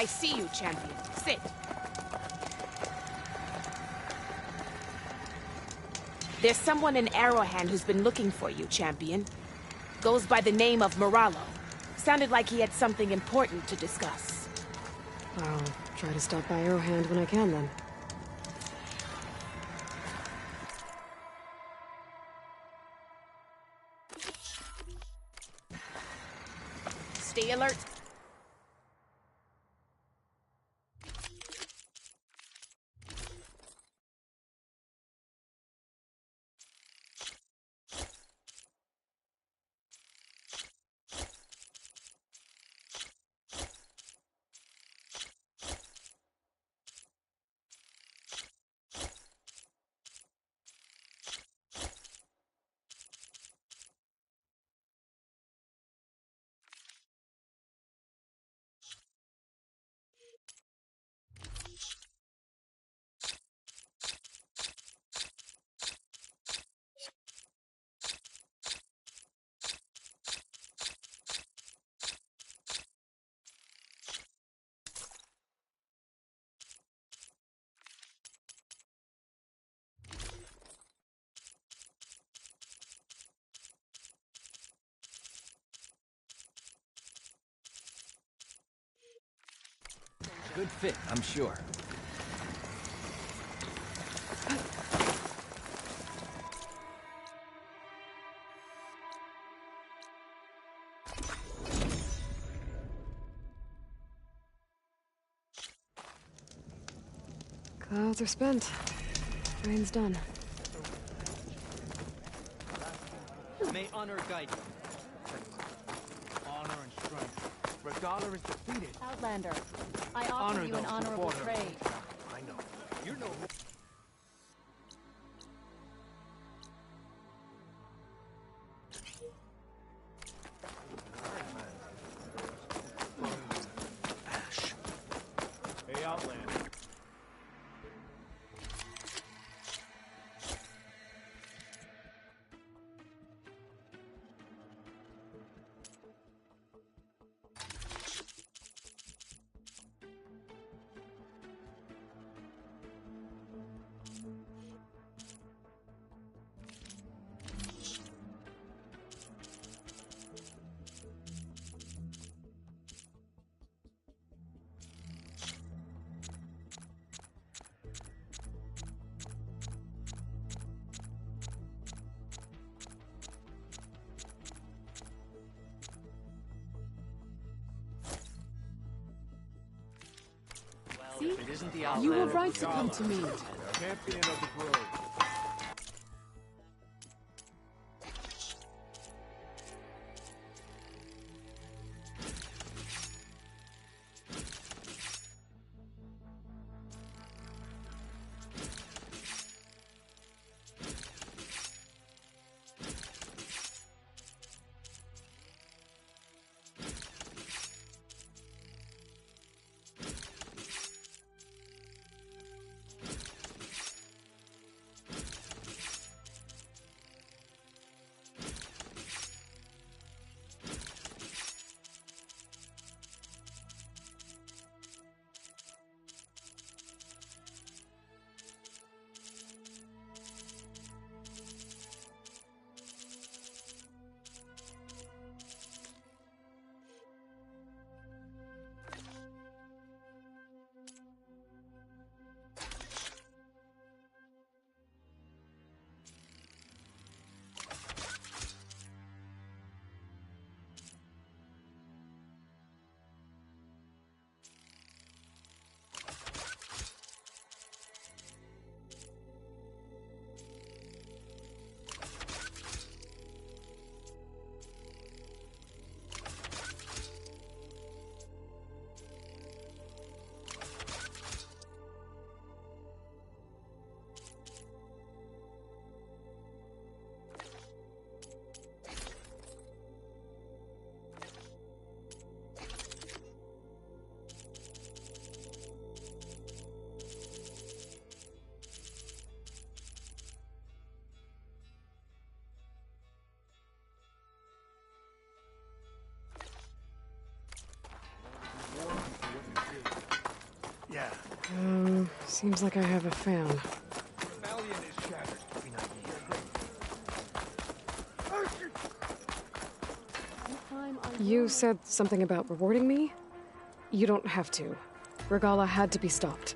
I see you, champion. Sit. There's someone in Arrowhand who's been looking for you, champion. Goes by the name of Moralo. Sounded like he had something important to discuss. I'll try to stop by Arrowhand when I can, then. Stay alert. Good fit, I'm sure. Clouds are spent. Rain's done. May honor guide you. Honor and strength. Regala is defeated. Outlander, I offer you an honorable trade. I know. You're no... Ash. Hey, Outlander. See? It isn't the You were right to come to me. Champion of the Grove. Yeah. Seems like I have a fan. Rebellion is shattered. You said something about rewarding me? You don't have to. Regala had to be stopped.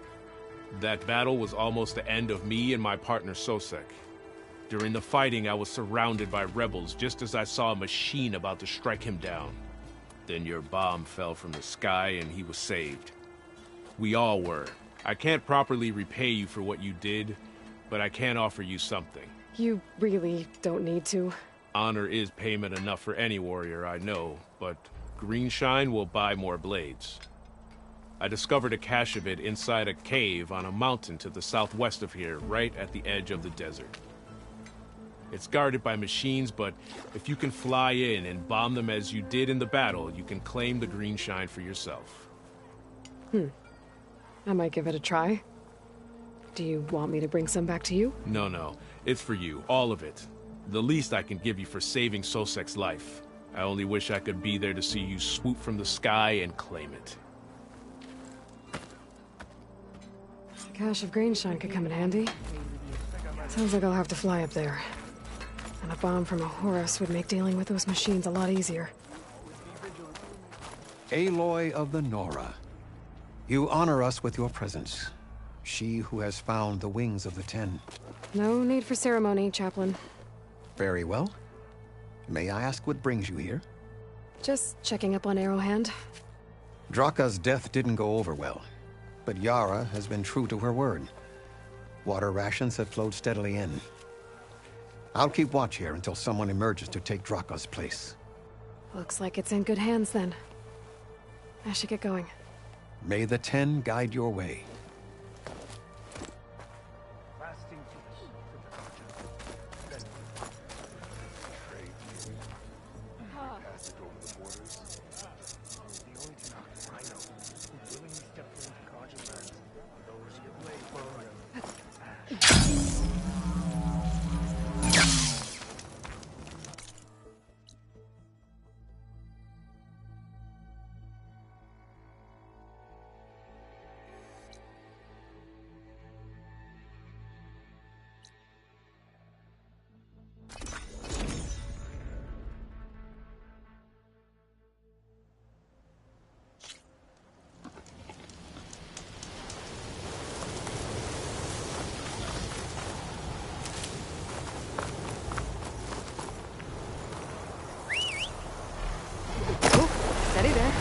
That battle was almost the end of me and my partner Sosek. During the fighting, I was surrounded by rebels just as I saw a machine about to strike him down. Then your bomb fell from the sky and he was saved. We all were. I can't properly repay you for what you did, but I can offer you something. You really don't need to. Honor is payment enough for any warrior, I know, but Greenshine will buy more blades. I discovered a cache of it inside a cave on a mountain to the southwest of here, right at the edge of the desert. It's guarded by machines, but if you can fly in and bomb them as you did in the battle, you can claim the Greenshine for yourself. I might give it a try. Do you want me to bring some back to you? No. It's for you, all of it. The least I can give you for saving Sosek's life. I only wish I could be there to see you swoop from the sky and claim it. A cache of Greenshine could come in handy. Sounds like I'll have to fly up there. And a bomb from a Horus would make dealing with those machines a lot easier. Aloy of the Nora. You honor us with your presence. She who has found the wings of the Ten. No need for ceremony, Chaplain. Very well. May I ask what brings you here? Just checking up on Arrowhand. Draka's death didn't go over well, but Yara has been true to her word. Water rations have flowed steadily in. I'll keep watch here until someone emerges to take Draka's place. Looks like it's in good hands then. I should get going. May the Ten guide your way. Steady there.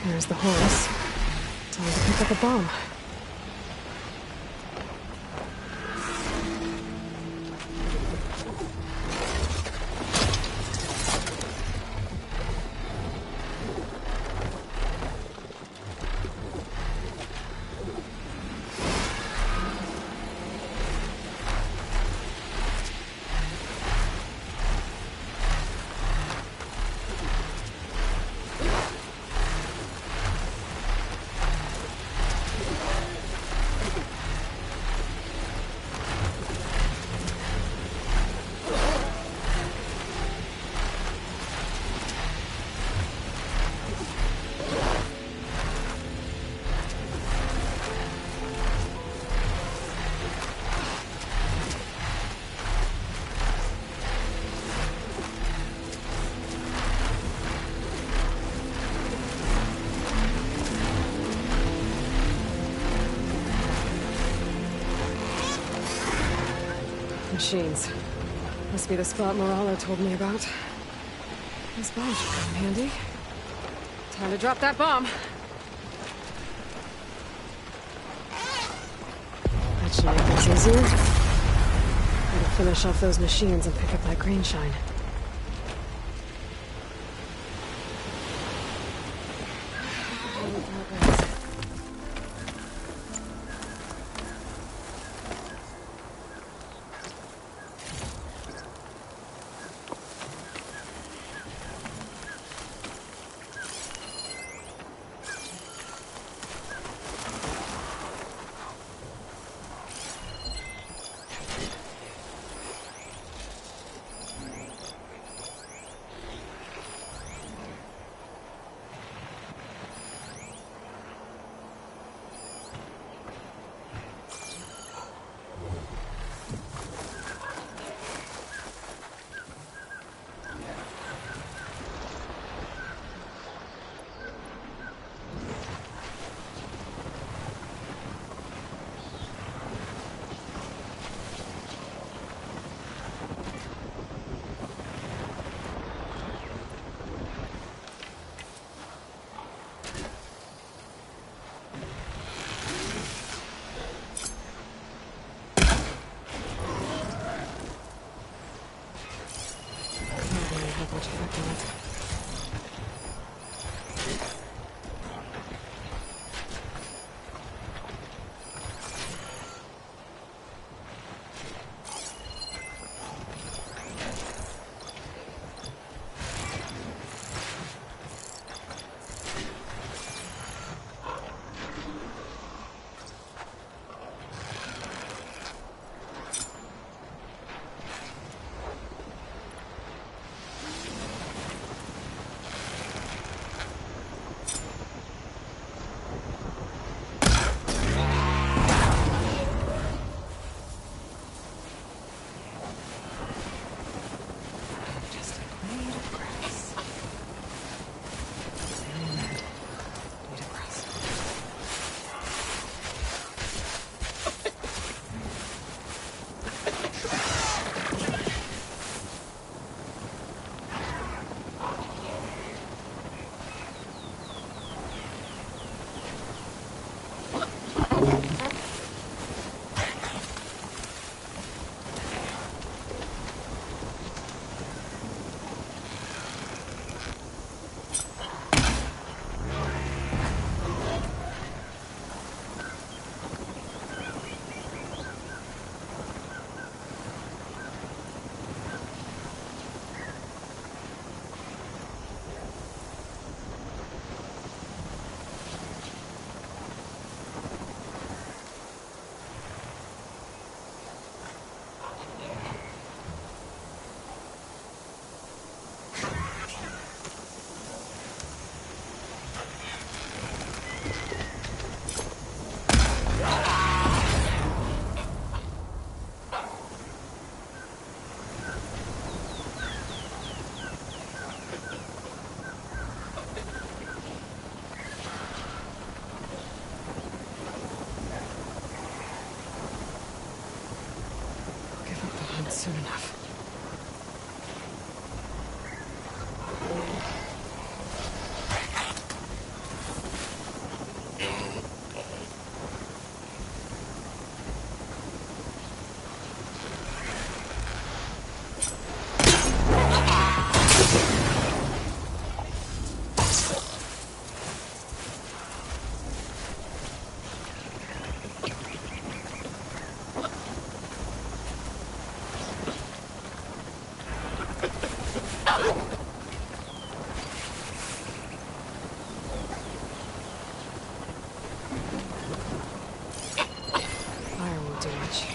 There's the horse. Time to pick up a bomb. Machines. Must be the spot Moralo told me about. These bombs should come in handy. Time to drop that bomb. That should make things easier. Gotta finish off those machines and pick up that green shine. soon enough. Fire won't do much.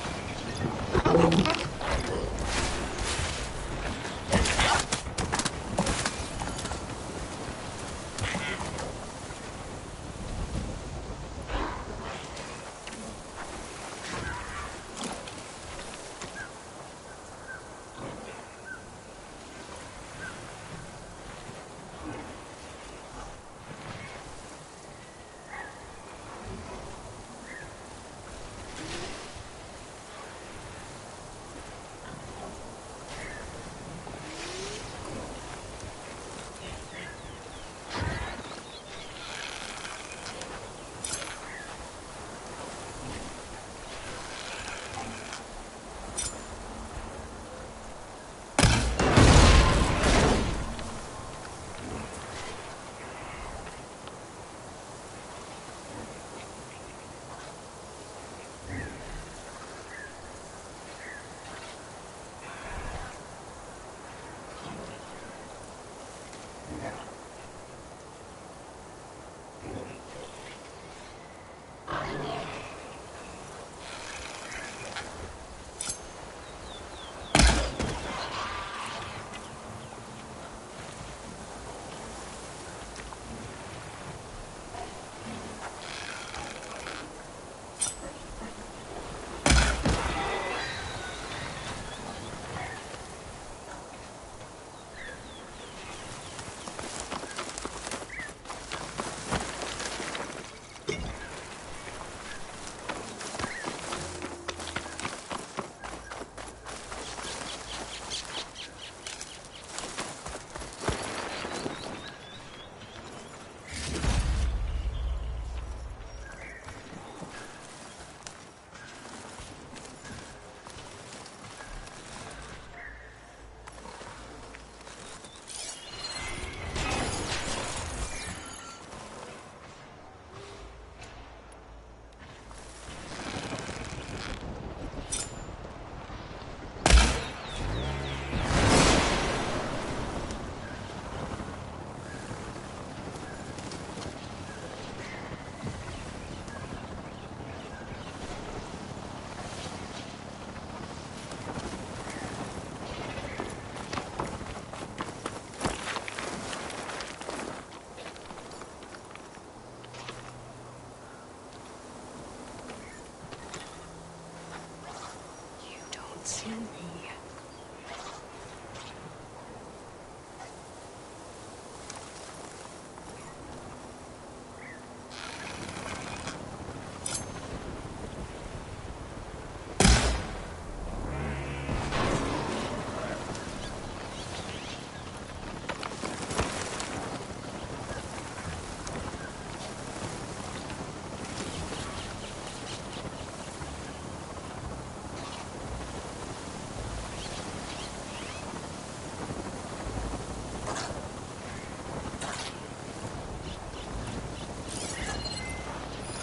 See me.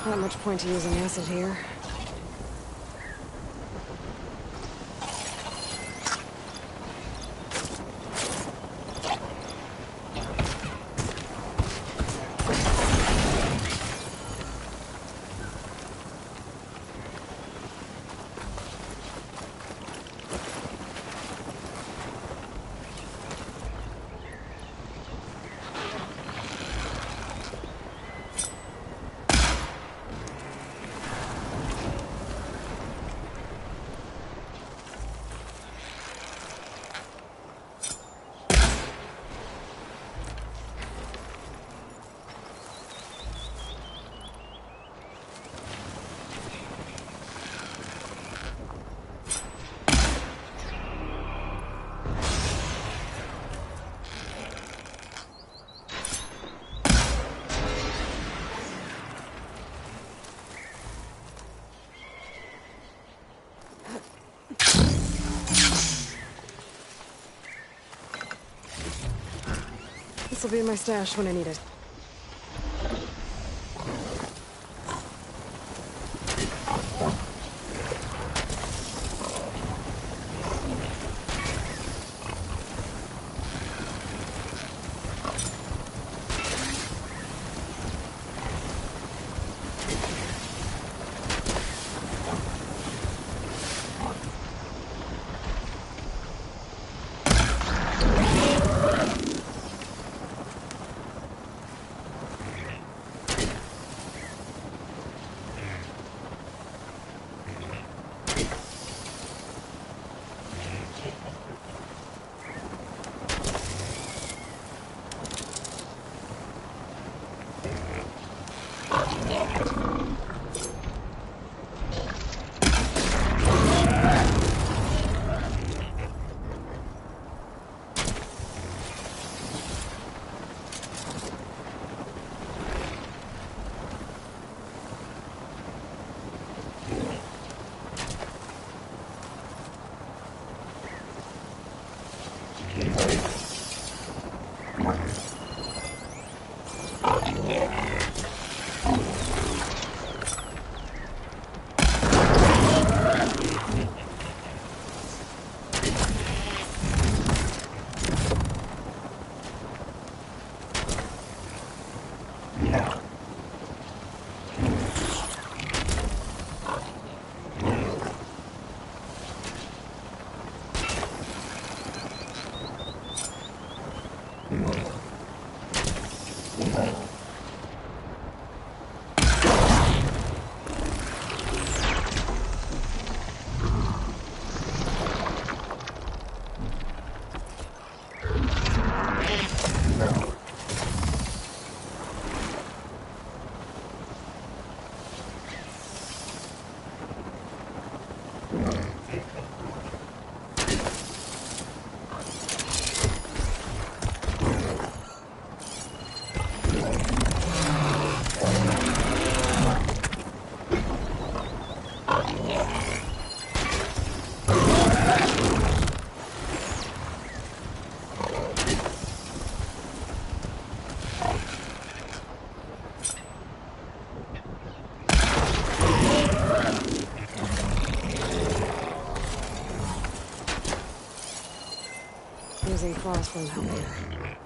Not much point to using acid here. This'll be in my stash when I need it. Using frost won't help here.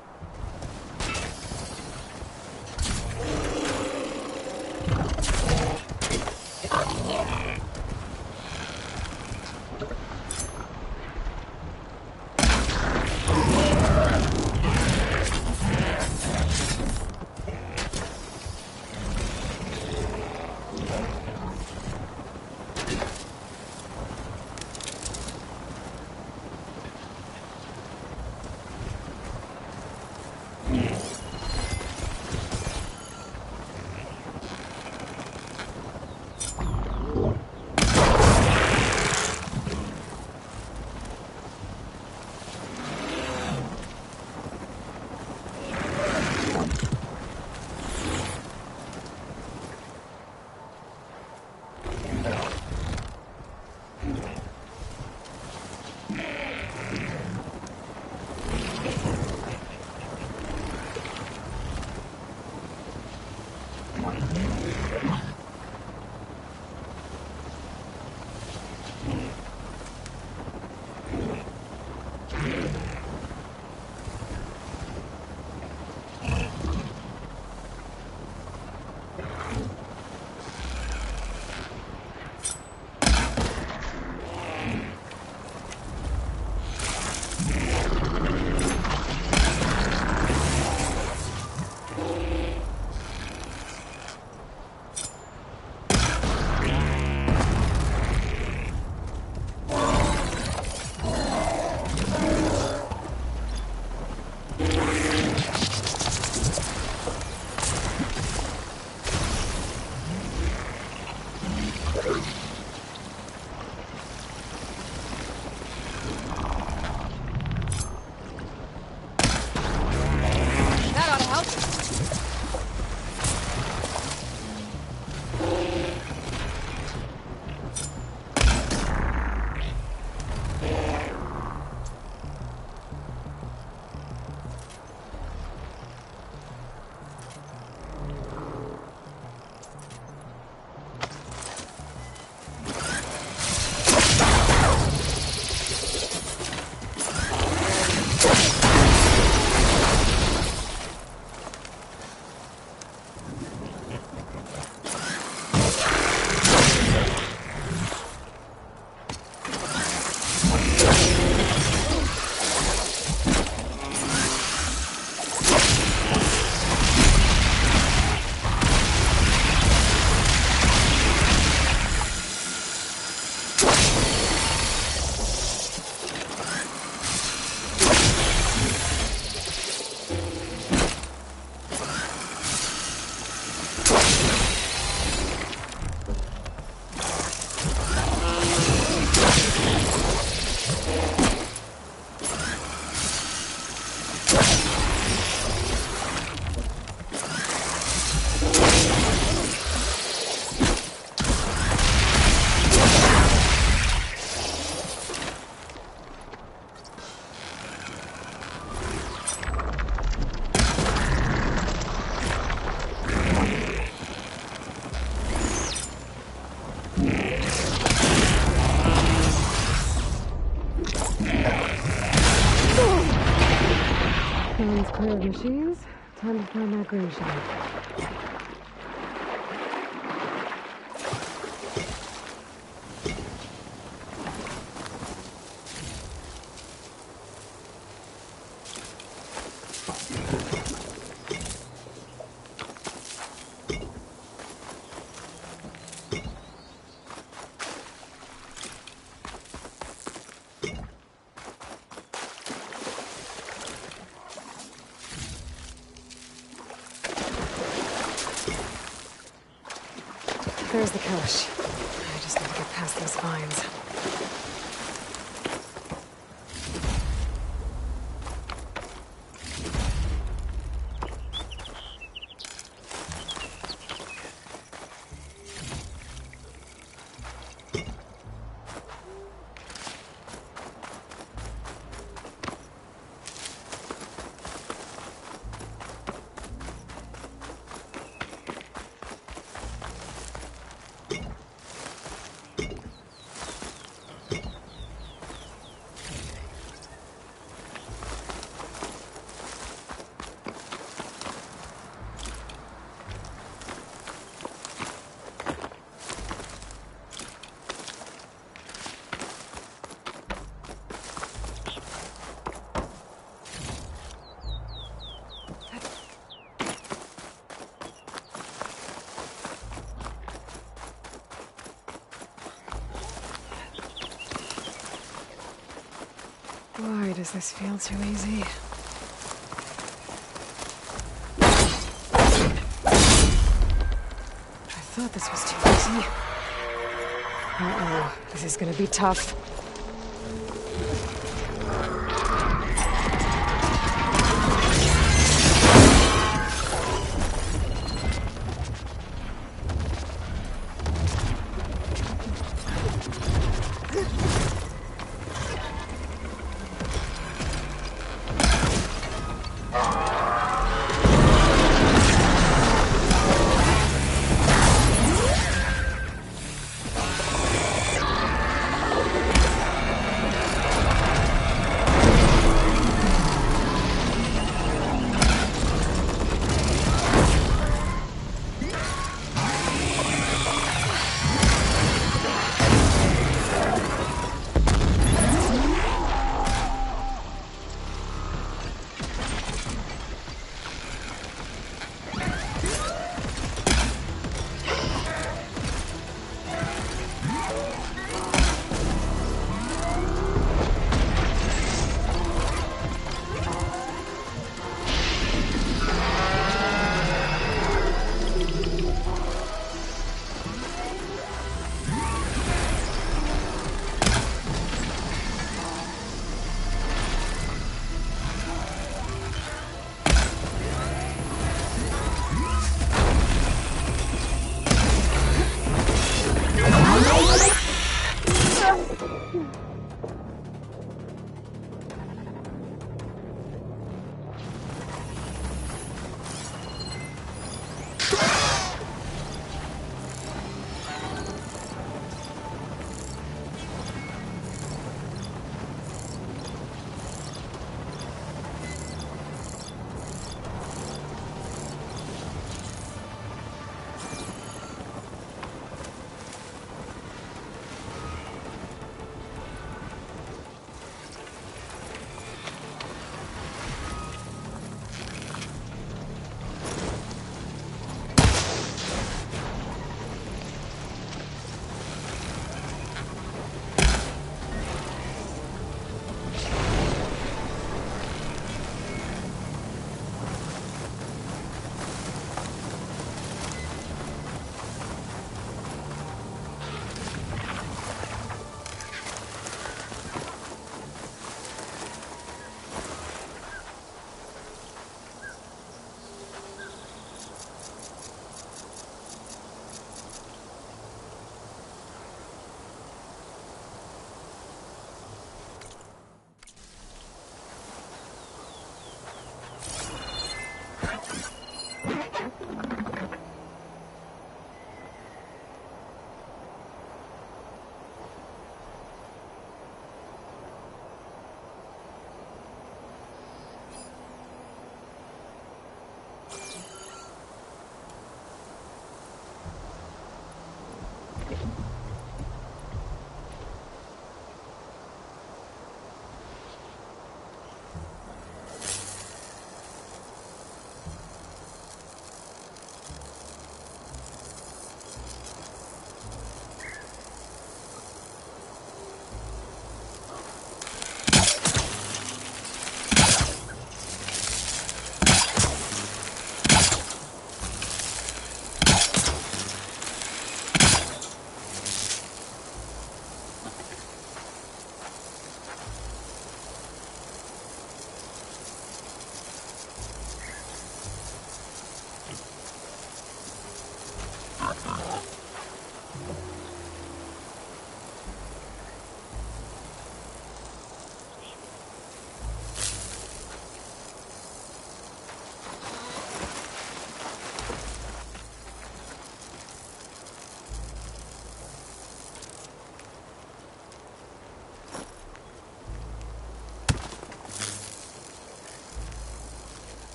Clear of machines. Time to find that green shine. There's the cache. I just need to get past those vines. Why does this feel too easy? I thought this was too easy. Uh-oh, this is gonna be tough.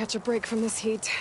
catch a break from this heat.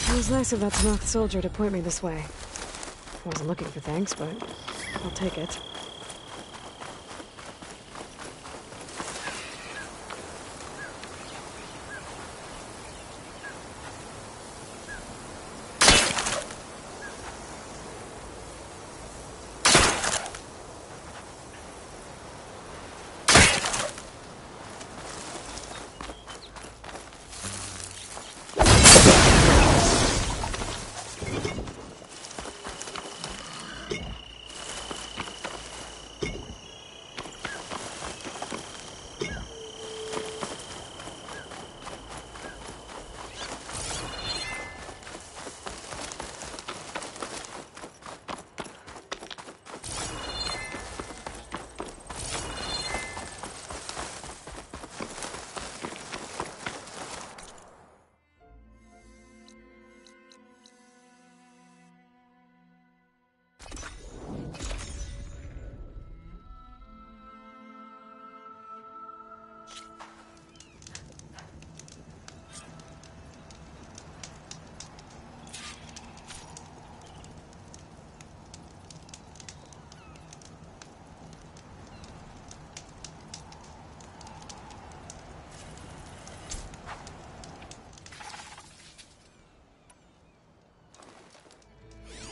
It was nice of that Tenakth soldier to point me this way. I wasn't looking for thanks, but I'll take it.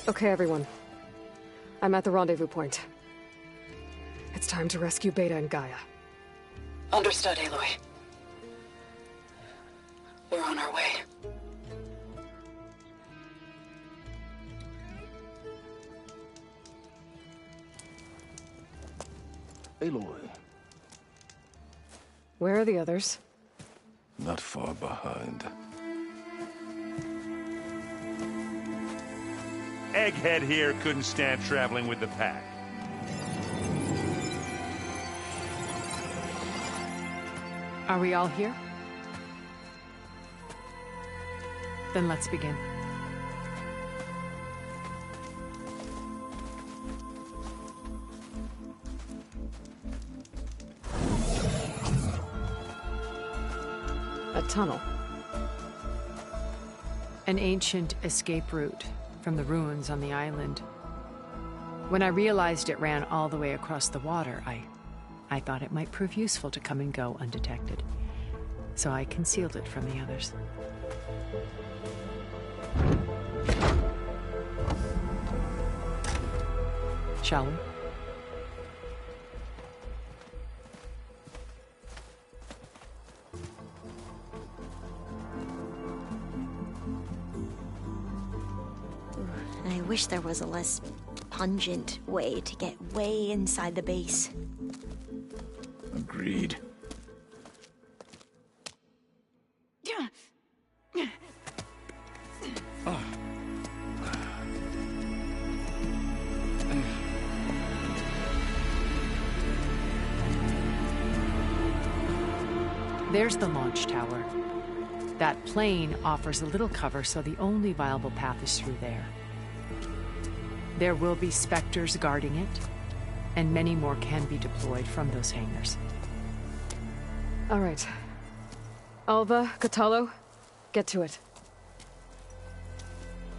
Okay, everyone. I'm at the rendezvous point. It's time to rescue Beta and Gaia. Understood, Aloy. We're on our way. Aloy. Where are the others? Not far behind. egghead here couldn't stand traveling with the pack. Are we all here? Then let's begin. A tunnel. An ancient escape route from the ruins on the island. When I realized it ran all the way across the water, I thought it might prove useful to come and go undetected. So I concealed it from the others. Shall we? I wish there was a less pungent way to get way inside the base. Agreed. There's the launch tower. That plane offers a little cover, so the only viable path is through there. There will be Spectres guarding it, and many more can be deployed from those hangars. All right. Alva, Kotallo, get to it.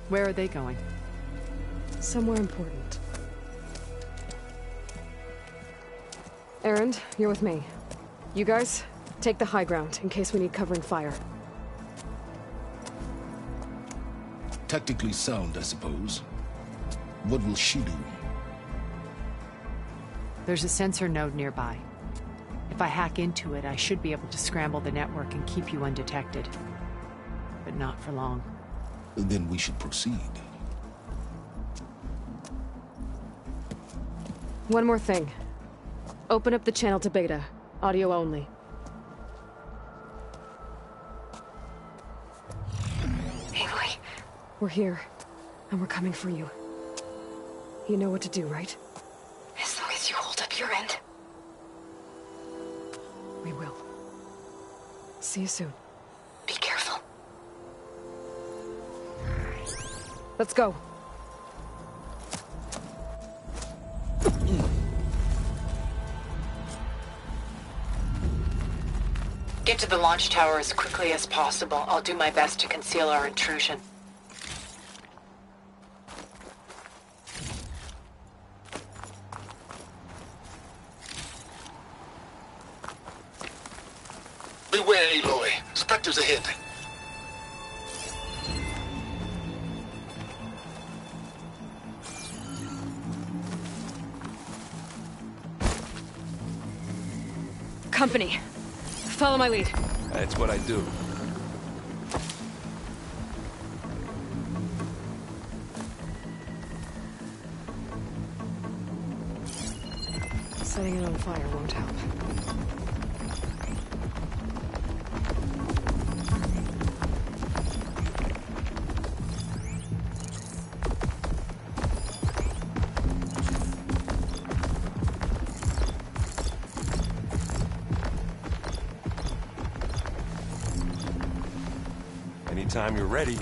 Where are they going? Somewhere important. Erend, you're with me. You guys, take the high ground in case we need covering fire. Tactically sound, I suppose. What will she do? There's a sensor node nearby. If I hack into it, I should be able to scramble the network and keep you undetected. But not for long. Then we should proceed. One more thing. Open up the channel to Beta. Audio only. Aloy. We're here, and we're coming for you. You know what to do, right? As long as you hold up your end. We will. See you soon. Be careful. Let's go. Get to the launch tower as quickly as possible. I'll do my best to conceal our intrusion. Beware, Aloy. Spectres ahead. Company. Follow my lead. That's what I do. Setting it on fire won't help. Anytime you're ready.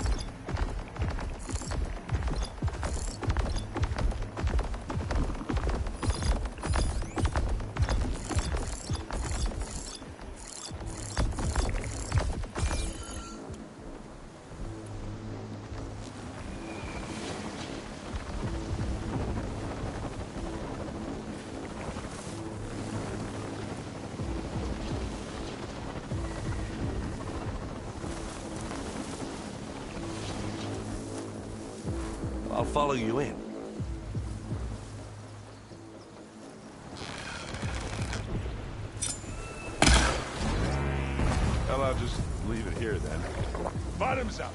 I'll follow you in. Well, I'll just leave it here then. Bottoms up!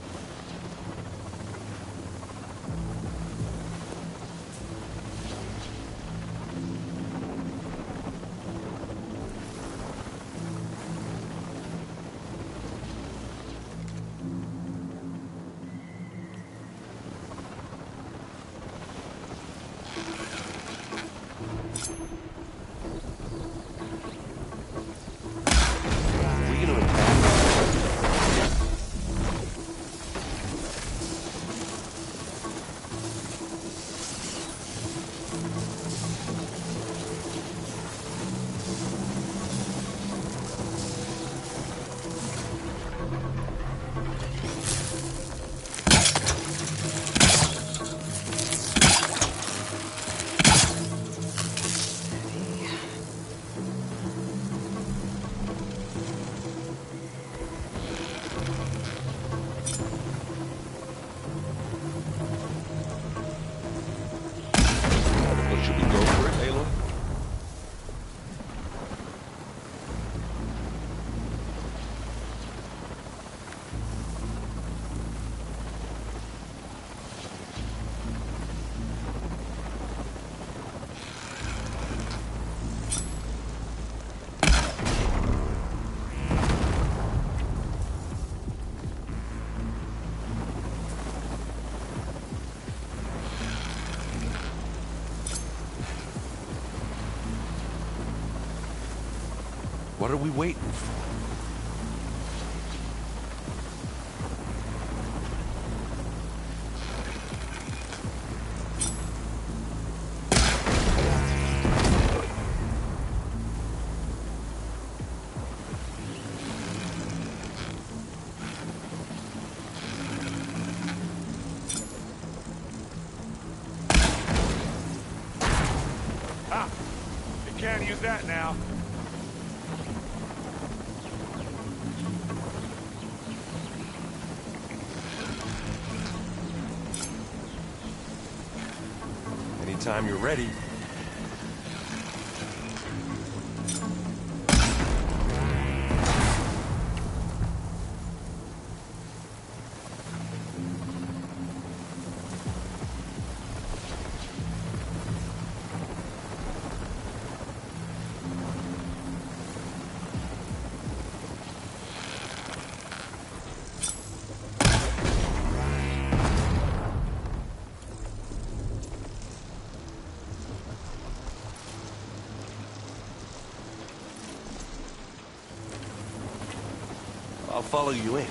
What are we waiting for? Ah! You can't use that now. Anytime you're ready. I'll follow you in.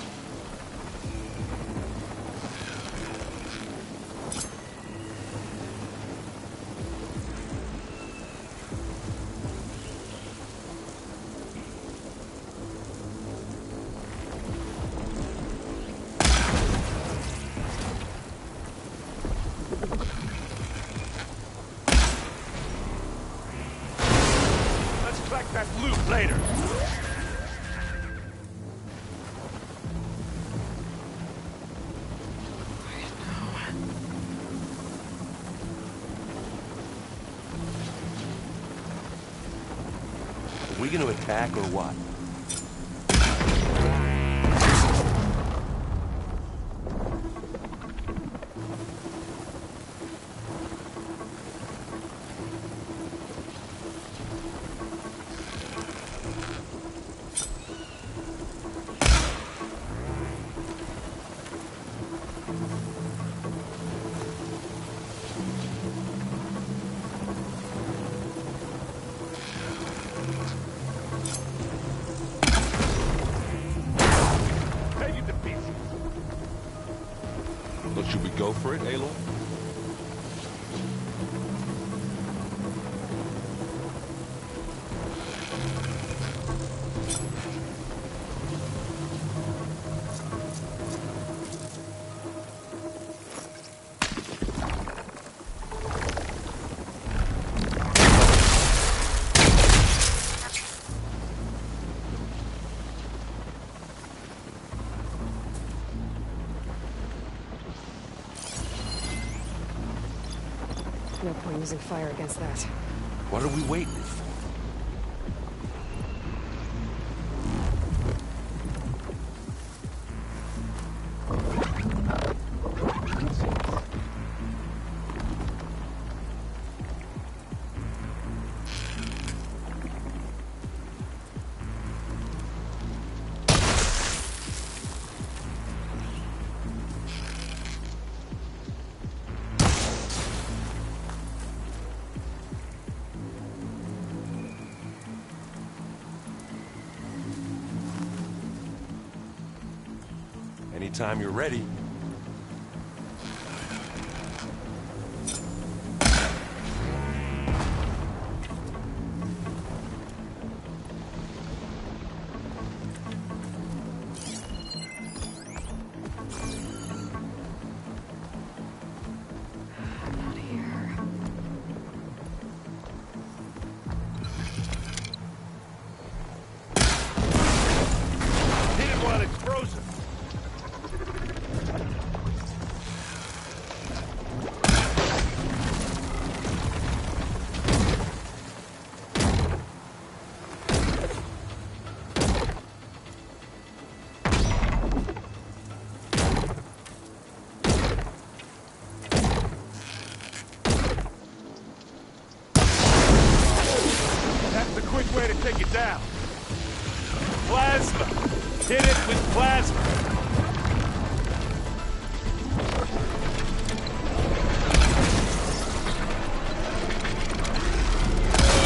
Let's collect that loot later. Are we gonna attack or what? Take it to pieces. Well, should we go for it, Aloy? No point using fire against that. What are we waiting for? Anytime you're ready. Not here. Hit it while it's frozen. That's the quick way to take it down. Plasma. Hit it with plasma.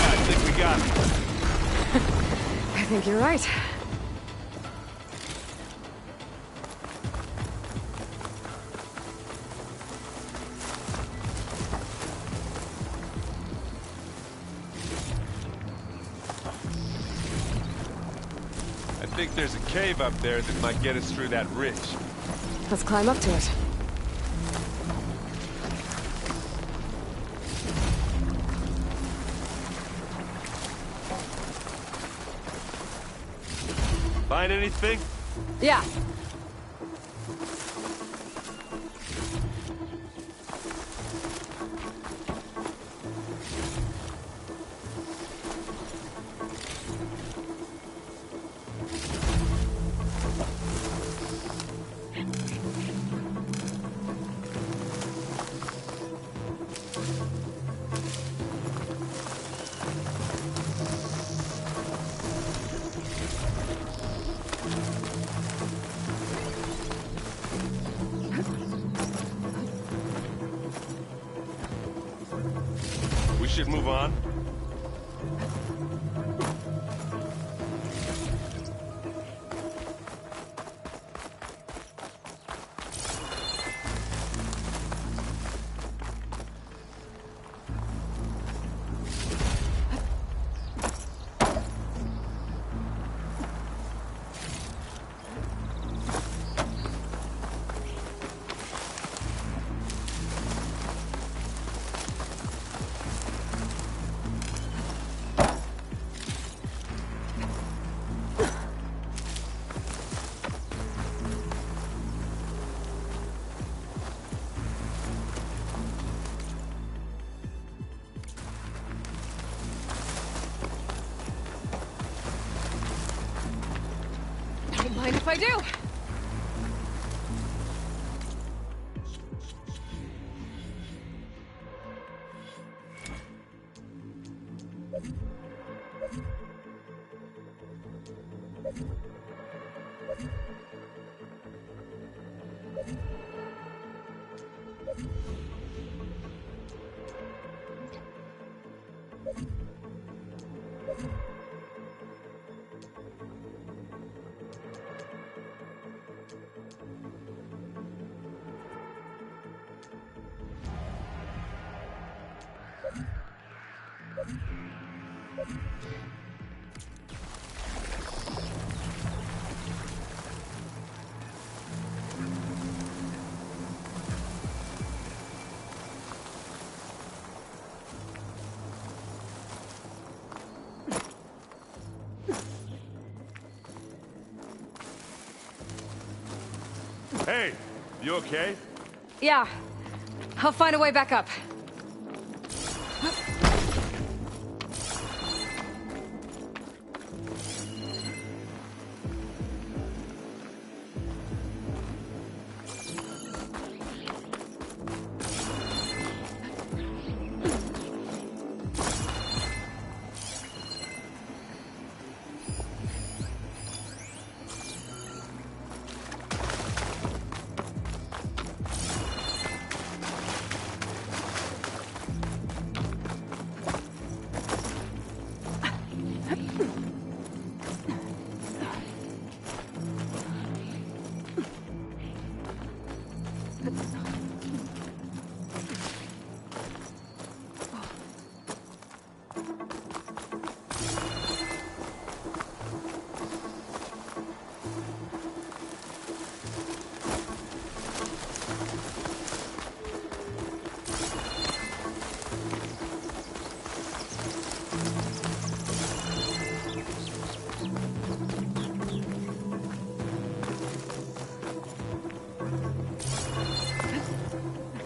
I think we got it. I think you're right. I think there's a cave up there that might get us through that ridge. Let's climb up to it. Find anything? Yeah. We should move on. Don't mind if I do. Hey, you okay? Yeah. I'll find a way back up.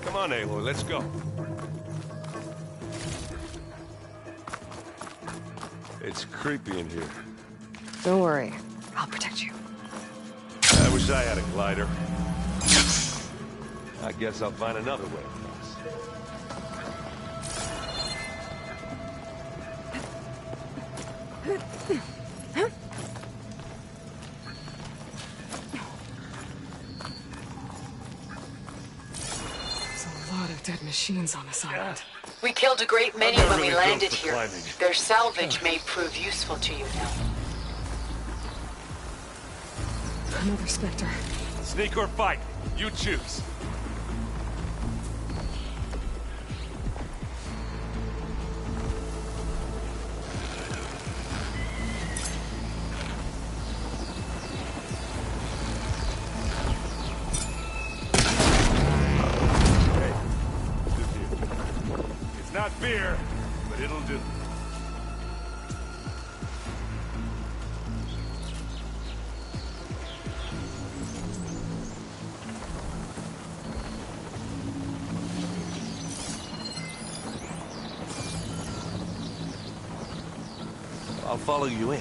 Come on, Aloy, let's go. It's creepy in here. Don't worry. I'll protect you. I wish I had a glider. I guess I'll find another way across. Dead machines on this island. We killed a great many I'm not when we really built landed for here. climbing. Their salvage may prove useful to you now. Another Spectre. Sneak or fight, you choose. It's not beer, but it'll do. I'll follow you in.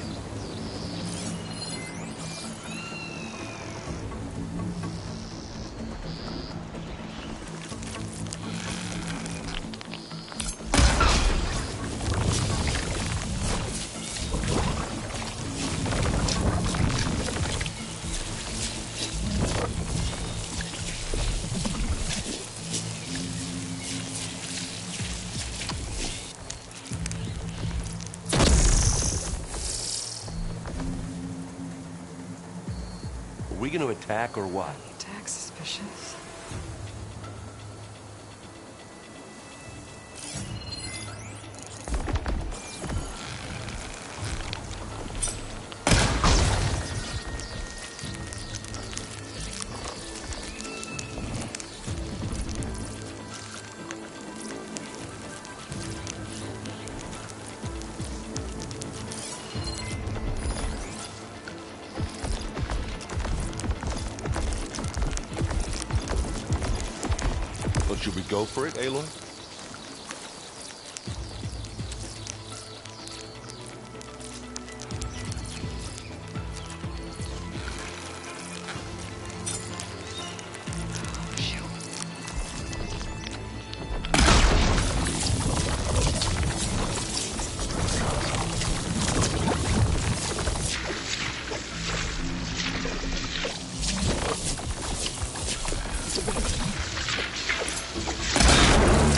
Are we gonna attack or what? Attack suspicious. Well, should we go for it, Aloy?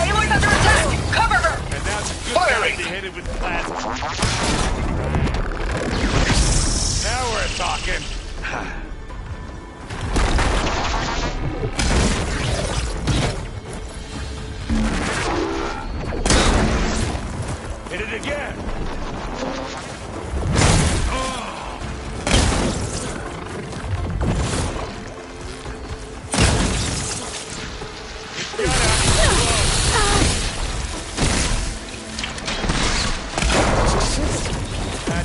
Aloy's under attack! Cover her! And now's a good time to hit it with plasma. Now we're talking. Hit it again.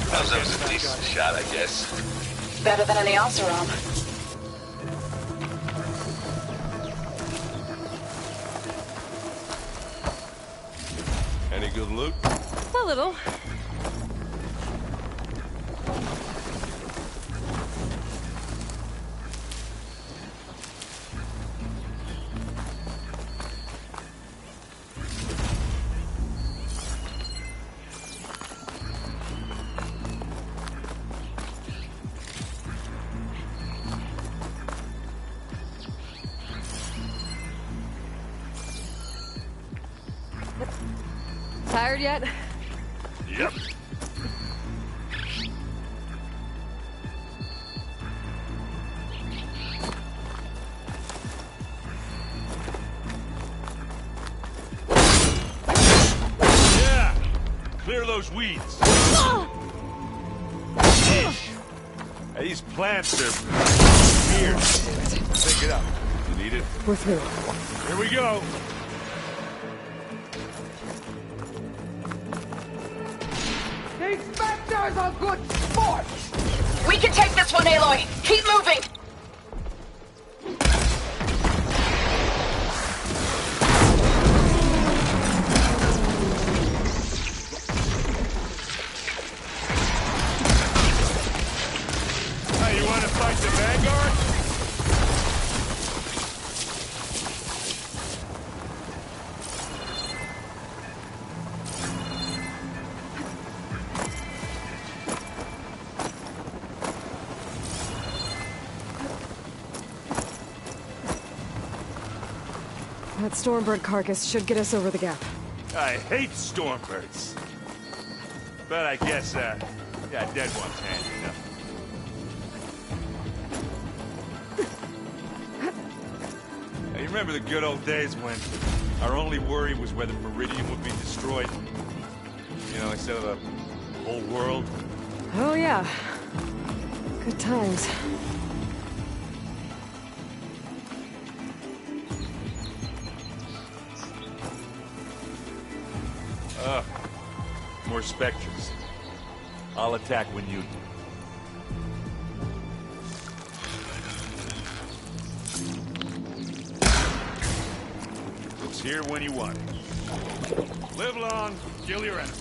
That was a decent shot, I guess. Better than any Oseram. Any good loot? A little. Tired yet? Yep. Yeah! Clear those weeds. Yeesh. These plants are weird. Pick it up. You need it? We're through. Here we go. These Spectres are good sports! We can take this one, Aloy! Keep moving! Hey, you want to fight the Vanguard? That Stormbird carcass should get us over the gap. I hate Stormbirds. But I guess, yeah, dead one's handy enough. remember the good old days when our only worry was whether Meridian would be destroyed. You know, instead of the whole world. Oh, yeah. Good times. More Spectres. I'll attack when you do. It's here when you want it. Live long, kill your enemy.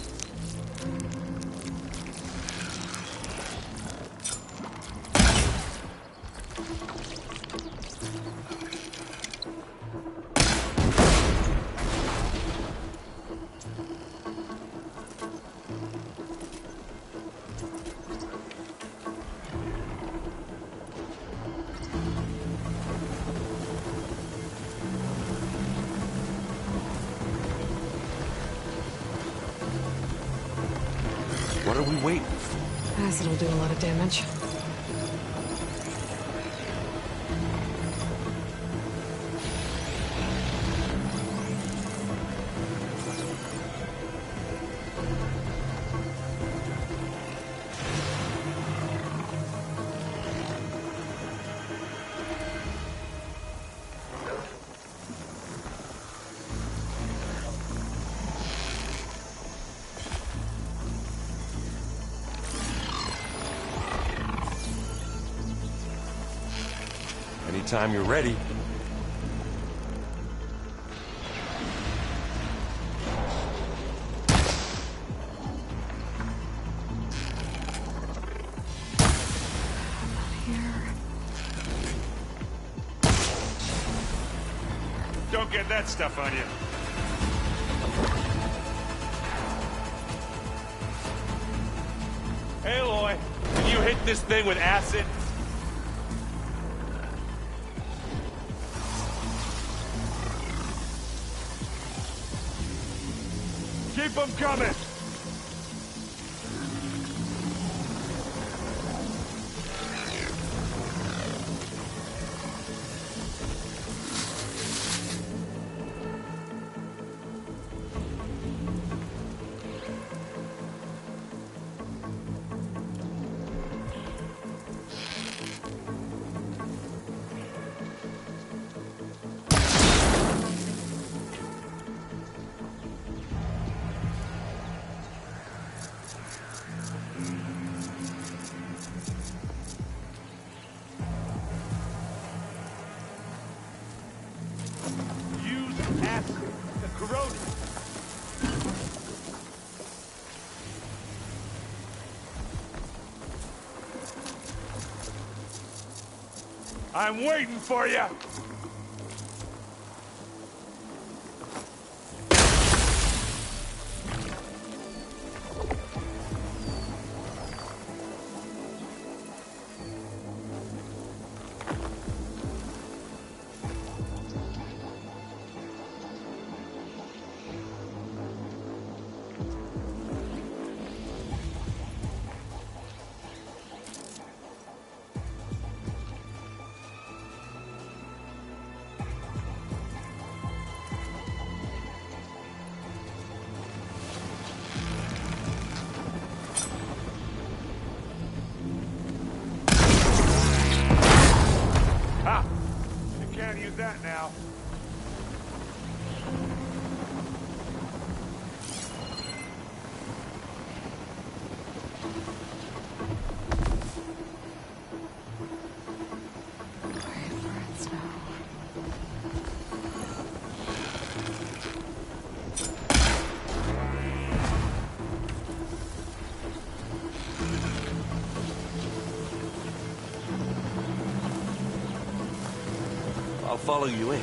What are we waiting for? Acid will do a lot of damage. Anytime you're ready. Don't get that stuff on you. Aloy, can you hit this thing with acid? Keep them coming! I'm waiting for you! That now. I'll follow you in.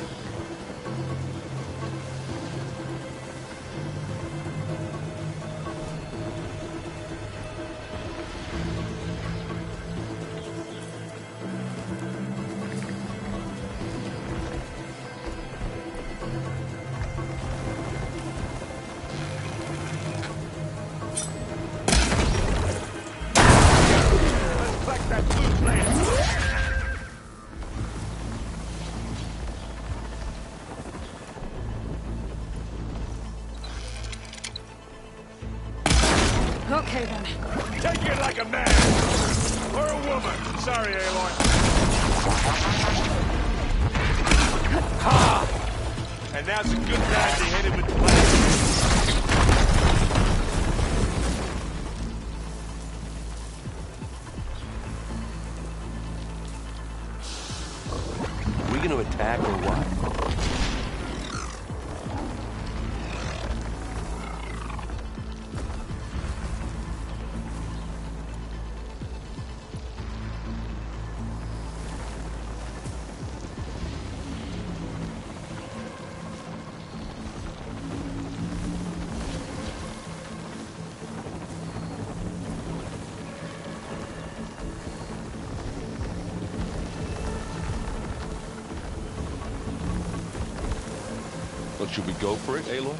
time. Sorry, Aloy. Ha! And now's a good time to hit him with the blade. We gonna attack or what? Well, should we go for it, Aloy?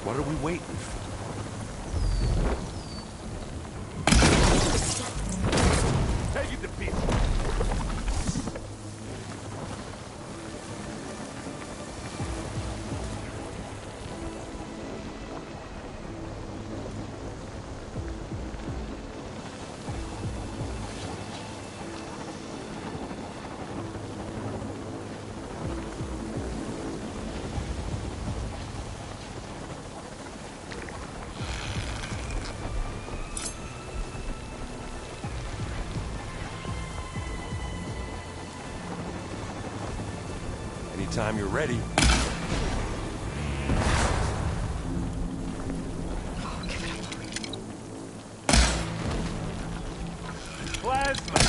What are we waiting for? Take it to pieces. Anytime you're ready. Plasma!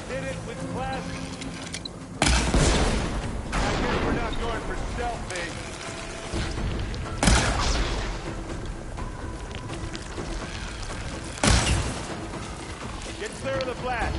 Hit it with plasma! I guess we're not going for stealth, Get clear of the blast!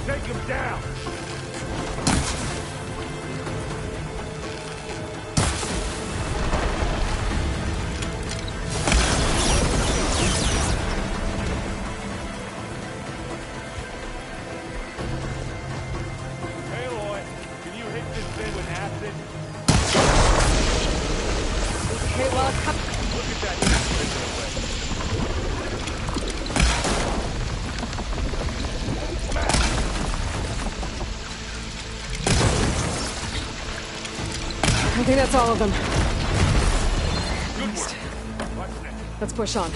Take him down! Aloy, can you hit this thing with acid? Okay, well, come. Look at that thing taking away. I think that's all of them. Good work. What's next? Let's push on.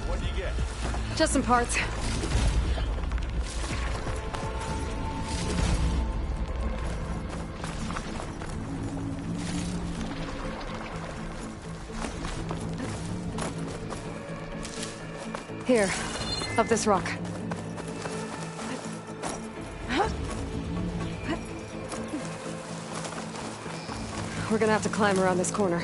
What do you get? Just some parts. Here, up this rock. We're gonna have to climb around this corner.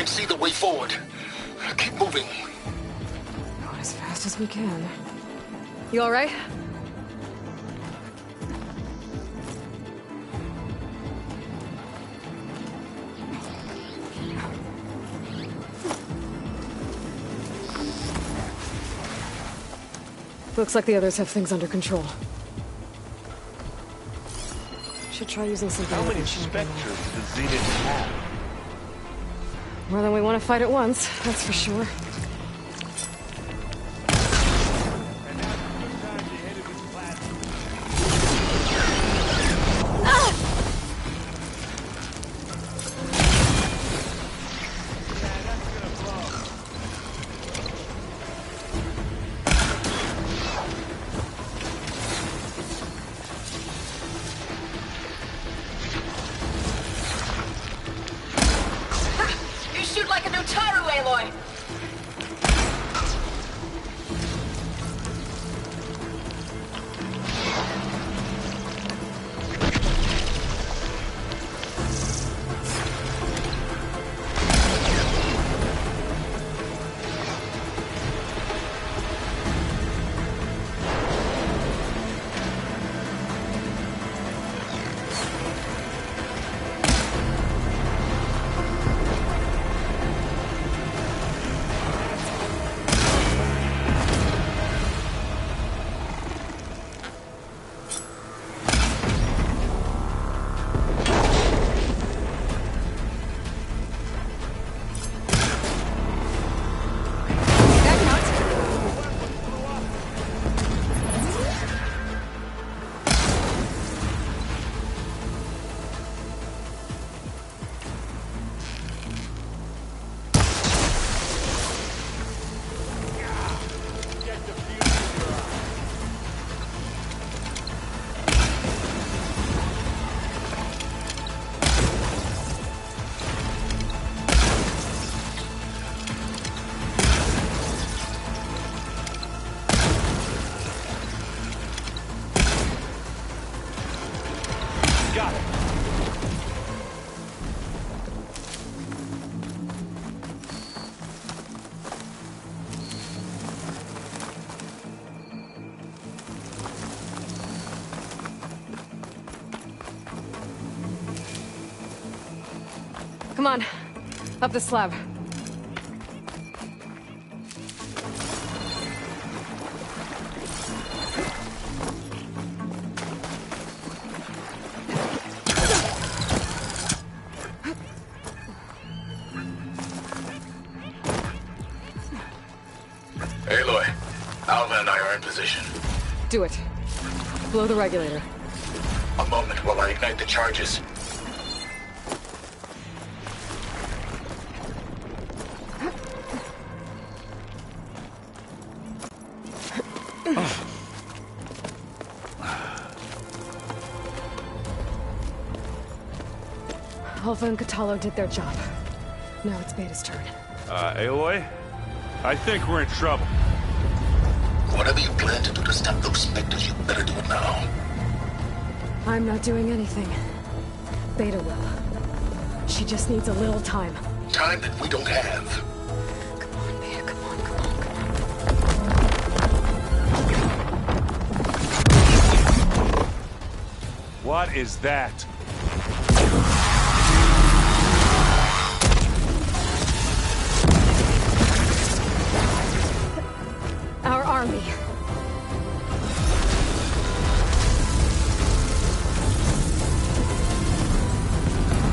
can see the way forward. Keep moving. Going as fast as we can. You all right? Looks like the others have things under control. Should try using something. How many Spectres does the Zenith have? More than we want to fight at once, that's for sure. Come on, up the slab. Aloy, Alva and I are in position. Do it. Blow the regulator. A moment while I ignite the charges. Alva and Kotallo did their job. Now it's Beta's turn. Aloy? I think we're in trouble. Whatever you plan to do to stop those Spectres, you better do it now. I'm not doing anything. Beta will. She just needs a little time. Time that we don't have. Come on, Beta, come on, come on. What is that? Our army.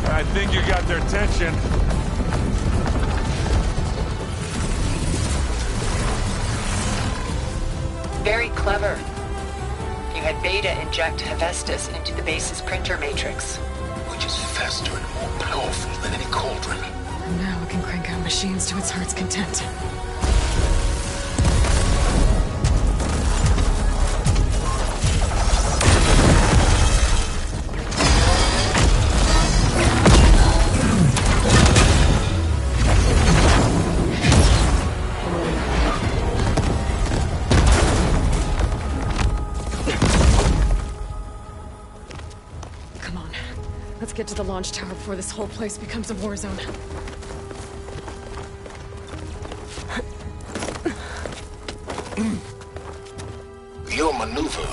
I think you got their attention. Very clever. You had Beta inject Hephaestus into the base's printer matrix. Which is faster and more powerful than any cauldron. And now it can crank out machines to its heart's content. Let's get to the launch tower before this whole place becomes a war zone. Your maneuver,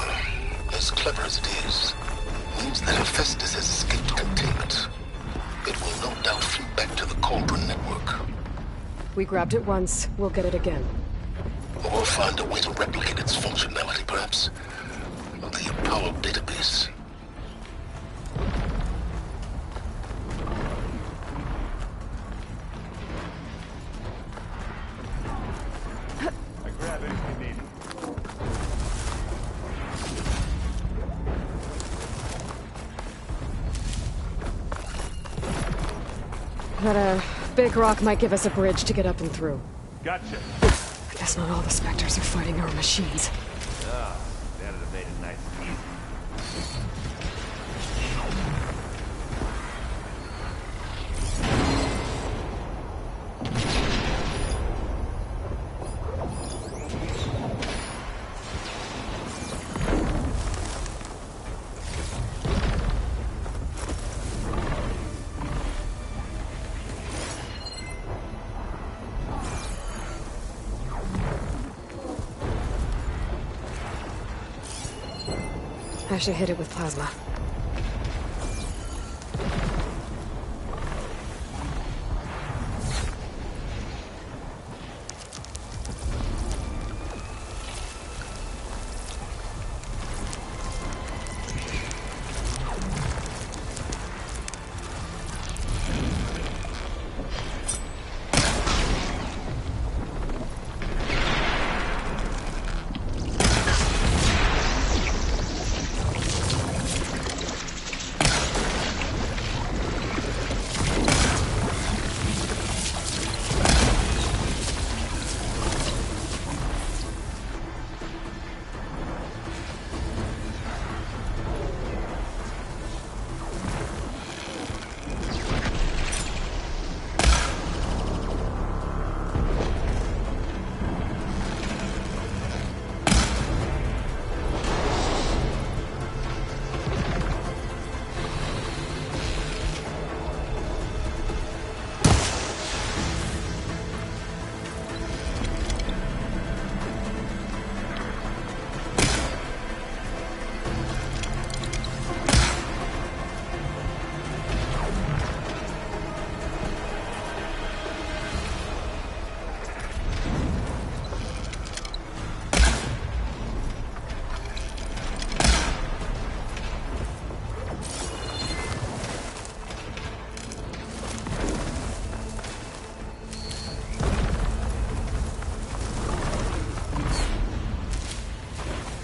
as clever as it is, means that Hephaestus has escaped containment. It will no doubt flee back to the Cauldron network. We grabbed it once, we'll get it again. Or find a way to replicate its functionality, perhaps. The Apollo database. I grab anything needed. That big rock might give us a bridge to get up and through. Gotcha. I guess not all the Spectres are fighting our machines. Ah, that'd have made it nice and easy. I should hit it with plasma.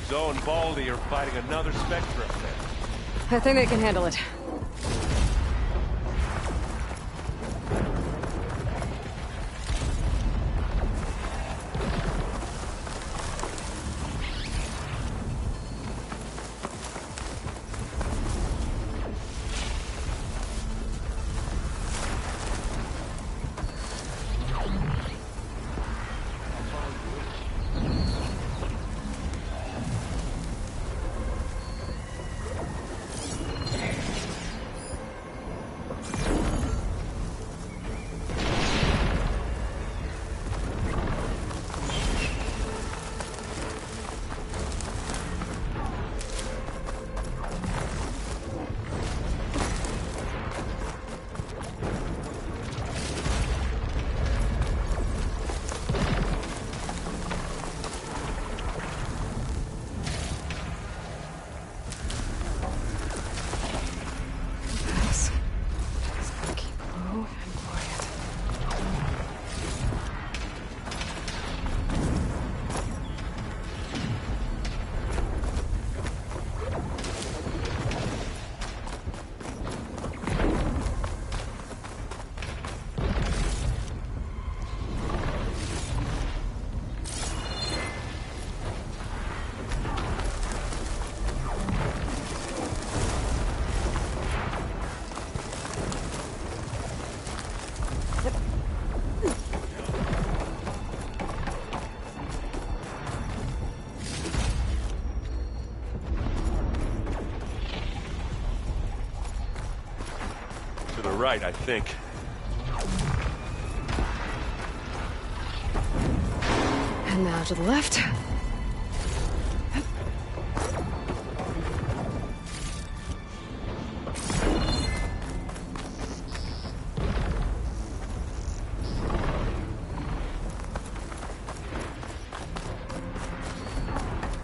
Zoe and Baldy are fighting another Spectre up there. I think they can handle it. Right, I think. And now to the left.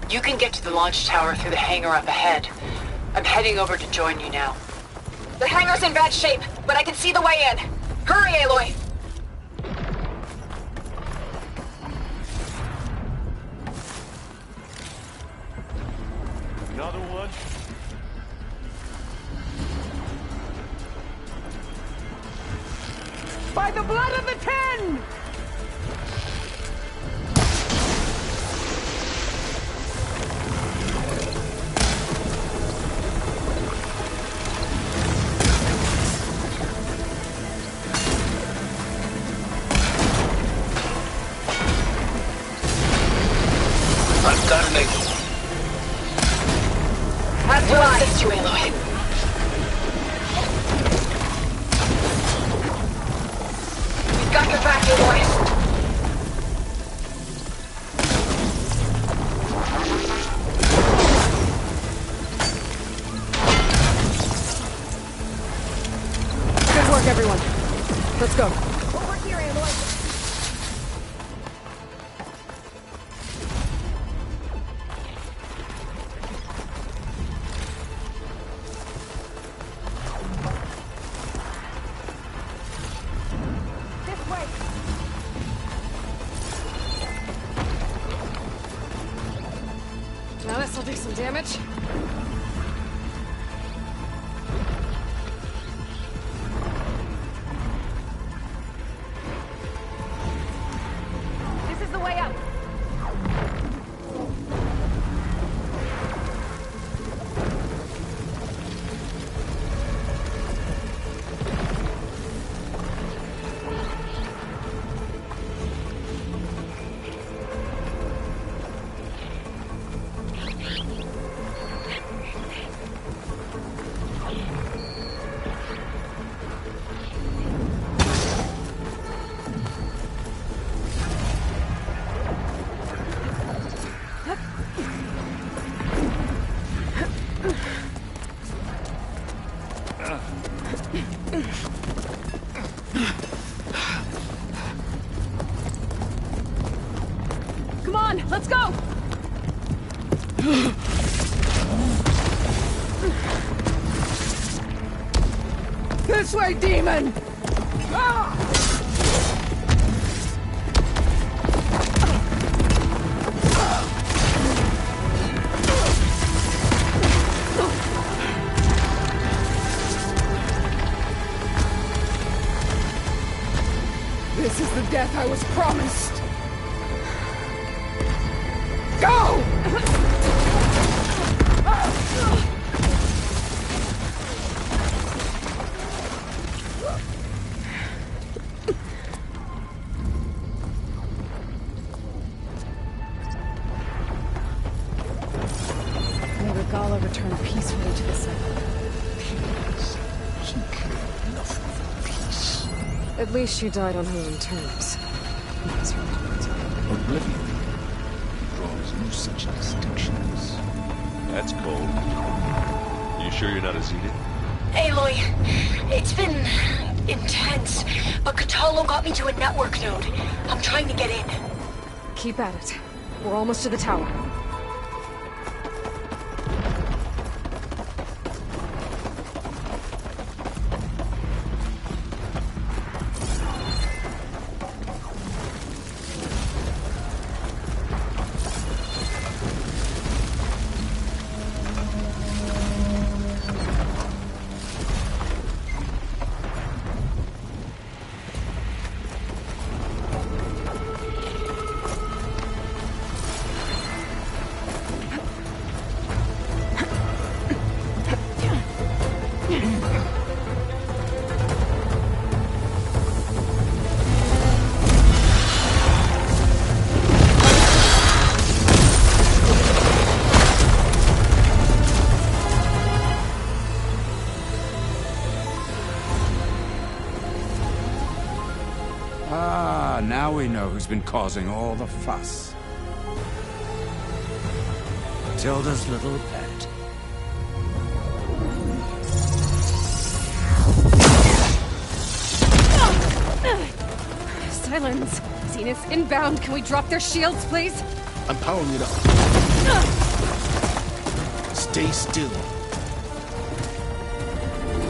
You can get to the launch tower through the hangar up ahead. I'm heading over to join you now. The hangar's in bad shape, but I can see the way in. Hurry, Aloy! Another one? By the blood of the Ten! I've got an angle. We'll assist you, Aloy. We've got your back, Aloy. Good work, everyone. Let's go. Over here, Aloy. Now this'll do some damage. This is the way out. Come on, let's go! This way, demon! Ah! This is the death I was promised. Go! May Regalla return peacefully to the site. She cared nothing for peace. At least she died on her own terms. Oblivion draws no such distinctions. That's cold. You sure you're not a Zenith? Aloy, it's been intense, but Kotallo got me to a network node. I'm trying to get in. Keep at it. We're almost to the tower. Ah, now we know who's been causing all the fuss. Matilda's little pet. Silence! Zenith inbound. Can we drop their shields, please? I'm powering it up. Stay still.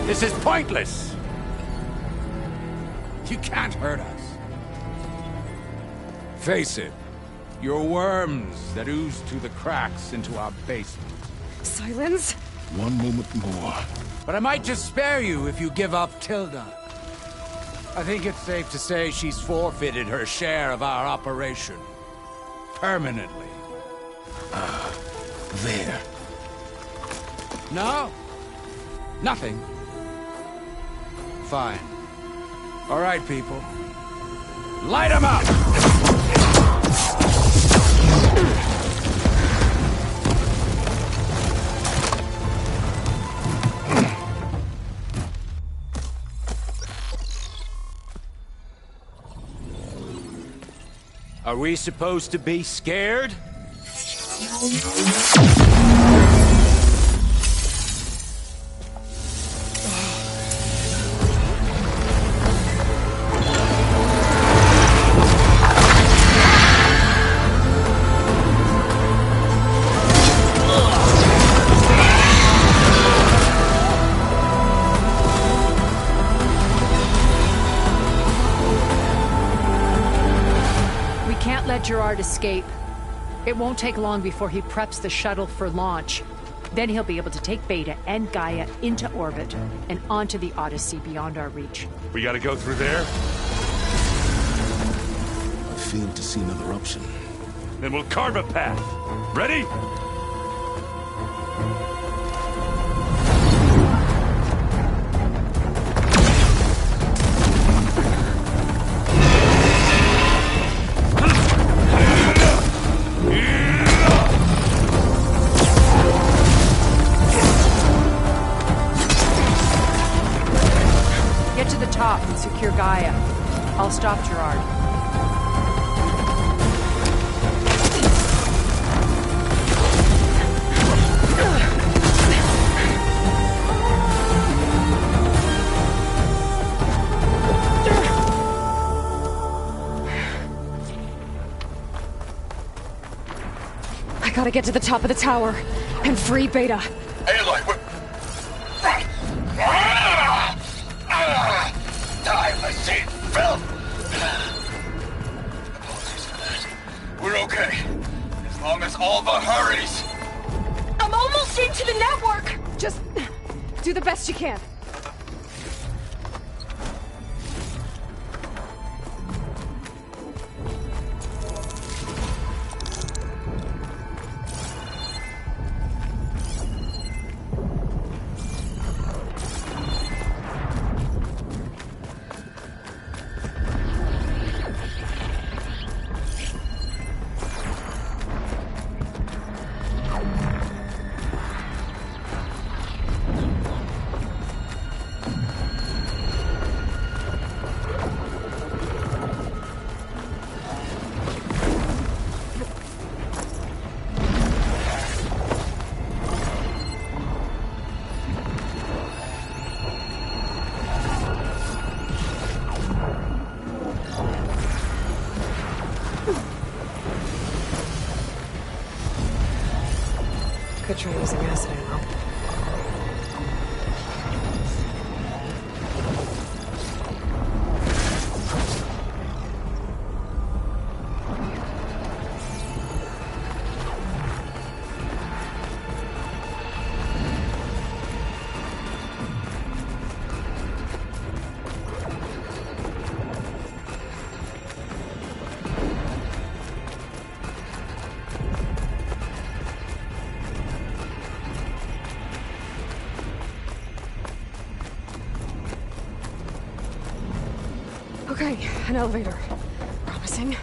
This is pointless! You can't hurt us. Face it. You're worms that ooze through the cracks into our basement. Silence? One moment more. But I might just spare you if you give up Tilda. I think it's safe to say she's forfeited her share of our operation. Permanently. There. No? Nothing? Fine. All right, people. Light them up! Are we supposed to be scared? Gerard escape. It won't take long before he preps the shuttle for launch. Then he'll be able to take Beta and Gaia into orbit and onto the Odyssey beyond our reach. We gotta go through there? I fail to see another option. Then we'll carve a path. Ready? Secure Gaia. I'll stop Gerard. I gotta get to the top of the tower and free Beta. Aloy, we're... I see it fell. Apologies for that. We're okay. As long as Alva hurries. I'm almost into the network! Just do the best you can. Could try using acid ammo. Okay, an elevator. Promising.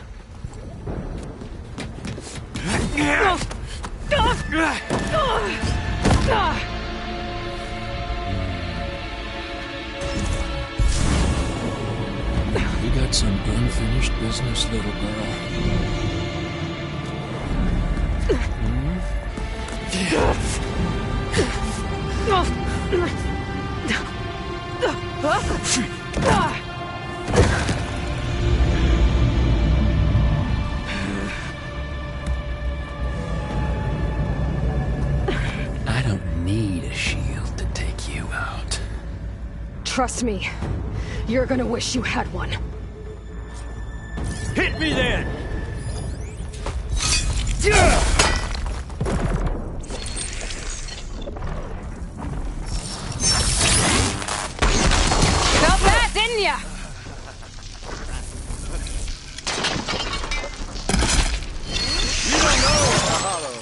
We got some unfinished business, little girl. I don't need a shield to take you out. Trust me, you're gonna wish you had one. Hit me then! Felt that, didn't ya? You don't know the hollow.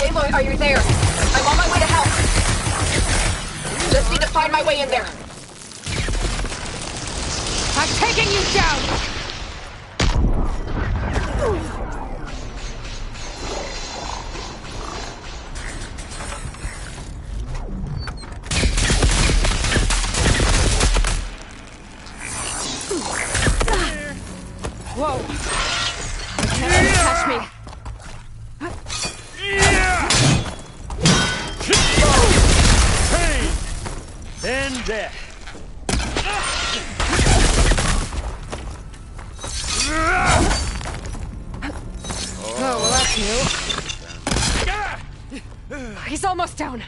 Aloy, are you there? I'm on my way to help. Just need to find my way in there. I'm taking you down! Whoa! I can't let you catch me. Pain and death. Oh, well, that's new. He's almost down.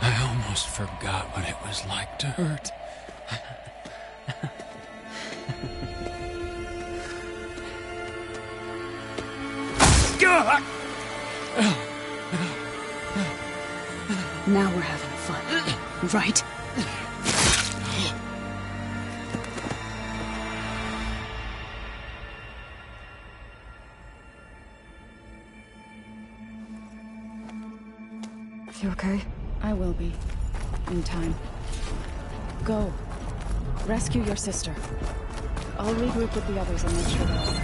I almost forgot what it was like to hurt. Now we're having fun, right? You okay? I will be. In time. Go. Rescue your sister. I'll regroup with the others and make sure they're all right.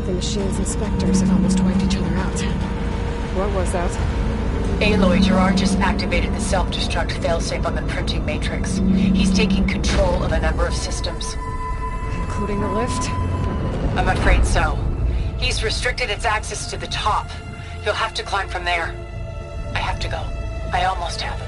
The machine's inspectors have almost wiped each other out. What was that? Aloy, Gerard just activated the self-destruct failsafe on the printing matrix. He's taking control of a number of systems. Including the lift? I'm afraid so. He's restricted its access to the top. You'll have to climb from there. I have to go. I almost have.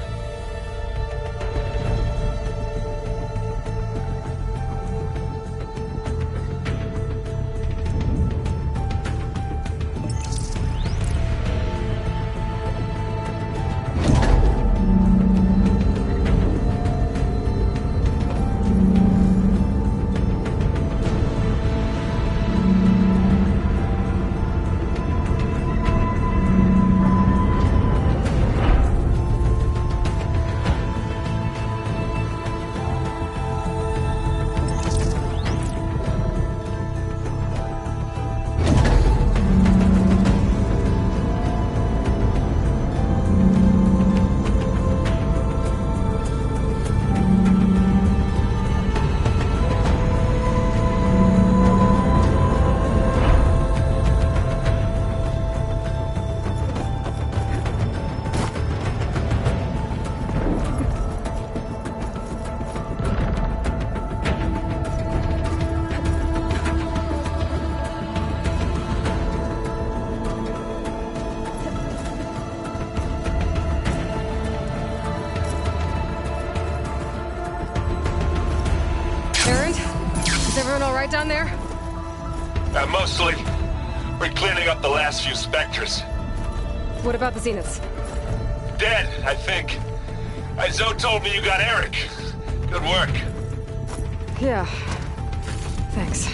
Everyone all right down there? Mostly. We're cleaning up the last few Spectres. What about the Zeniths? Dead, I think. Zoe told me you got Eric. Good work. Yeah. Thanks.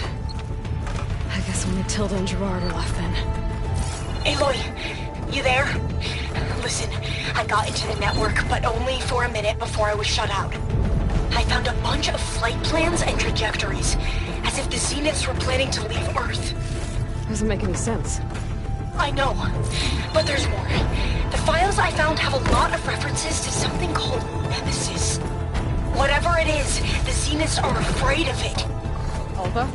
I guess only Tilda and Gerard are left then. Aloy, you there? Listen, I got into the network, but only for a minute before I was shut out. I found a bunch of flight plans and trajectories, as if the Zeniths were planning to leave Earth. Doesn't make any sense. I know, but there's more. The files I found have a lot of references to something called Nemesis. Whatever it is, the Zeniths are afraid of it. Alva?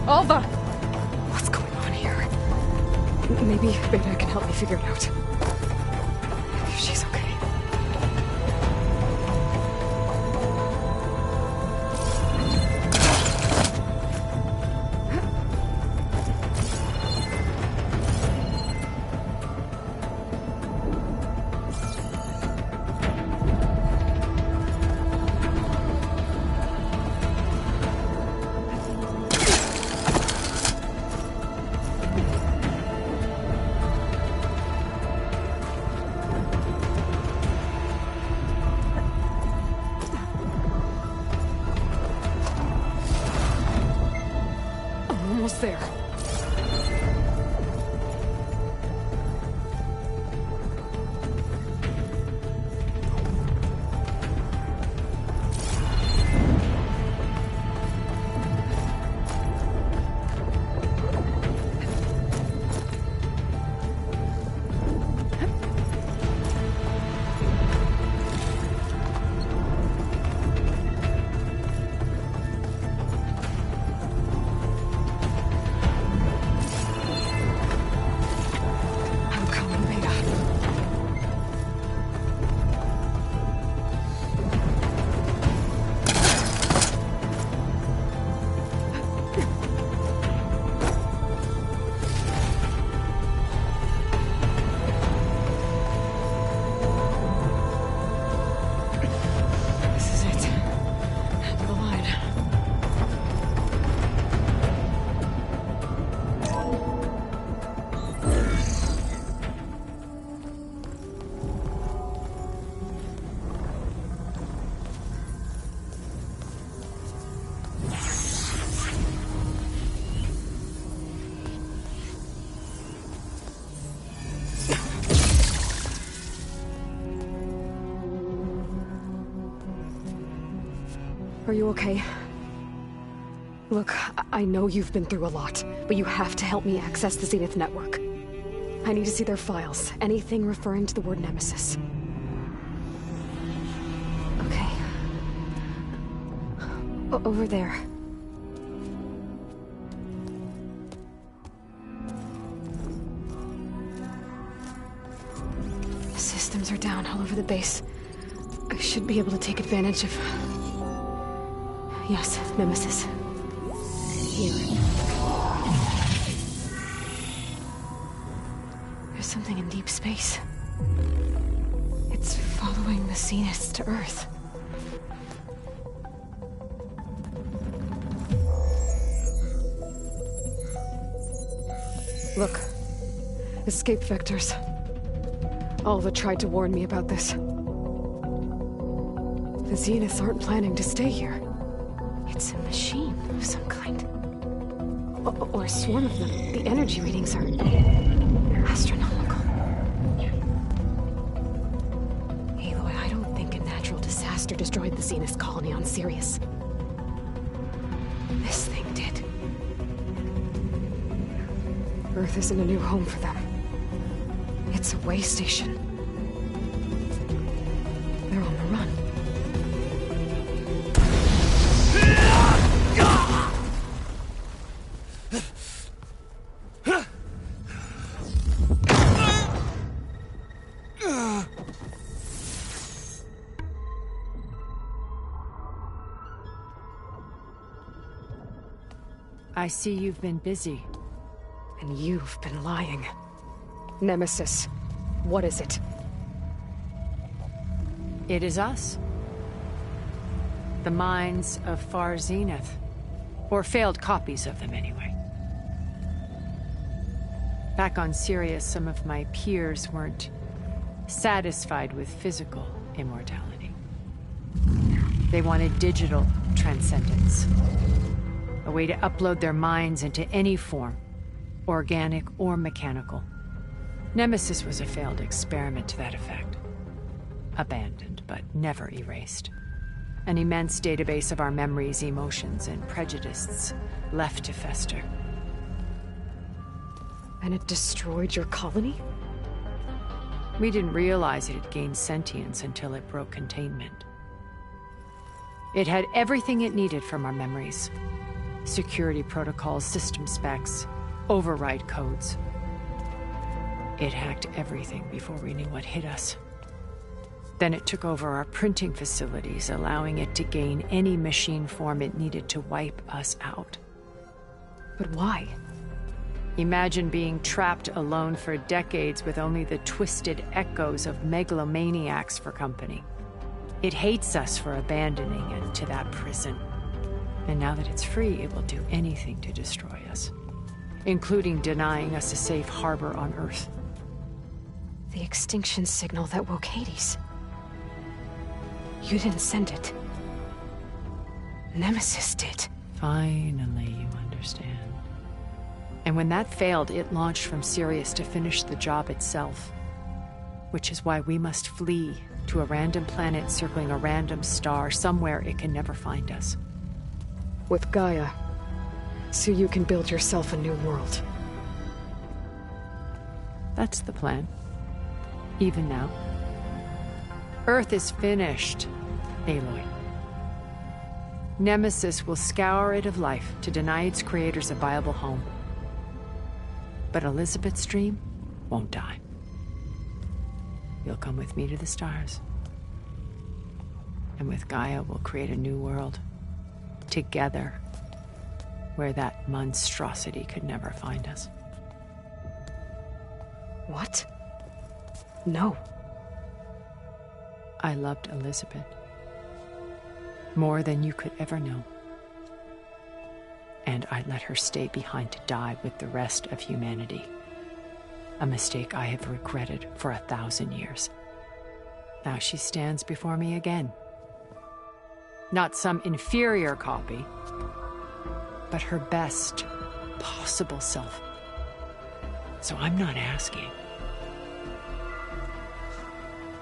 Alva! What's going on here? Maybe Beta can help me figure it out. If she's okay. Almost there. Are you okay? Look, I know you've been through a lot, but you have to help me access the Zenith network. I need to see their files, anything referring to the word Nemesis. Okay. Over there. Systems are down all over the base. I should be able to take advantage of... Yes, Nemesis. Here. There's something in deep space. It's following the Zeniths to Earth. Look. Escape vectors. Alva tried to warn me about this. The Zeniths aren't planning to stay here. It's a machine of some kind. Or a swarm of them. The energy readings are... astronomical. Aloy, I don't think a natural disaster destroyed the Zenith colony on Sirius. This thing did. Earth isn't a new home for them. It's a way station. They're on the run. I see you've been busy. And you've been lying. Nemesis, what is it? It is us. The minds of Far Zenith. Or failed copies of them, anyway. Back on Sirius, some of my peers weren't satisfied with physical immortality. They wanted digital transcendence. A way to upload their minds into any form, organic or mechanical. Nemesis was a failed experiment to that effect. Abandoned, but never erased. An immense database of our memories, emotions, and prejudices left to fester. And it destroyed your colony? We didn't realize it had gained sentience until it broke containment. It had everything it needed from our memories. Security protocols, system specs, override codes. It hacked everything before we knew what hit us. Then it took over our printing facilities, allowing it to gain any machine form it needed to wipe us out. But why? Imagine being trapped alone for decades with only the twisted echoes of megalomaniacs for company. It hates us for abandoning it to that prison. And now that it's free, it will do anything to destroy us, including denying us a safe harbor on Earth. The extinction signal that woke Hades. You didn't send it. Nemesis did. Finally, you understand. And when that failed, it launched from Sirius to finish the job itself. Which is why we must flee to a random planet circling a random star, somewhere it can never find us. With Gaia. So you can build yourself a new world. That's the plan. Even now. Earth is finished, Aloy. Nemesis will scour it of life to deny its creators a viable home. But Elizabeth's dream won't die. You'll come with me to the stars. And with Gaia, we'll create a new world. Together. Where that monstrosity could never find us. What? No. I loved Elizabeth. More than you could ever know. And I let her stay behind to die with the rest of humanity. A mistake I have regretted for 1,000 years. Now she stands before me again. Not some inferior copy, but her best possible self. So I'm not asking.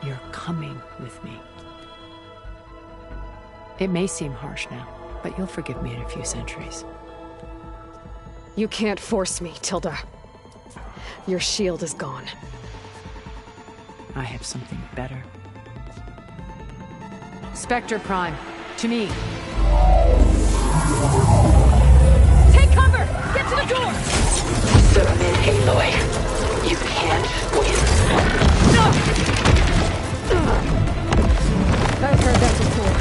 You're coming with me. It may seem harsh now, but you'll forgive me in a few centuries. You can't force me, Tilda. Your shield is gone. I have something better. Spectre Prime, to me. Take cover! Get to the door! Submit, Aloy. You can't win. I've heard that before.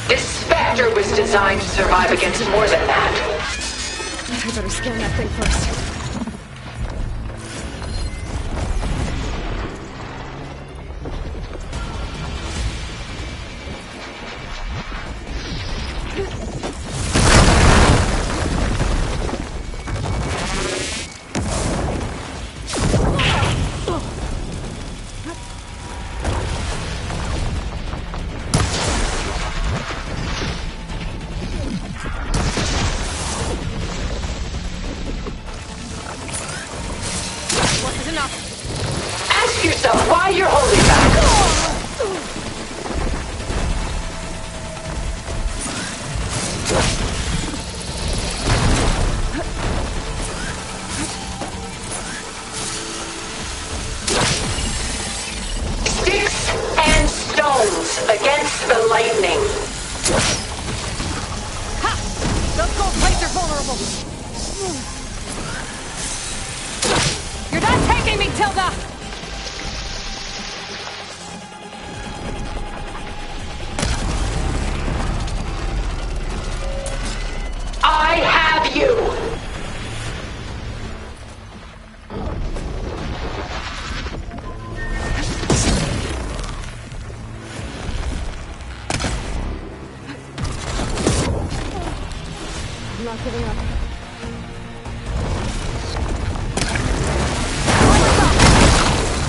This Spectre was designed to survive against more than that. I better scan that thing first. Ask yourself why you're holding back. Sticks and stones against the lightning. Ha! Those gold plates are vulnerable. You're not taking me, Tilda! I have you! not giving up.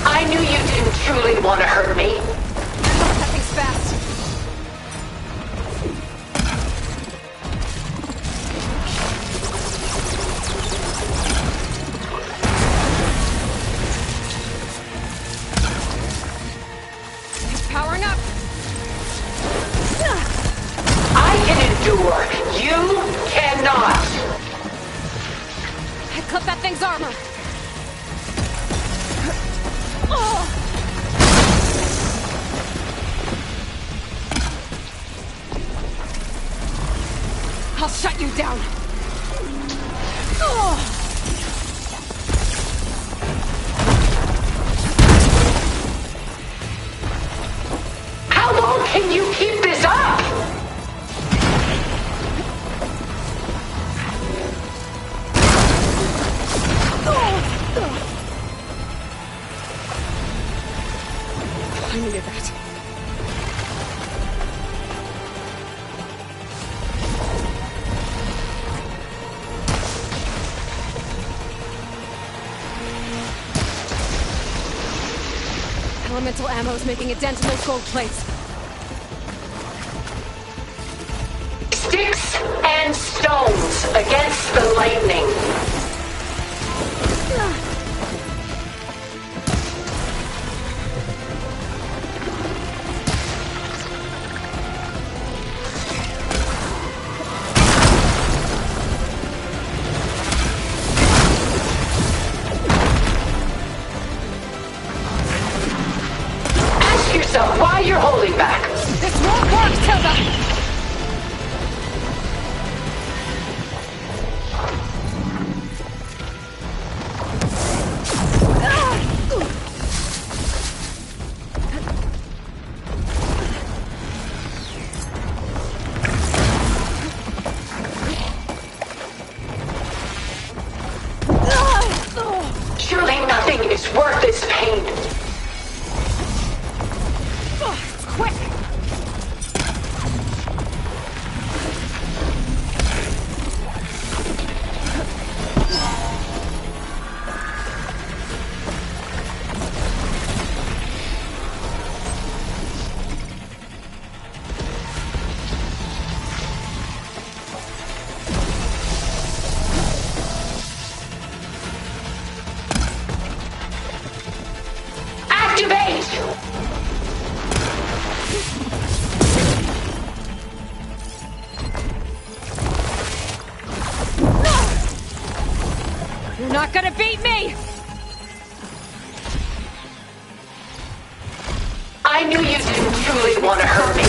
I knew you didn't truly want to hurt me. That thing's fast. He's powering up. I can endure. You cannot. I clipped that thing's armor. I'll shut you down. How long can you keep this up? I needed that. Elemental ammo is making a dent in those gold plates. Sticks and stones against the lightning. Ask yourself why you're holding back. This won't work, Tilda! Surely nothing is worth this pain. Quick! Activate! You're not gonna beat me! I knew you didn't truly want to hurt me.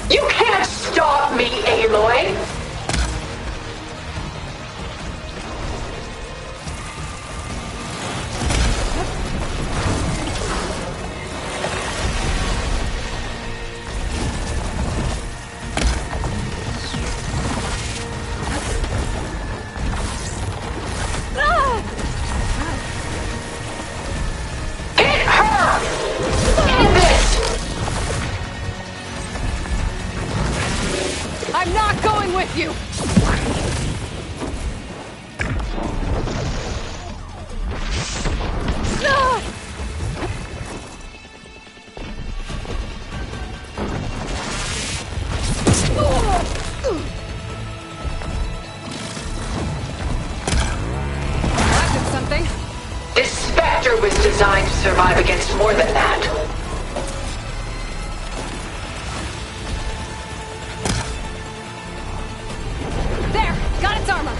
You can't stop me, Aloy! Hit her! End this! I'm not going with you! That did something. This Spectre was designed to survive against more than that. There! Got its armor!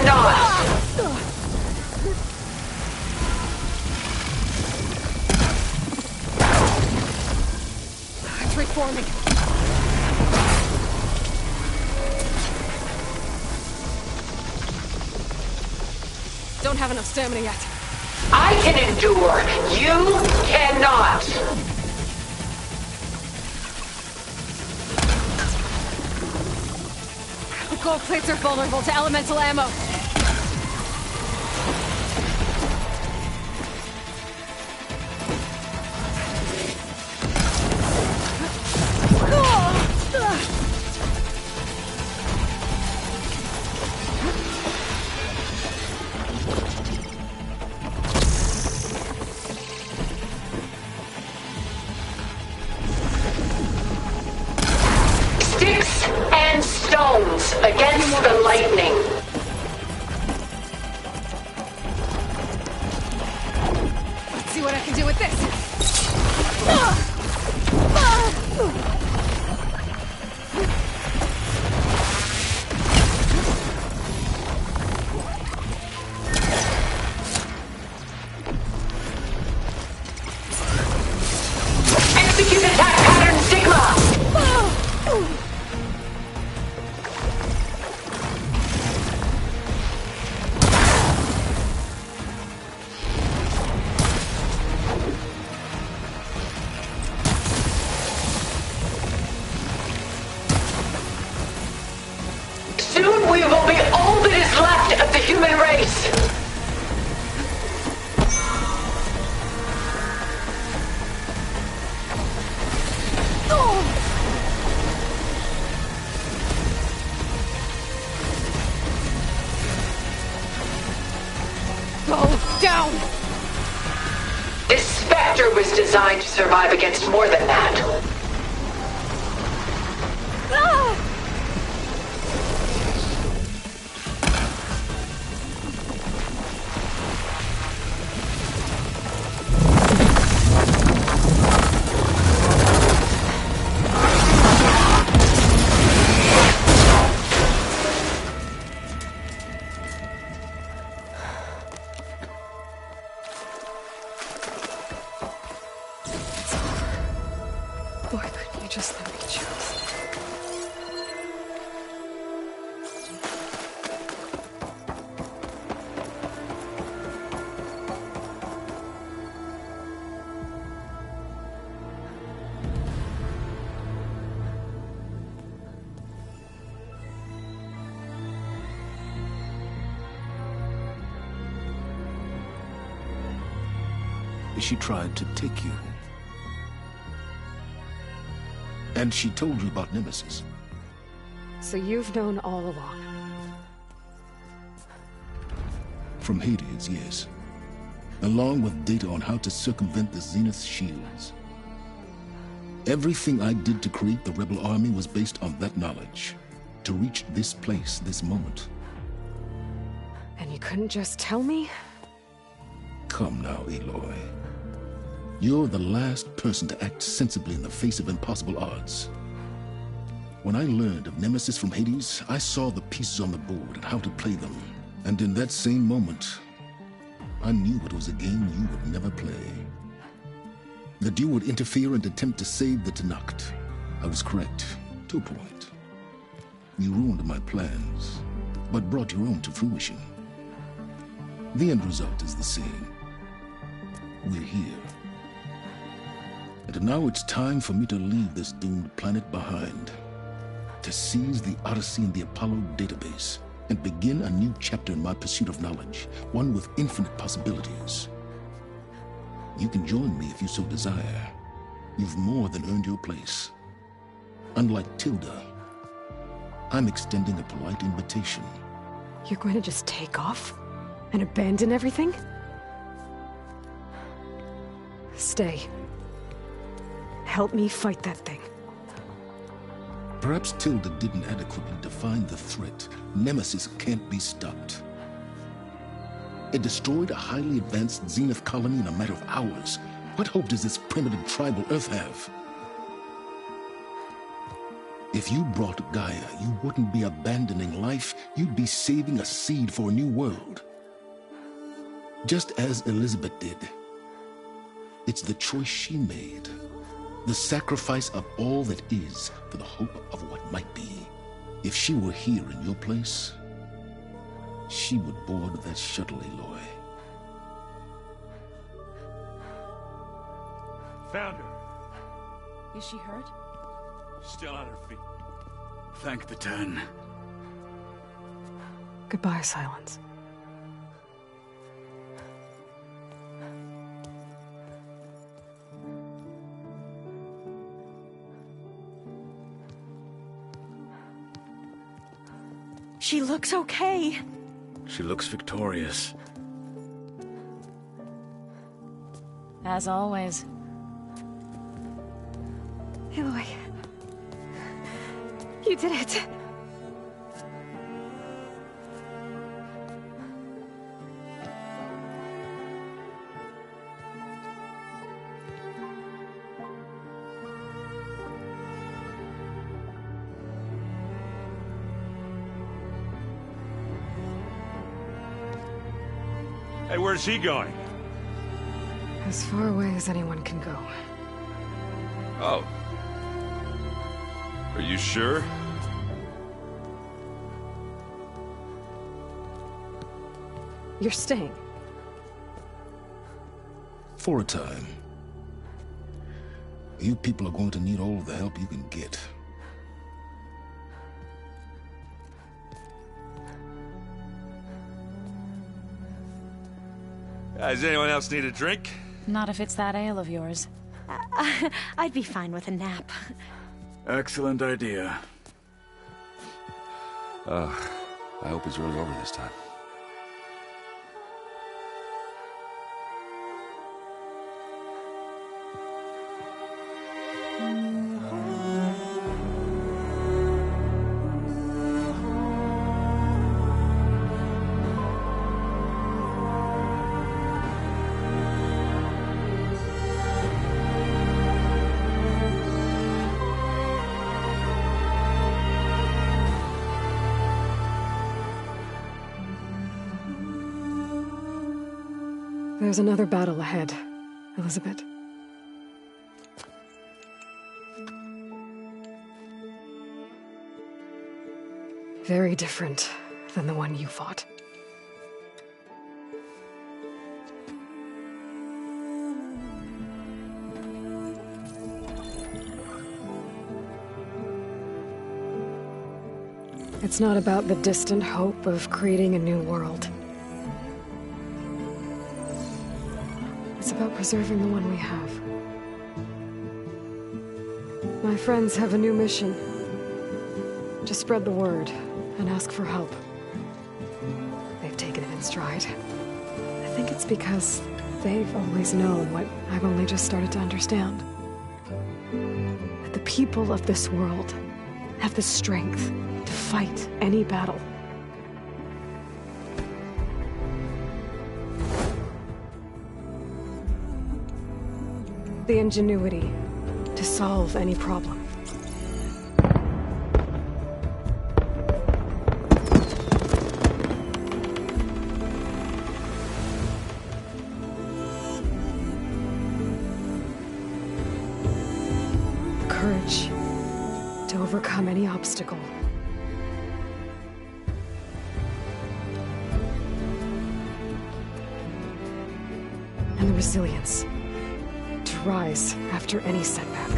cannot! It's reforming. Don't have enough stamina yet. I can endure. You cannot. The gold plates are vulnerable to elemental ammo. Sticks and stones against the lightning. Let's see what I can do with this. Execute attack pattern Sigma. Soon we will be all that is left of the human race. Go down! This Spectre was designed to survive against more than that. Why couldn't you just let me choose? She tried to take you. And she told you about Nemesis. So you've known all along. From Hades, yes. Along with data on how to circumvent the Zenith shields. Everything I did to create the Rebel Army was based on that knowledge. To reach this place, this moment. And you couldn't just tell me? Come now, Aloy. You're the last person to act sensibly in the face of impossible odds. When I learned of Nemesis from Hades, I saw the pieces on the board and how to play them. And in that same moment, I knew it was a game you would never play. That you would interfere and attempt to save the Tenakth. I was correct, to a point. You ruined my plans, but brought your own to fruition. The end result is the same. We're here. And now it's time for me to leave this doomed planet behind. To seize the Odyssey and the Apollo database, and begin a new chapter in my pursuit of knowledge, one with infinite possibilities. You can join me if you so desire. You've more than earned your place. Unlike Tilda, I'm extending a polite invitation. You're going to just take off? And abandon everything? Stay. Help me fight that thing. Perhaps Tilda didn't adequately define the threat. Nemesis can't be stopped. It destroyed a highly advanced Zenith colony in a matter of hours. What hope does this primitive tribal Earth have? If you brought Gaia, you wouldn't be abandoning life, you'd be saving a seed for a new world. Just as Elizabeth did. It's the choice she made. The sacrifice of all that is for the hope of what might be. If she were here in your place, she would board that shuttle, Aloy. Found her. Is she hurt? Still on her feet. Thank the Ten. Goodbye, Silence. She looks okay. She looks victorious. As always. Aloy. You did it. Hey, where's he going? As far away as anyone can go. Oh. Are you sure? You're staying. For a time. You people are going to need all of the help you can get. Does anyone else need a drink? Not if it's that ale of yours. I'd be fine with a nap. Excellent idea. I hope it's really over this time. There's another battle ahead, Elizabeth. Very different than the one you fought. It's not about the distant hope of creating a new world. It's about preserving the one we have. My friends have a new mission. To spread the word and ask for help. They've taken it in stride. I think it's because they've always known what I've only just started to understand. That the people of this world have the strength to fight any battle. The ingenuity to solve any problem. Courage to overcome any obstacle. And the resilience to rise after any setback.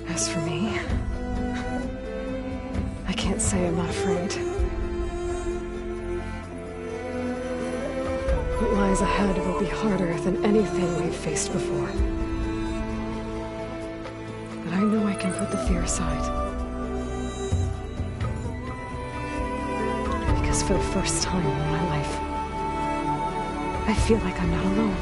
As for me, I can't say I'm not afraid. What lies ahead will be harder than anything we've faced before. But I know I can put the fear aside. Because for the first time in my life, I feel like I'm not alone.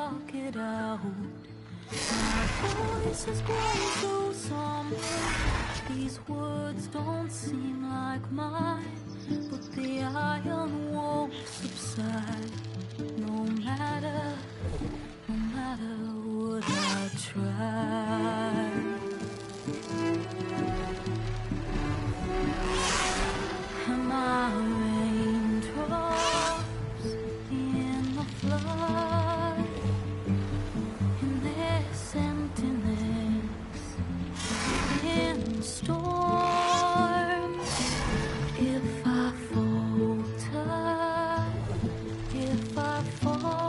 talk it out. My voice has grown so somber. These words don't seem like mine, but the iron won't subside. No matter what I try. Am I raindrops in the flood? In this emptiness, in storms. If I falter, if I fall.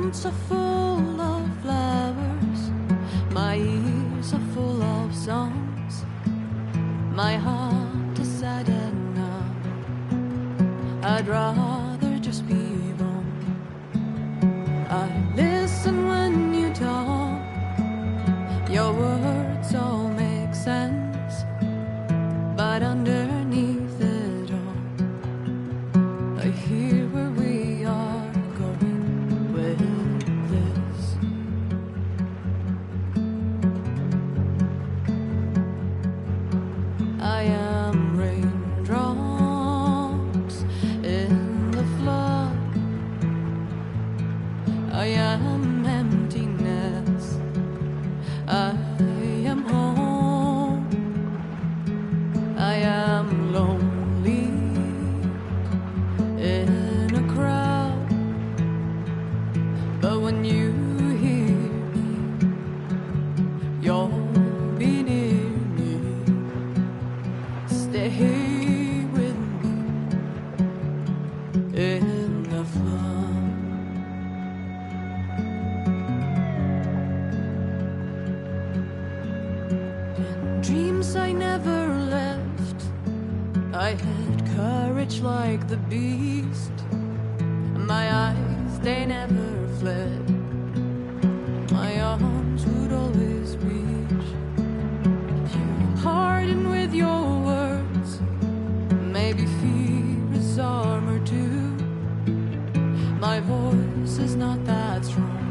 hands are full of flowers, my ears are full of songs, my heart is sad and numb. I'd rather just be wrong. I listen when you talk, your words all make sense, but underneath it all, I hear where we are going with this. I am raindrops in the flood. I am emptiness. I am home. I am lonely in a crowd. But when you hear me, you'll be near me. Stay with me in the flood. In dreams I never left, I had courage like the beast. My eyes, they never fled. My arms would always reach. You harden with your words. Maybe fear is armor too. My voice is not that strong.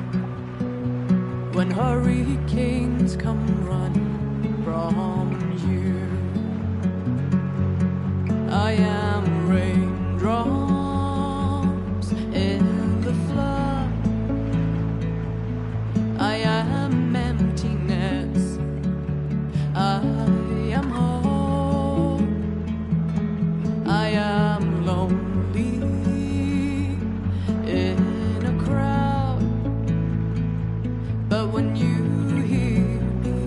When hurricanes come running from you, I am raindrops in the flood. I am emptiness. I am home. I am lonely in a crowd. But when you hear me,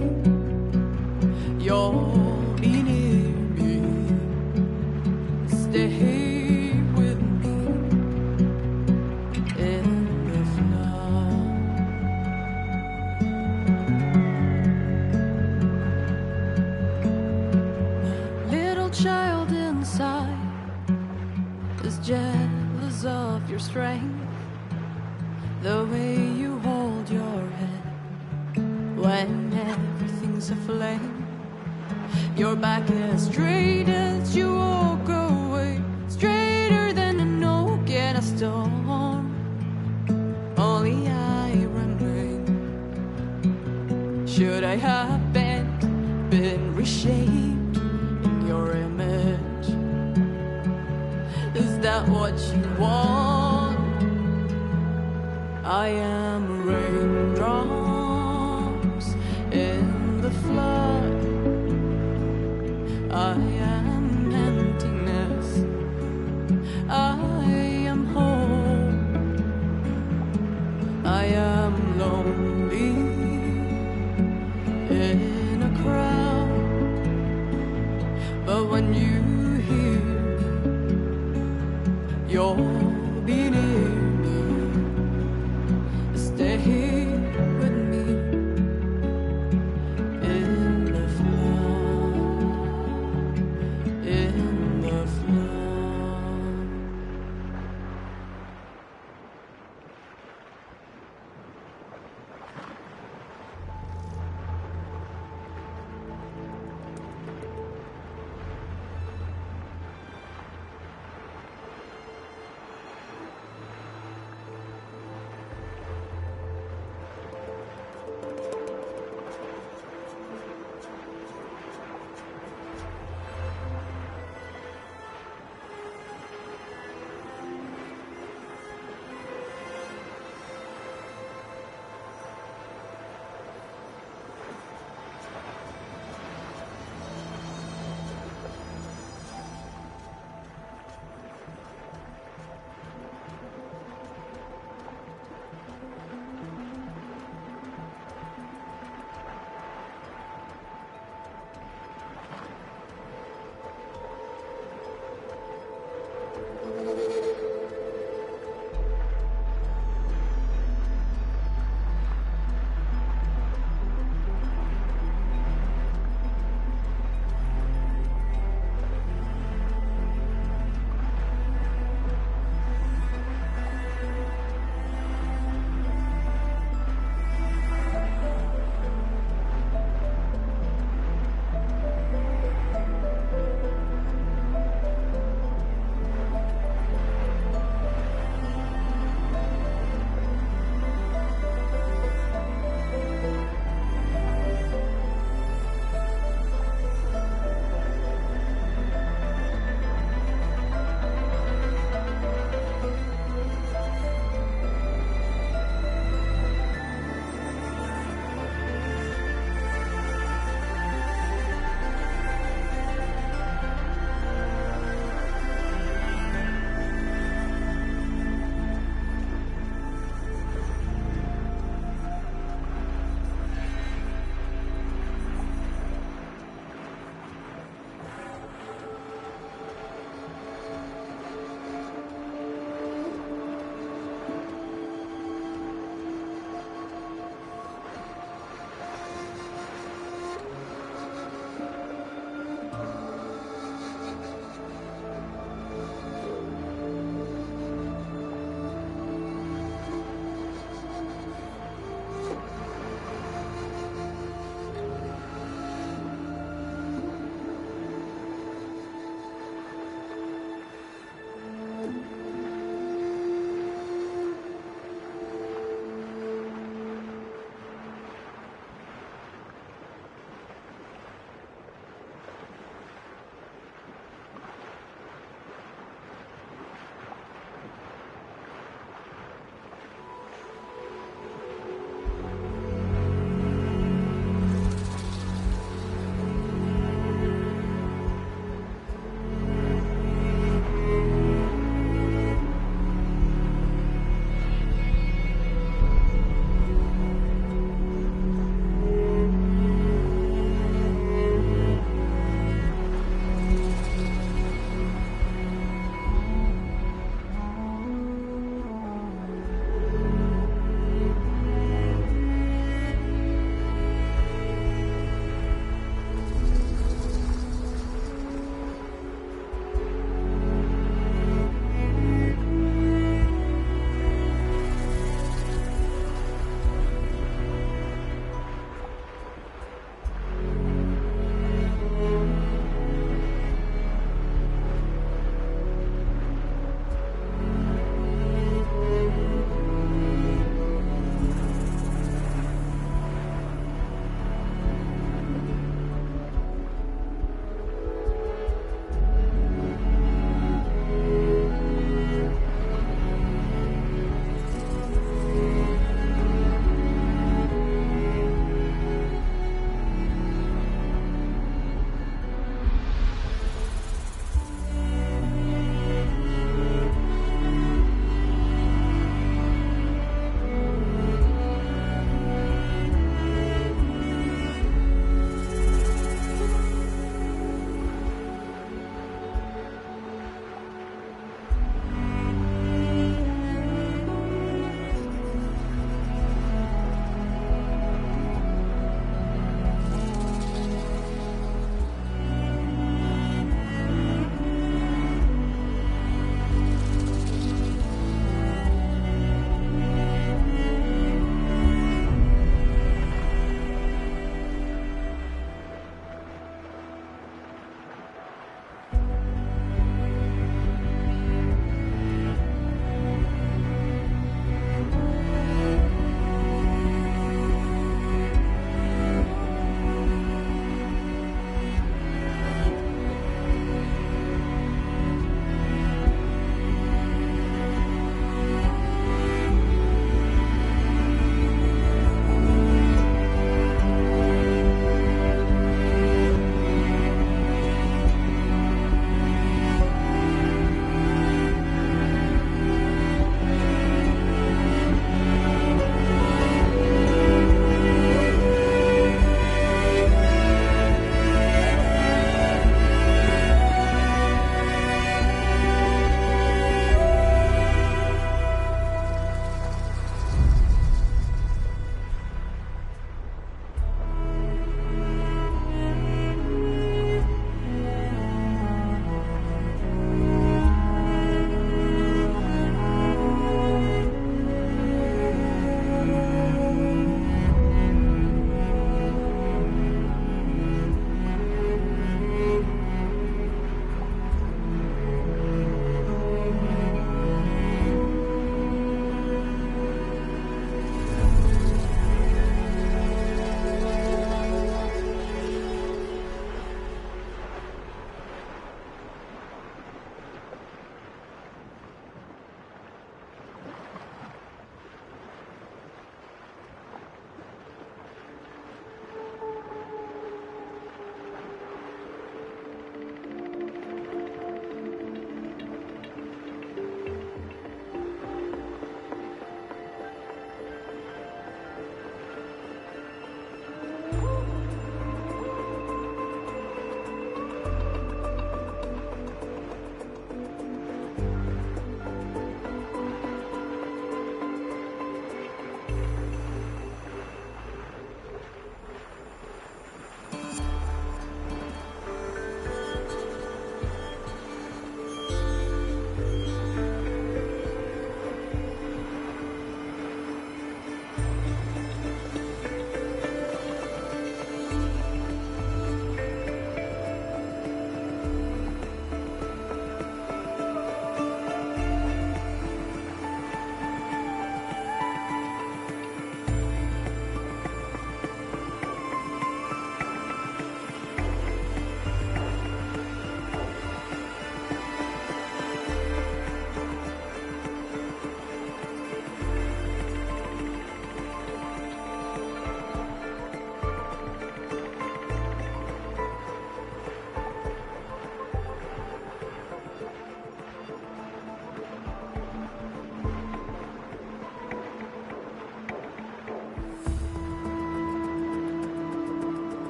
you'll be near me. Stay with me in the flood. Little child inside is jealous of your strength, the way you hold your head when everything's aflame. Your back as straight as you walk away, straighter than an oak in a storm. Only I remain. Should I have been reshaped in your image? Is that what you want? I am raindrops in the flood. I am emptiness. I am home. I am lonely in a crowd. But when you hear me, you'll be near me. Stay with me.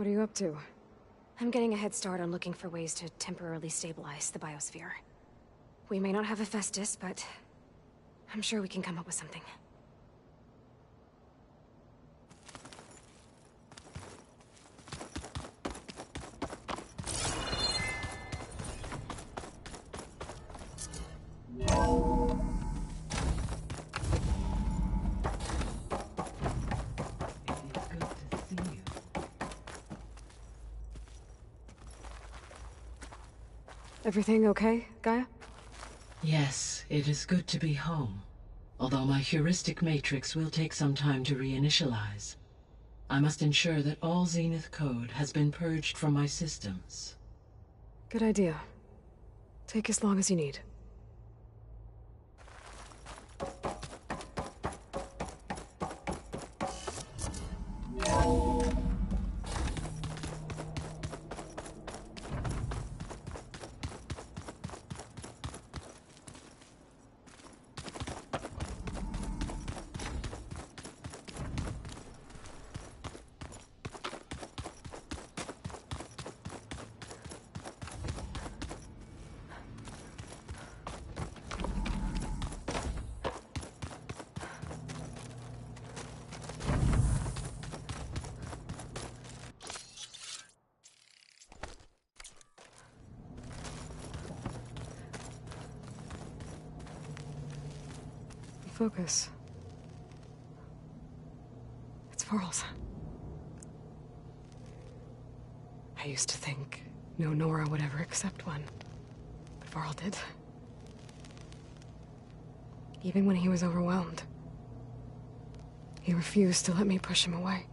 What are you up to? I'm getting a head start on looking for ways to temporarily stabilize the biosphere. We may not have Hephaestus, but I'm sure we can come up with something. Everything okay, Gaia? Yes, it is good to be home. Although my heuristic matrix will take some time to reinitialize. I must ensure that all Zenith code has been purged from my systems. Good idea. Take as long as you need. Focus. It's Varl's. I used to think no Nora would ever accept one, but Varl did. Even when he was overwhelmed, he refused to let me push him away.